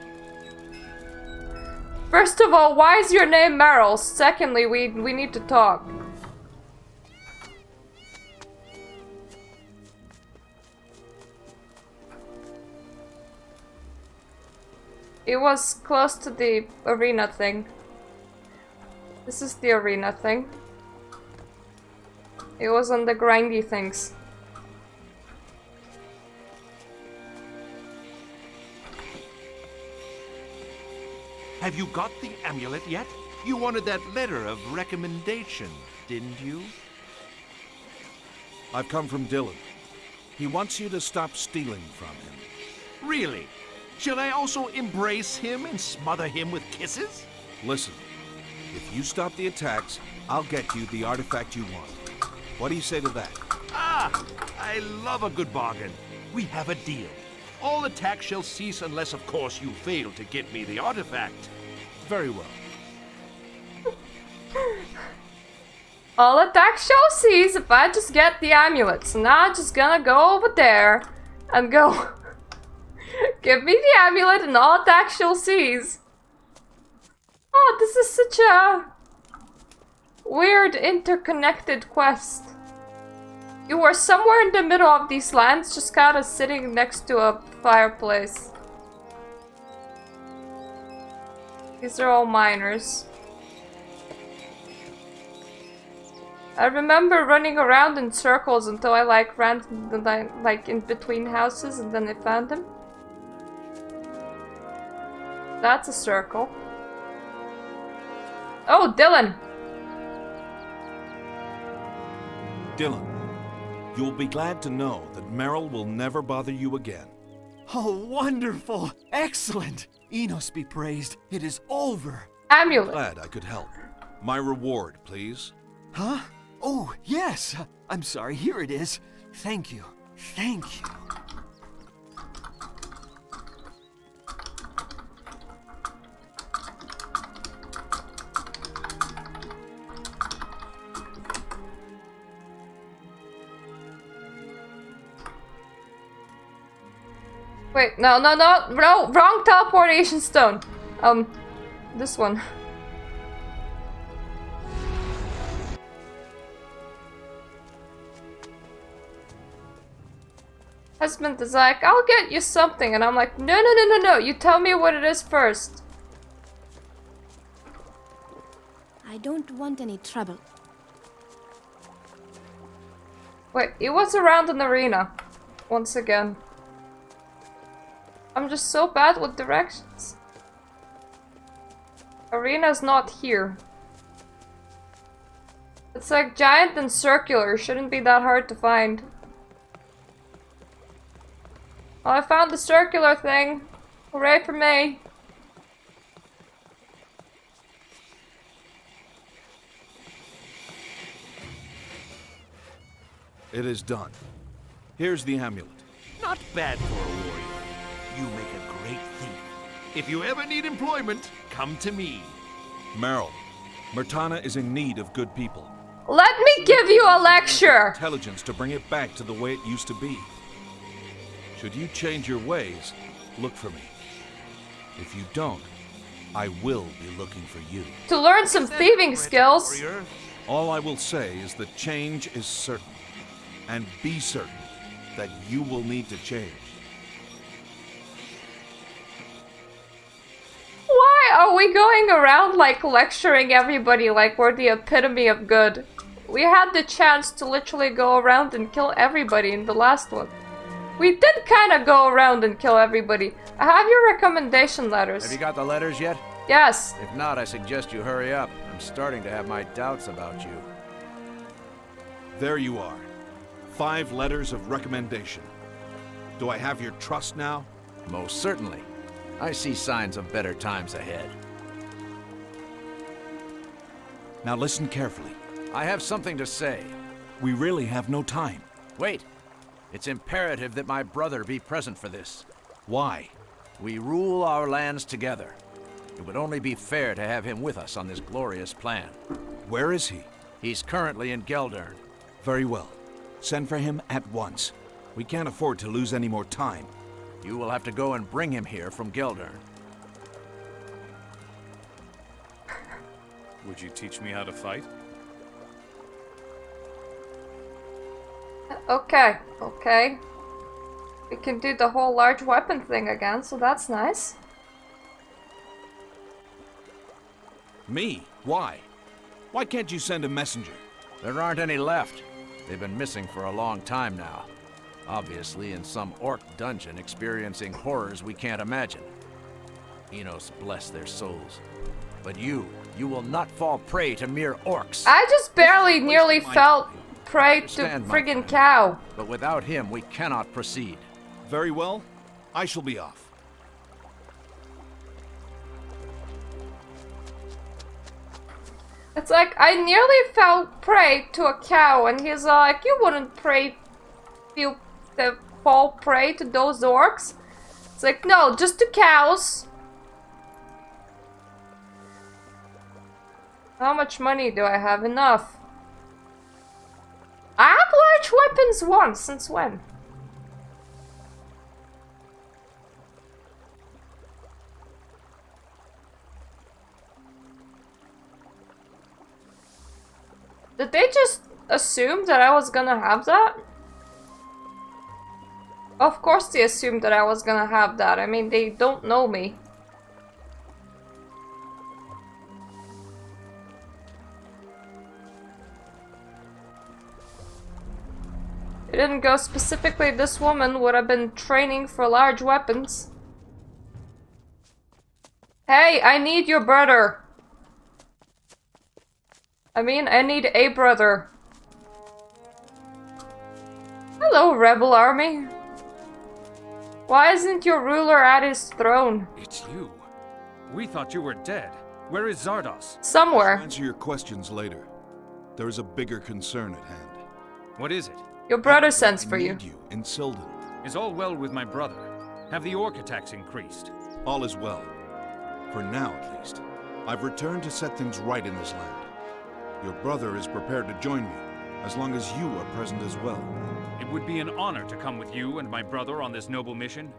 [SPEAKER 1] First of all, why is your name Meryl? Secondly, we need to talk. It was close to the arena thing. This is the arena thing. It was on the grindy things.
[SPEAKER 2] Have you got the amulet yet? You wanted that letter of recommendation, didn't you?
[SPEAKER 3] I've come from Dylan. He wants you to stop stealing from him.
[SPEAKER 2] Really? Shall I also embrace him and smother him with kisses?
[SPEAKER 3] Listen, if you stop the attacks, I'll get you the artifact you want. What do you say to that?
[SPEAKER 2] Ah, I love a good bargain. We have a deal. All attacks shall cease unless, of course, you fail to get me the artifact.
[SPEAKER 3] Very well.
[SPEAKER 1] All attacks shall cease if I just get the amulet. So now I'm just gonna go over there and go... Give me the amulet and all attacks shall cease. Oh, this is such a weird interconnected quest. You were somewhere in the middle of these lands, just kind of sitting next to a fireplace. These are all miners. I remember running around in circles until I ran in between houses and then I found him. That's a circle. Oh, Dylan!
[SPEAKER 3] Dylan, you'll be glad to know that Meryl will never bother you again.
[SPEAKER 7] Oh, wonderful! Excellent! Enos be praised. It is over.
[SPEAKER 1] Amulet.
[SPEAKER 3] Glad I could help. My reward, please.
[SPEAKER 7] Huh? Oh, yes! I'm sorry, here it is. Thank you. Thank you.
[SPEAKER 1] Wait, no, wrong teleportation stone. This one. Husband is like, I'll get you something, and I'm like, no, you tell me what it is first.
[SPEAKER 13] I don't want any trouble.
[SPEAKER 1] Wait, it was around an arena. Once again. I'm just so bad with directions. Arena's not here. It's like giant and circular, shouldn't be that hard to find. Oh, I found the circular thing. Hooray for me.
[SPEAKER 3] It is done. Here's the amulet.
[SPEAKER 2] Not bad for a warrior. You make a great thief. If you ever need employment, come to me.
[SPEAKER 3] Meryl, Myrtana is in need of good people.
[SPEAKER 1] Let me give you a lecture!
[SPEAKER 3] Intelligence to bring it back to the way it used to be. Should you change your ways, look for me. If you don't, I will be looking for you.
[SPEAKER 1] To learn some thieving skills.
[SPEAKER 3] All I will say is that change is certain. And be certain that you will need to change.
[SPEAKER 1] Why are we going around like lecturing everybody like we're the epitome of good? We had the chance to literally go around and kill everybody in the last one. We did kind of go around and kill everybody. I have your recommendation letters.
[SPEAKER 4] Have you got the letters yet?
[SPEAKER 1] Yes.
[SPEAKER 4] If not, I suggest you hurry up. I'm starting to have my doubts about you.
[SPEAKER 3] There you are. 5 letters of recommendation. Do I have your trust now?
[SPEAKER 4] Most certainly. I see signs of better times ahead.
[SPEAKER 3] Now listen carefully.
[SPEAKER 4] I have something to say.
[SPEAKER 3] We really have no time.
[SPEAKER 4] Wait. It's imperative that my brother be present for this.
[SPEAKER 3] Why?
[SPEAKER 4] We rule our lands together. It would only be fair to have him with us on this glorious plan.
[SPEAKER 3] Where is he?
[SPEAKER 4] He's currently in Geldern.
[SPEAKER 3] Very well. Send for him at once. We can't afford to lose any more time.
[SPEAKER 4] You will have to go and bring him here from Geldern.
[SPEAKER 5] Would you teach me how to fight?
[SPEAKER 1] Okay, okay. We can do the whole large weapon thing again, so that's nice.
[SPEAKER 3] Me? Why? Why can't you send a messenger?
[SPEAKER 4] There aren't any left. They've been missing for a long time now. Obviously in some orc dungeon experiencing horrors we can't imagine. Enos bless their souls. But you will not fall prey to mere orcs.
[SPEAKER 1] I just barely nearly fell prey to friggin' cow.
[SPEAKER 4] But without him, we cannot proceed.
[SPEAKER 3] Very well. I shall be off.
[SPEAKER 1] It's like, I nearly fell prey to a cow, and he's like, you wouldn't fall prey to those orcs? It's like, no, just to cows. How much money do I have? Enough. I have large weapons once. Since when? Did they just assume that I was gonna have that? Of course they assumed that I was gonna have that. I mean, they don't know me. It didn't go specifically this woman would have been training for large weapons. Hey, I need your brother. I mean, I need a brother. Hello, rebel army. Why isn't your ruler at his throne?
[SPEAKER 9] It's you. We thought you were dead. Where is Zardos?
[SPEAKER 1] Somewhere.
[SPEAKER 3] I'll answer your questions later. There is a bigger concern at hand.
[SPEAKER 9] What is it?
[SPEAKER 1] Your brother sends for
[SPEAKER 3] you. In Sildon.
[SPEAKER 9] Is all well with my brother? Have the orc attacks increased?
[SPEAKER 3] All is well. For now, at least. I've returned to set things right in this land. Your brother is prepared to join me, as long as you are present as well.
[SPEAKER 9] It would be an honor to come with you and my brother on this noble mission,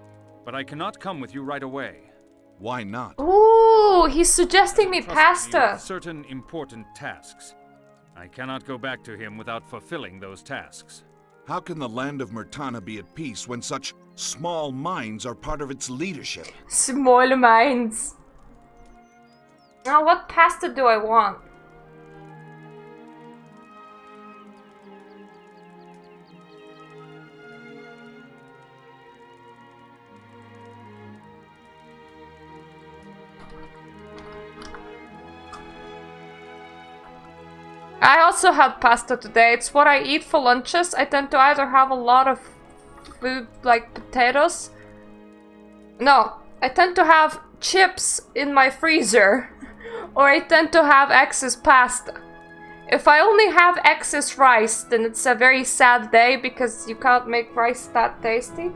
[SPEAKER 9] but I cannot come with you right away.
[SPEAKER 3] Why not?
[SPEAKER 1] Ooh, he's suggesting me pasta.
[SPEAKER 9] Certain important tasks. I cannot go back to him without fulfilling those tasks.
[SPEAKER 3] How can the land of Myrtana be at peace when such small minds are part of its leadership?
[SPEAKER 1] Small minds. Now, what pasta do I want? I also had pasta today. It's what I eat for lunches. I tend to either have a lot of food like potatoes. No, I tend to have chips in my freezer. Or I tend to have excess pasta. If I only have excess rice, then it's a very sad day because you can't make rice that tasty.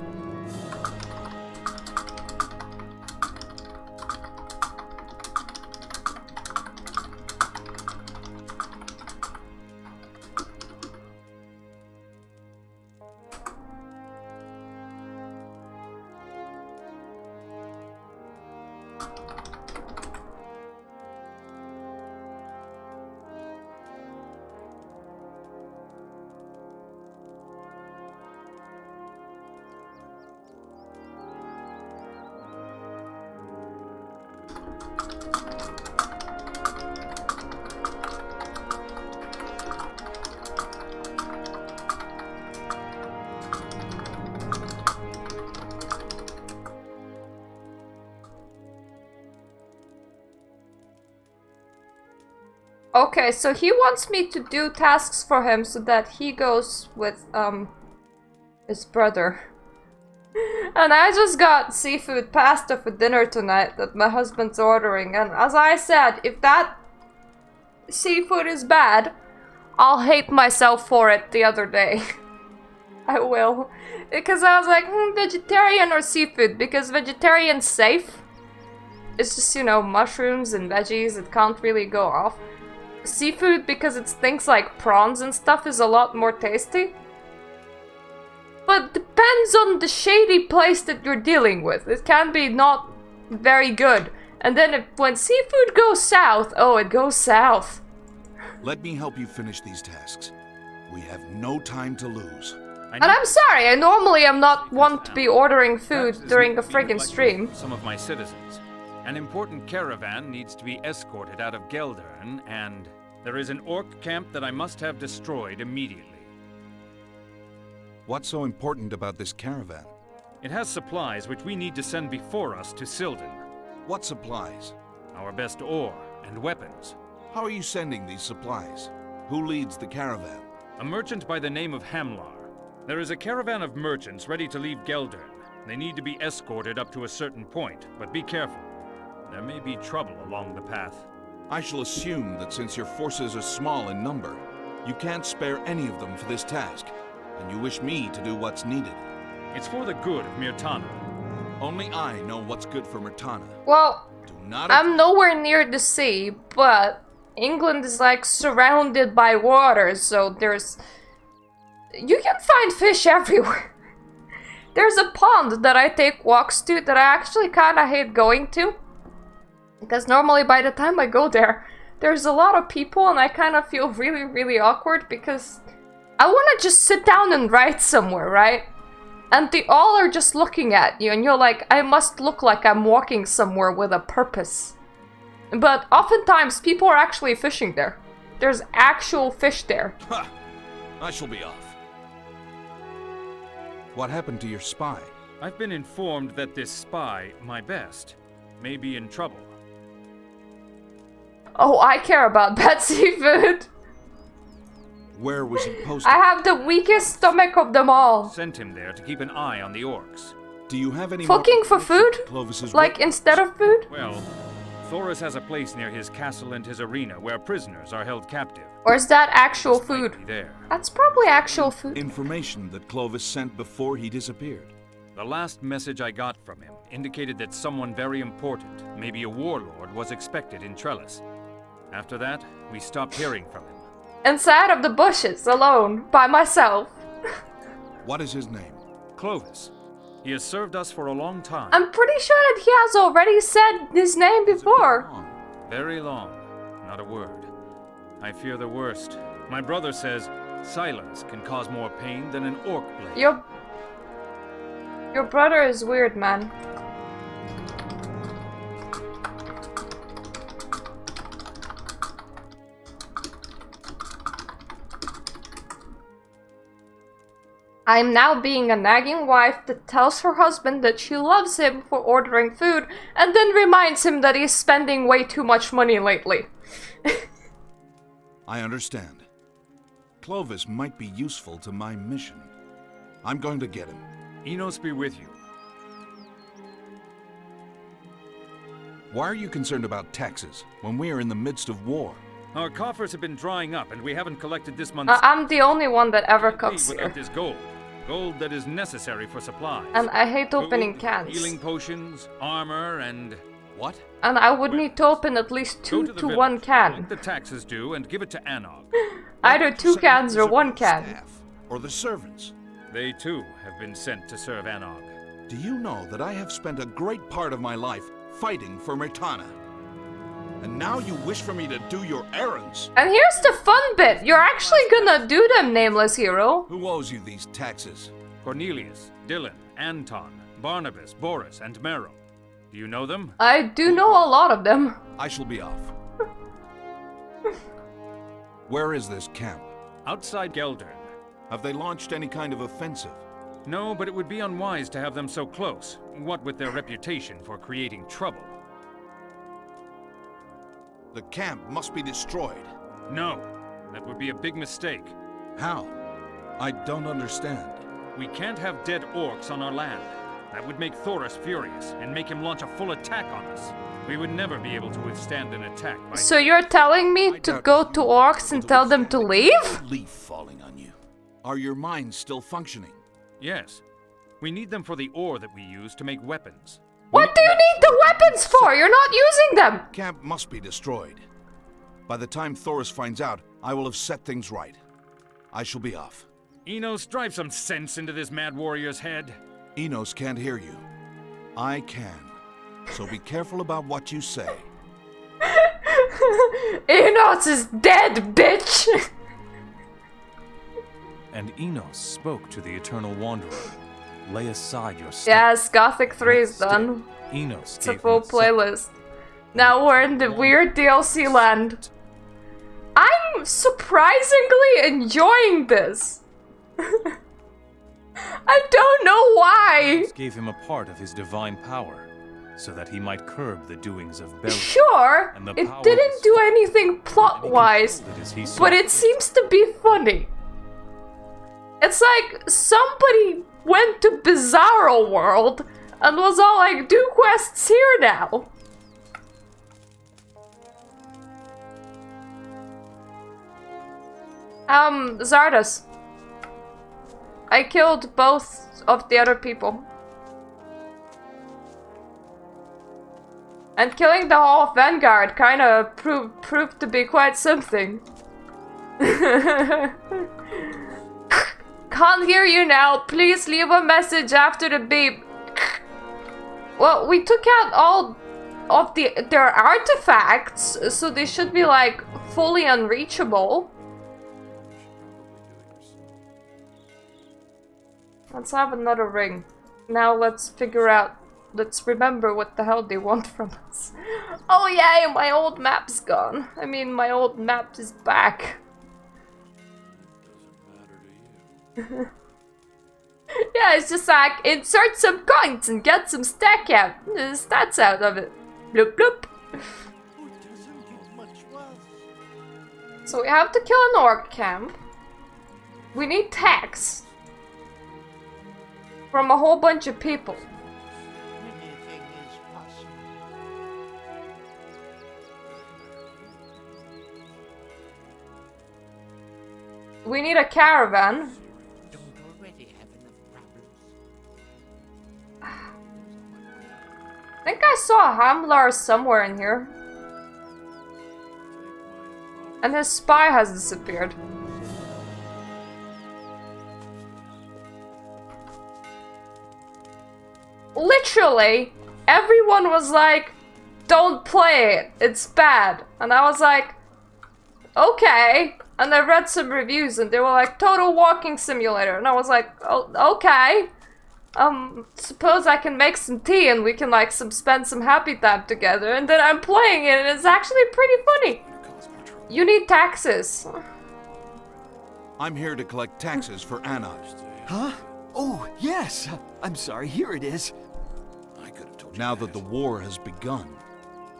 [SPEAKER 1] Okay, so he wants me to do tasks for him so that he goes with, his brother. And I just got seafood pasta for dinner tonight that my husband's ordering. And as I said, if that seafood is bad, I'll hate myself for it the other day. I will. Because I was like, vegetarian or seafood? Because vegetarian's safe. It's just, you know, mushrooms and veggies. It can't really go off. Seafood, because it's things like prawns and stuff, is a lot more tasty. But depends on the shady place that you're dealing with. It can be not very good. And then when seafood goes south, oh, it goes south.
[SPEAKER 3] Let me help you finish these tasks. We have no time to lose.
[SPEAKER 1] And I'm sorry, I normally am not one to be ordering food during a friggin' stream.
[SPEAKER 9] Some of my citizens. An important caravan needs to be escorted out of Geldern, and there is an orc camp that I must have destroyed immediately.
[SPEAKER 3] What's so important about this caravan?
[SPEAKER 9] It has supplies which we need to send before us to Geldern.
[SPEAKER 3] What supplies?
[SPEAKER 9] Our best ore and weapons.
[SPEAKER 3] How are you sending these supplies? Who leads the caravan?
[SPEAKER 9] A merchant by the name of Hamlar. There is a caravan of merchants ready to leave Geldern. They need to be escorted up to a certain point, but be careful. There may be trouble along the path.
[SPEAKER 3] I shall assume that since your forces are small in number, you can't spare any of them for this task, and you wish me to do what's needed.
[SPEAKER 9] It's for the good of Myrtana.
[SPEAKER 3] Only I know what's good for Myrtana.
[SPEAKER 1] Well, I'm nowhere near the sea, but England is like surrounded by water, so there's... You can find fish everywhere. There's a pond that I take walks to that I actually kind of hate going to. Because normally by the time I go there, there's a lot of people and I kind of feel really, really awkward because I want to just sit down and write somewhere, right? And they all are just looking at you and you're like, I must look like I'm walking somewhere with a purpose. But oftentimes people are actually fishing there. There's actual fish there.
[SPEAKER 3] Ha! I shall be off. What happened to your spy?
[SPEAKER 9] I've been informed that this spy, my best, may be in trouble.
[SPEAKER 1] Oh, I care about bad seafood.
[SPEAKER 3] Where was he posted?
[SPEAKER 1] I have the weakest stomach of them all.
[SPEAKER 9] Sent him there to keep an eye on the orcs.
[SPEAKER 3] Do you have any
[SPEAKER 1] Cooking for food? Like instead of food?
[SPEAKER 9] Well, Thoris has a place near his castle and his arena where prisoners are held captive.
[SPEAKER 1] Or is that actual food?
[SPEAKER 9] There.
[SPEAKER 1] That's probably actual food.
[SPEAKER 3] Information that Clovis sent before he disappeared.
[SPEAKER 9] The last message I got from him indicated that someone very important, maybe a warlord, was expected in Trellis. After that, we stopped hearing from him.
[SPEAKER 1] Inside of the bushes, alone, by myself.
[SPEAKER 3] What is his name?
[SPEAKER 9] Clovis. He has served us for a long time.
[SPEAKER 1] I'm pretty sure that he has already said his name before.
[SPEAKER 9] Very long. Not a word. I fear the worst. My brother says silence can cause more pain than an orc blade.
[SPEAKER 1] Your brother is weird, man. I'm now being a nagging wife that tells her husband that she loves him for ordering food and then reminds him that he's spending way too much money lately.
[SPEAKER 3] I understand. Clovis might be useful to my mission. I'm going to get him.
[SPEAKER 9] Enos be with you.
[SPEAKER 3] Why are you concerned about taxes when we are in the midst of war?
[SPEAKER 9] Our coffers have been drying up and we haven't collected this month's...
[SPEAKER 1] I'm the only one that ever cooks
[SPEAKER 9] without
[SPEAKER 1] here.
[SPEAKER 9] this gold. Gold that is necessary for supplies.
[SPEAKER 1] And I hate opening cans.
[SPEAKER 9] Healing potions, armor, and... What?
[SPEAKER 1] And I would need to open at least 2 to 1 can.
[SPEAKER 9] Let the taxes due and give it to Anog.
[SPEAKER 1] Either 2 cans or 1 can.
[SPEAKER 3] Or the servants.
[SPEAKER 9] They too have been sent to serve Anog.
[SPEAKER 3] Do you know that I have spent a great part of my life fighting for Myrtana? And now you wish for me to do your errands?
[SPEAKER 1] And here's the fun bit. You're actually gonna do them, Nameless Hero.
[SPEAKER 3] Who owes you these taxes?
[SPEAKER 9] Cornelius, Dylan, Anton, Barnabas, Boris, and Merrill. Do you know them?
[SPEAKER 1] I do know a lot of them.
[SPEAKER 3] I shall be off. Where is this camp?
[SPEAKER 9] Outside Geldern.
[SPEAKER 3] Have they launched any kind of offensive?
[SPEAKER 9] No, but it would be unwise to have them so close, what with their reputation for creating trouble.
[SPEAKER 3] The camp must be destroyed.
[SPEAKER 9] No, that would be a big mistake.
[SPEAKER 3] How? I don't understand.
[SPEAKER 9] We can't have dead orcs on our land. That would make Thoris furious and make him launch a full attack on us. We would never be able to withstand an attack by...
[SPEAKER 1] So you're telling me to go to orcs and tell them to leave?
[SPEAKER 3] Leaf falling on you. Are your minds still functioning?
[SPEAKER 9] Yes. We need them for the ore that we use to make weapons.
[SPEAKER 1] What do you need the weapons for? You're not using them!
[SPEAKER 3] Camp must be destroyed. By the time Thoris finds out, I will have set things right. I shall be off.
[SPEAKER 9] Enos, drive some sense into this mad warrior's head.
[SPEAKER 3] Enos can't hear you. I can. So be careful about what you say.
[SPEAKER 1] Enos is dead, bitch!
[SPEAKER 5] And Enos spoke to the Eternal Wanderer. Lay aside your stuff.
[SPEAKER 1] Yes, Gothic 3 is done.
[SPEAKER 5] Enos
[SPEAKER 1] it's a full playlist. Now we're in the weird DLC land. I'm surprisingly enjoying this. I don't know why.
[SPEAKER 5] Gave him a part of his divine power, so that he might curb the doings of Belial.
[SPEAKER 1] Sure, it didn't do anything plot-wise, but it seems to be funny. It's like somebody went to Bizarro World and was all like, do quests here now. Zardas. I killed both of the other people. And killing the whole Vanguard kinda proved to be quite something. Can't hear you now. Please leave a message after the beep. Well, we took out all of their artifacts, so they should be like fully unreachable. Let's have another ring. Now let's figure out, let's remember what the hell they want from us. Oh yay, my old map's gone. I mean, my old map is back. Yeah, it's just like, insert some coins and get some stats out of it. Bloop bloop. So we have to kill an orc camp. We need tax. From a whole bunch of people. We need a caravan.
[SPEAKER 11] Don't already have enough problems.
[SPEAKER 1] I think I saw a Hamlar somewhere in here. And his spy has disappeared. Literally, everyone was like, don't play it, it's bad. And I was like, okay. And I read some reviews and they were like, total walking simulator. And I was like, oh, okay. Suppose I can make some tea and we can like spend some happy time together. And then I'm playing it and it's actually pretty funny. You need taxes.
[SPEAKER 3] I'm here to collect taxes for Anna.
[SPEAKER 7] Huh? Oh, yes! I'm sorry, here it is.
[SPEAKER 3] Now that the war has begun,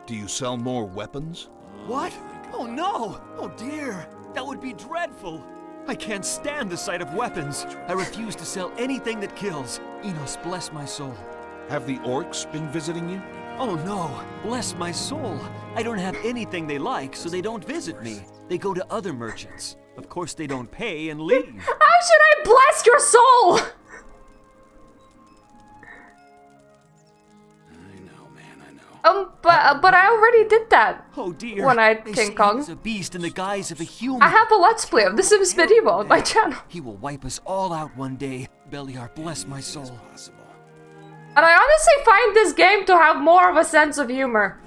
[SPEAKER 3] do you sell more weapons?
[SPEAKER 7] What? Oh no! Oh dear! That would be dreadful! I can't stand the sight of weapons. I refuse to sell anything that kills. Enos, bless my soul.
[SPEAKER 3] Have the orcs been visiting you?
[SPEAKER 7] Oh no! Bless my soul! I don't have anything they like, so they don't visit me. They go to other merchants. Of course they don't pay and leave.
[SPEAKER 1] How should I bless your soul? But I already did that.
[SPEAKER 7] Oh dear.
[SPEAKER 1] When I King Kong.
[SPEAKER 7] He's a beast in the guise of a human.
[SPEAKER 1] I have a Let's Play of The Sims Medieval on my channel.
[SPEAKER 7] He will wipe us all out one day. Beliar, bless my soul.
[SPEAKER 1] And I honestly find this game to have more of a sense of humor.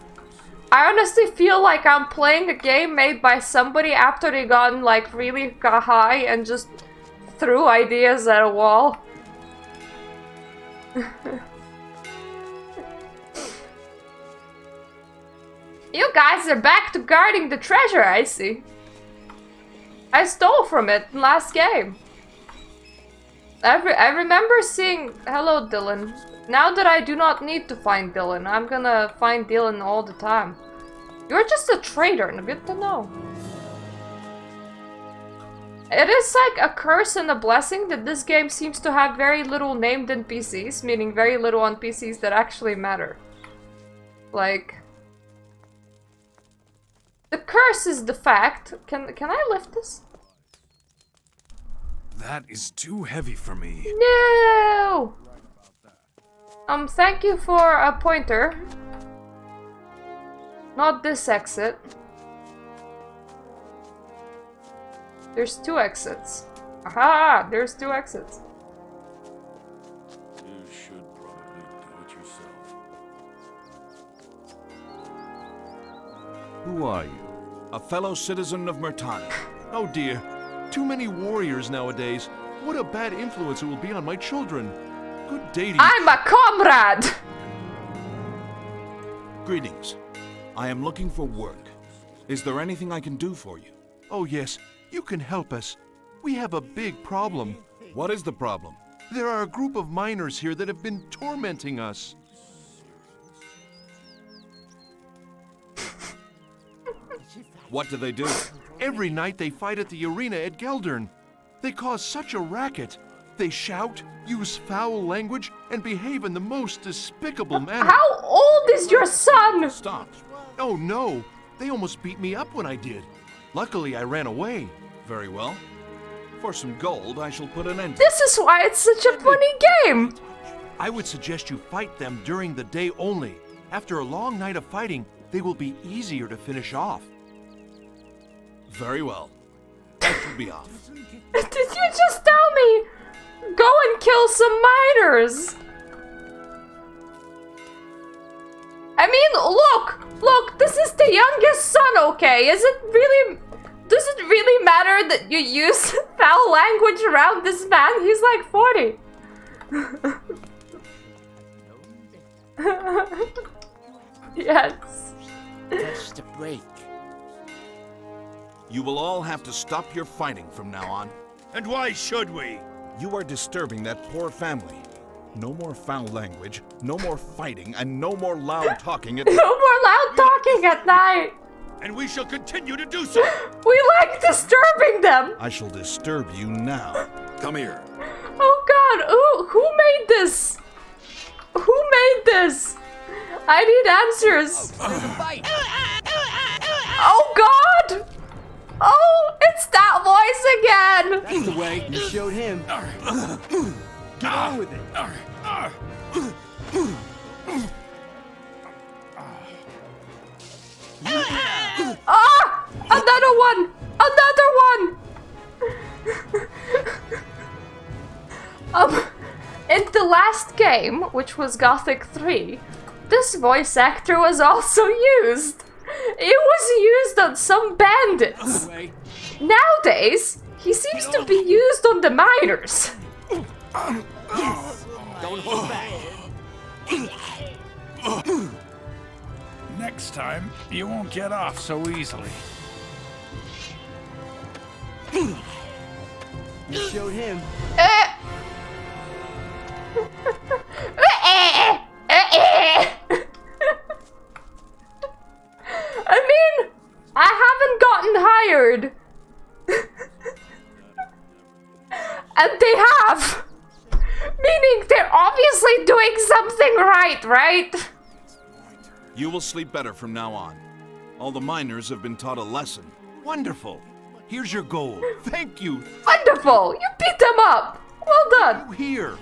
[SPEAKER 1] I honestly feel like I'm playing a game made by somebody after they got really high and just threw ideas at a wall. You guys are back to guarding the treasure, I see. I stole from it in last game. I remember seeing... Hello, Dylan. Now that I do not need to find Dylan, I'm gonna find Dylan all the time. You're just a traitor, and good to know. It is like a curse and a blessing that this game seems to have very little named NPCs, meaning very little NPCs that actually matter. Like... The curse is the fact. Can I lift this?
[SPEAKER 5] That is too heavy for me.
[SPEAKER 1] No! Thank you for a pointer. Not this exit. There's 2 exits. Aha! There's 2 exits.
[SPEAKER 8] You should probably do it yourself.
[SPEAKER 2] Who are you?
[SPEAKER 3] A fellow citizen of Myrtana.
[SPEAKER 2] Oh dear. Too many warriors nowadays. What a bad influence it will be on my children. Good day to you.
[SPEAKER 1] I'm a comrade!
[SPEAKER 3] Greetings. I am looking for work. Is there anything I can do for you?
[SPEAKER 2] Oh yes, you can help us. We have a big problem.
[SPEAKER 3] What is the problem?
[SPEAKER 2] There are a group of miners here that have been tormenting us.
[SPEAKER 3] What do they do?
[SPEAKER 2] Every night they fight at the arena at Geldern. They cause such a racket. They shout, use foul language, and behave in the most despicable manner.
[SPEAKER 1] How old is your son?
[SPEAKER 3] Stop.
[SPEAKER 2] Oh no, they almost beat me up when I did. Luckily I ran away.
[SPEAKER 3] Very well. For some gold, I shall put an end to
[SPEAKER 1] This is why it's such a funny game!
[SPEAKER 2] I would suggest you fight them during the day only. After a long night of fighting, they will be easier to finish off.
[SPEAKER 3] Very well. I shall be off.
[SPEAKER 1] Did you just tell me? Go and kill some miners! I mean, look, this is the youngest son, okay? Does it really matter that you use foul language around this man? He's like 40. Yes.
[SPEAKER 11] That's the break.
[SPEAKER 3] You will all have to stop your fighting from now on.
[SPEAKER 8] And why should we?
[SPEAKER 3] You are disturbing that poor family. No more foul language, no more fighting, and no more loud talking at
[SPEAKER 1] No more loud talking at night.
[SPEAKER 8] And we shall continue to do so.
[SPEAKER 1] We like disturbing them.
[SPEAKER 3] I shall disturb you now.
[SPEAKER 8] Come here.
[SPEAKER 1] Oh god, ooh, who made this? Who made this? I need answers. Oh god! Oh, it's that voice again!
[SPEAKER 18] That's the way you showed him. Get on with it.
[SPEAKER 1] Ah! Another one! Another one! In the last game, which was Gothic 3, this voice actor was also used. It was used on some bandits. Nowadays, he seems to be used on the miners.
[SPEAKER 11] Yes. Don't hold back.
[SPEAKER 10] Next time, you won't get off so easily.
[SPEAKER 18] You showed him.
[SPEAKER 1] I mean, I haven't gotten hired. And they have. Meaning they're obviously doing something right?
[SPEAKER 3] You will sleep better from now on. All the miners have been taught a lesson.
[SPEAKER 2] Wonderful. Here's your gold. Thank you.
[SPEAKER 1] Wonderful. You beat them up. Well done.
[SPEAKER 2] Here.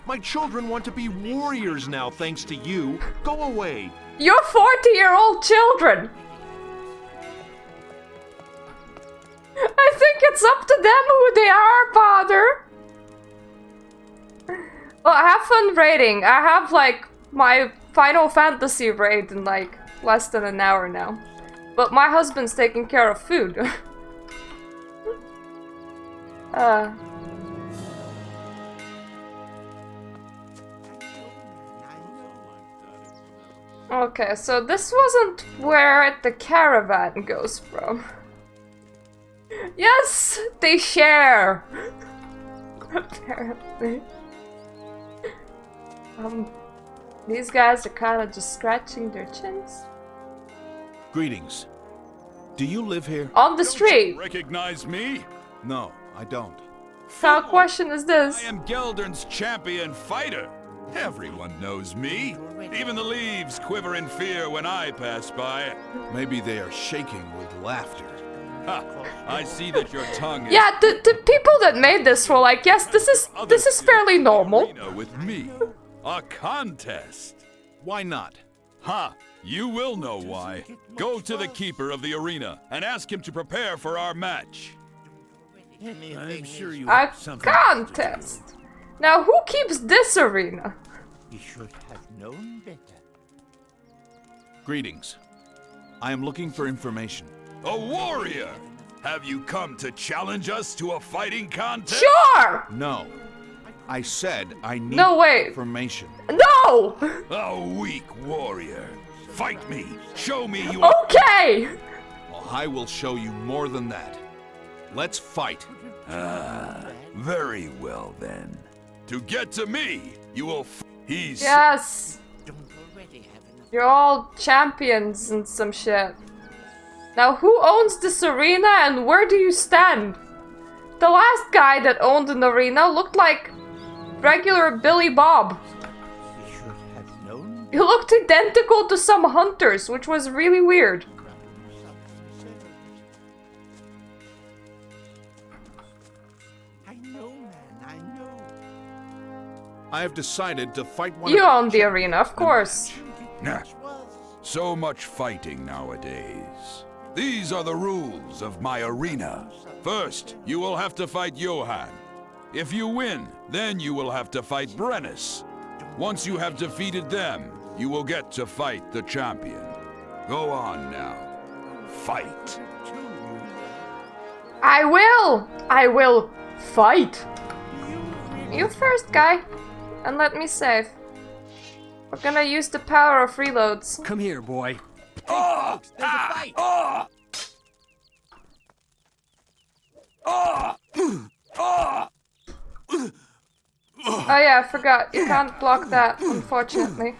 [SPEAKER 2] My children want to be warriors now thanks to you. Go away.
[SPEAKER 1] Your 40-year-old children. I think it's up to them who they are, father. Well, have fun raiding. I have, like, my Final Fantasy raid in, like, less than an hour now. But my husband's taking care of food. Okay, so this wasn't where the caravan goes from. Yes, they share. Apparently. These guys are kind of just scratching their chins.
[SPEAKER 3] Greetings. Do you live here?
[SPEAKER 1] On the street.
[SPEAKER 8] Recognize me?
[SPEAKER 3] No, I don't.
[SPEAKER 1] What question is this?
[SPEAKER 8] I am Geldern's champion fighter. Everyone knows me. Even the leaves quiver in fear when I pass by.
[SPEAKER 3] Maybe they are shaking with laughter.
[SPEAKER 8] Ha! I see that your tongue is...
[SPEAKER 1] Yeah, the people that made this were like, yes, this is fairly normal.
[SPEAKER 8] With me. A contest.
[SPEAKER 3] Why not?
[SPEAKER 8] Ha! You will know why. Go to the keeper of the arena and ask him to prepare for our match.
[SPEAKER 11] I'm sure you
[SPEAKER 1] A contest. Now, who keeps this arena?
[SPEAKER 11] You should have known better.
[SPEAKER 3] Greetings. I am looking for information.
[SPEAKER 8] A warrior! Have you come to challenge us to a fighting contest?
[SPEAKER 1] Sure!
[SPEAKER 3] No. I said I need information.
[SPEAKER 1] No!
[SPEAKER 8] A weak warrior. Fight me. Show me you
[SPEAKER 1] Okay!
[SPEAKER 3] Well, I will show you more than that. Let's fight.
[SPEAKER 8] Very well then. To get to me, you will he's...
[SPEAKER 1] Yes! You're all champions and some shit. Now, who owns this arena and where do you stand? The last guy that owned an arena looked like regular Billy Bob.
[SPEAKER 11] You should have known.
[SPEAKER 1] He looked identical to some hunters, which was really weird.
[SPEAKER 11] I know, man, I know.
[SPEAKER 3] I have decided to fight one
[SPEAKER 1] You
[SPEAKER 3] of
[SPEAKER 1] own the arena, of course.
[SPEAKER 8] Nah. So much fighting nowadays. These are the rules of my arena. First, you will have to fight Johann. If you win, then you will have to fight Brennus. Once you have defeated them, you will get to fight the champion. Go on now. Fight.
[SPEAKER 1] I will fight. You first, guy. And let me save. We're gonna use the power of reloads.
[SPEAKER 18] Come here, boy.
[SPEAKER 11] There's a fight.
[SPEAKER 1] Oh yeah, I forgot. You can't block that, unfortunately.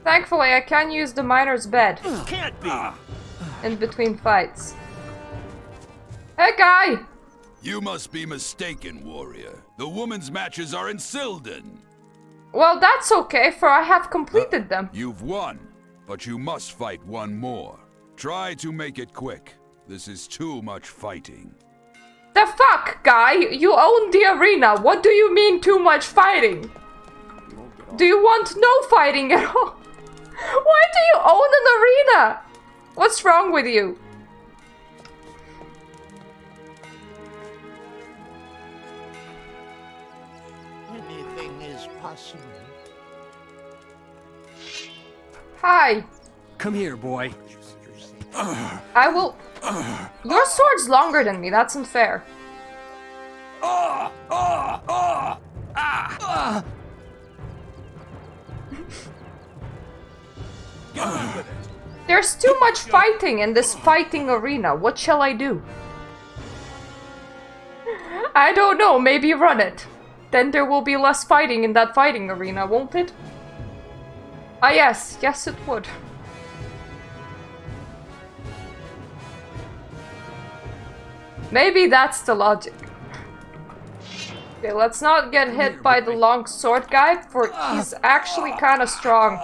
[SPEAKER 1] Thankfully, I can use the miner's bed.
[SPEAKER 11] Can't be.
[SPEAKER 1] In between fights. Hey, guy!
[SPEAKER 8] You must be mistaken, warrior. The women's matches are in Geldern.
[SPEAKER 1] Well, that's okay, for I have completed them.
[SPEAKER 8] You've won, but you must fight one more. Try to make it quick. This is too much fighting.
[SPEAKER 1] The fuck, guy? You own the arena. What do you mean too much fighting? Do you want no fighting at all? Why do you own an arena? What's wrong with you?
[SPEAKER 11] Anything is possible.
[SPEAKER 1] Hi.
[SPEAKER 18] Come here, boy.
[SPEAKER 1] I will... Your sword's longer than me, that's unfair. There's too much fighting in this fighting arena. What shall I do? I don't know, maybe run it. Then there will be less fighting in that fighting arena, won't it? Ah yes, yes it would. Maybe that's the logic. Okay, let's not get hit by the long sword guy, for he's actually kind of strong.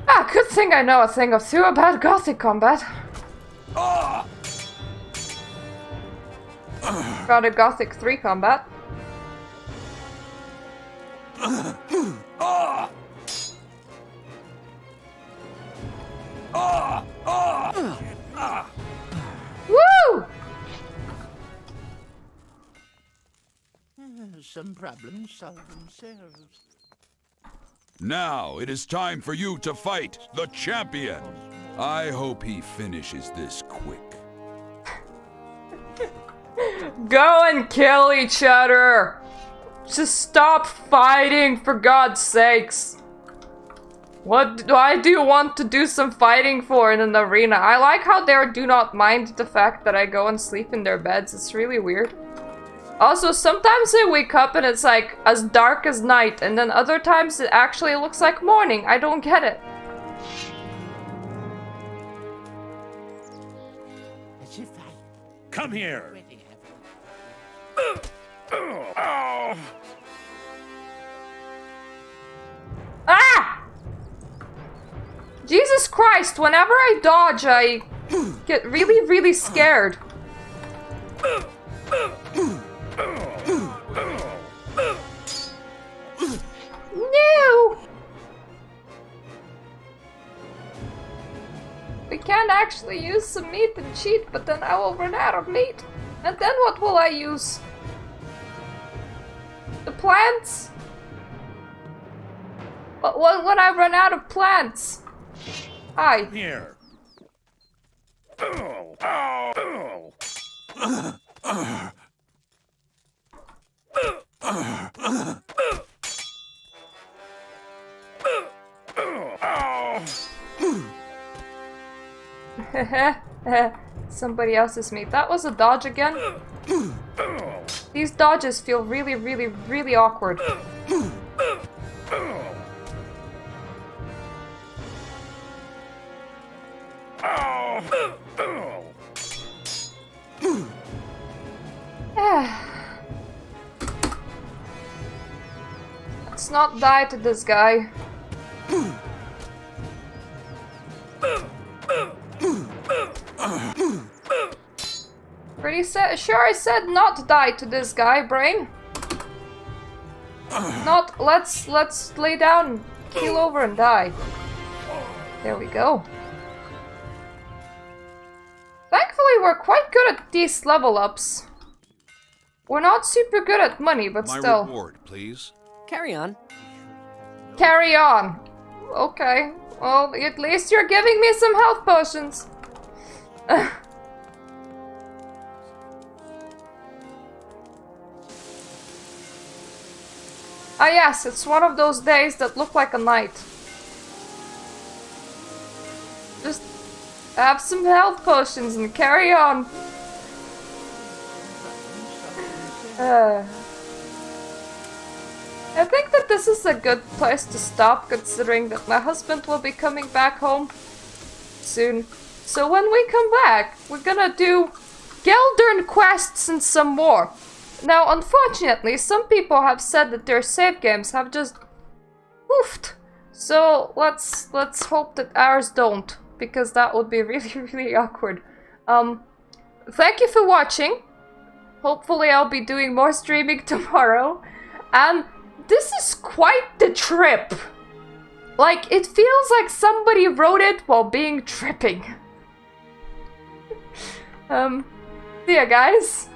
[SPEAKER 1] Ah, good thing I know a thing or two about Gothic combat. Got a Gothic 3 combat. Woo!
[SPEAKER 11] Some problems solve themselves.
[SPEAKER 8] Now it is time for you to fight the champion. I hope he finishes this quick.
[SPEAKER 1] Go and kill each other! Just stop fighting, for God's sakes! Why do you want to do some fighting for in an arena? I like how they do not mind the fact that I go and sleep in their beds. It's really weird. Also, sometimes I wake up and it's like as dark as night, and then other times it actually looks like morning. I don't get it.
[SPEAKER 12] Come here.
[SPEAKER 1] Ah! Jesus Christ, whenever I dodge, I get really, really scared. No! We can actually use some meat and cheat, but then I will run out of meat. And then what will I use? The plants? But when I run out of plants? Hi.
[SPEAKER 12] Here.
[SPEAKER 1] Somebody else's meat. That was a dodge again. These dodges feel really, really, really awkward. Let's not die to this guy. Pretty sure I said not die to this guy, brain. Not let's lay down, keel over and die. There we go. Thankfully, we're quite good at these level ups. We're not super good at money, but still.
[SPEAKER 3] My reward, please.
[SPEAKER 15] Carry on.
[SPEAKER 1] Carry on. Okay. Well, at least you're giving me some health potions. Ah yes, it's one of those days that look like a night. Just have some health potions and carry on. I think that this is a good place to stop, considering that my husband will be coming back home soon. So when we come back, we're gonna do Geldern quests and some more. Now, unfortunately, some people have said that their save games have just poofed. So let's hope that ours don't, because that would be really, really awkward. Thank you for watching. Hopefully I'll be doing more streaming tomorrow. And this is quite the trip. Like, it feels like somebody wrote it while being tripping. See ya, guys.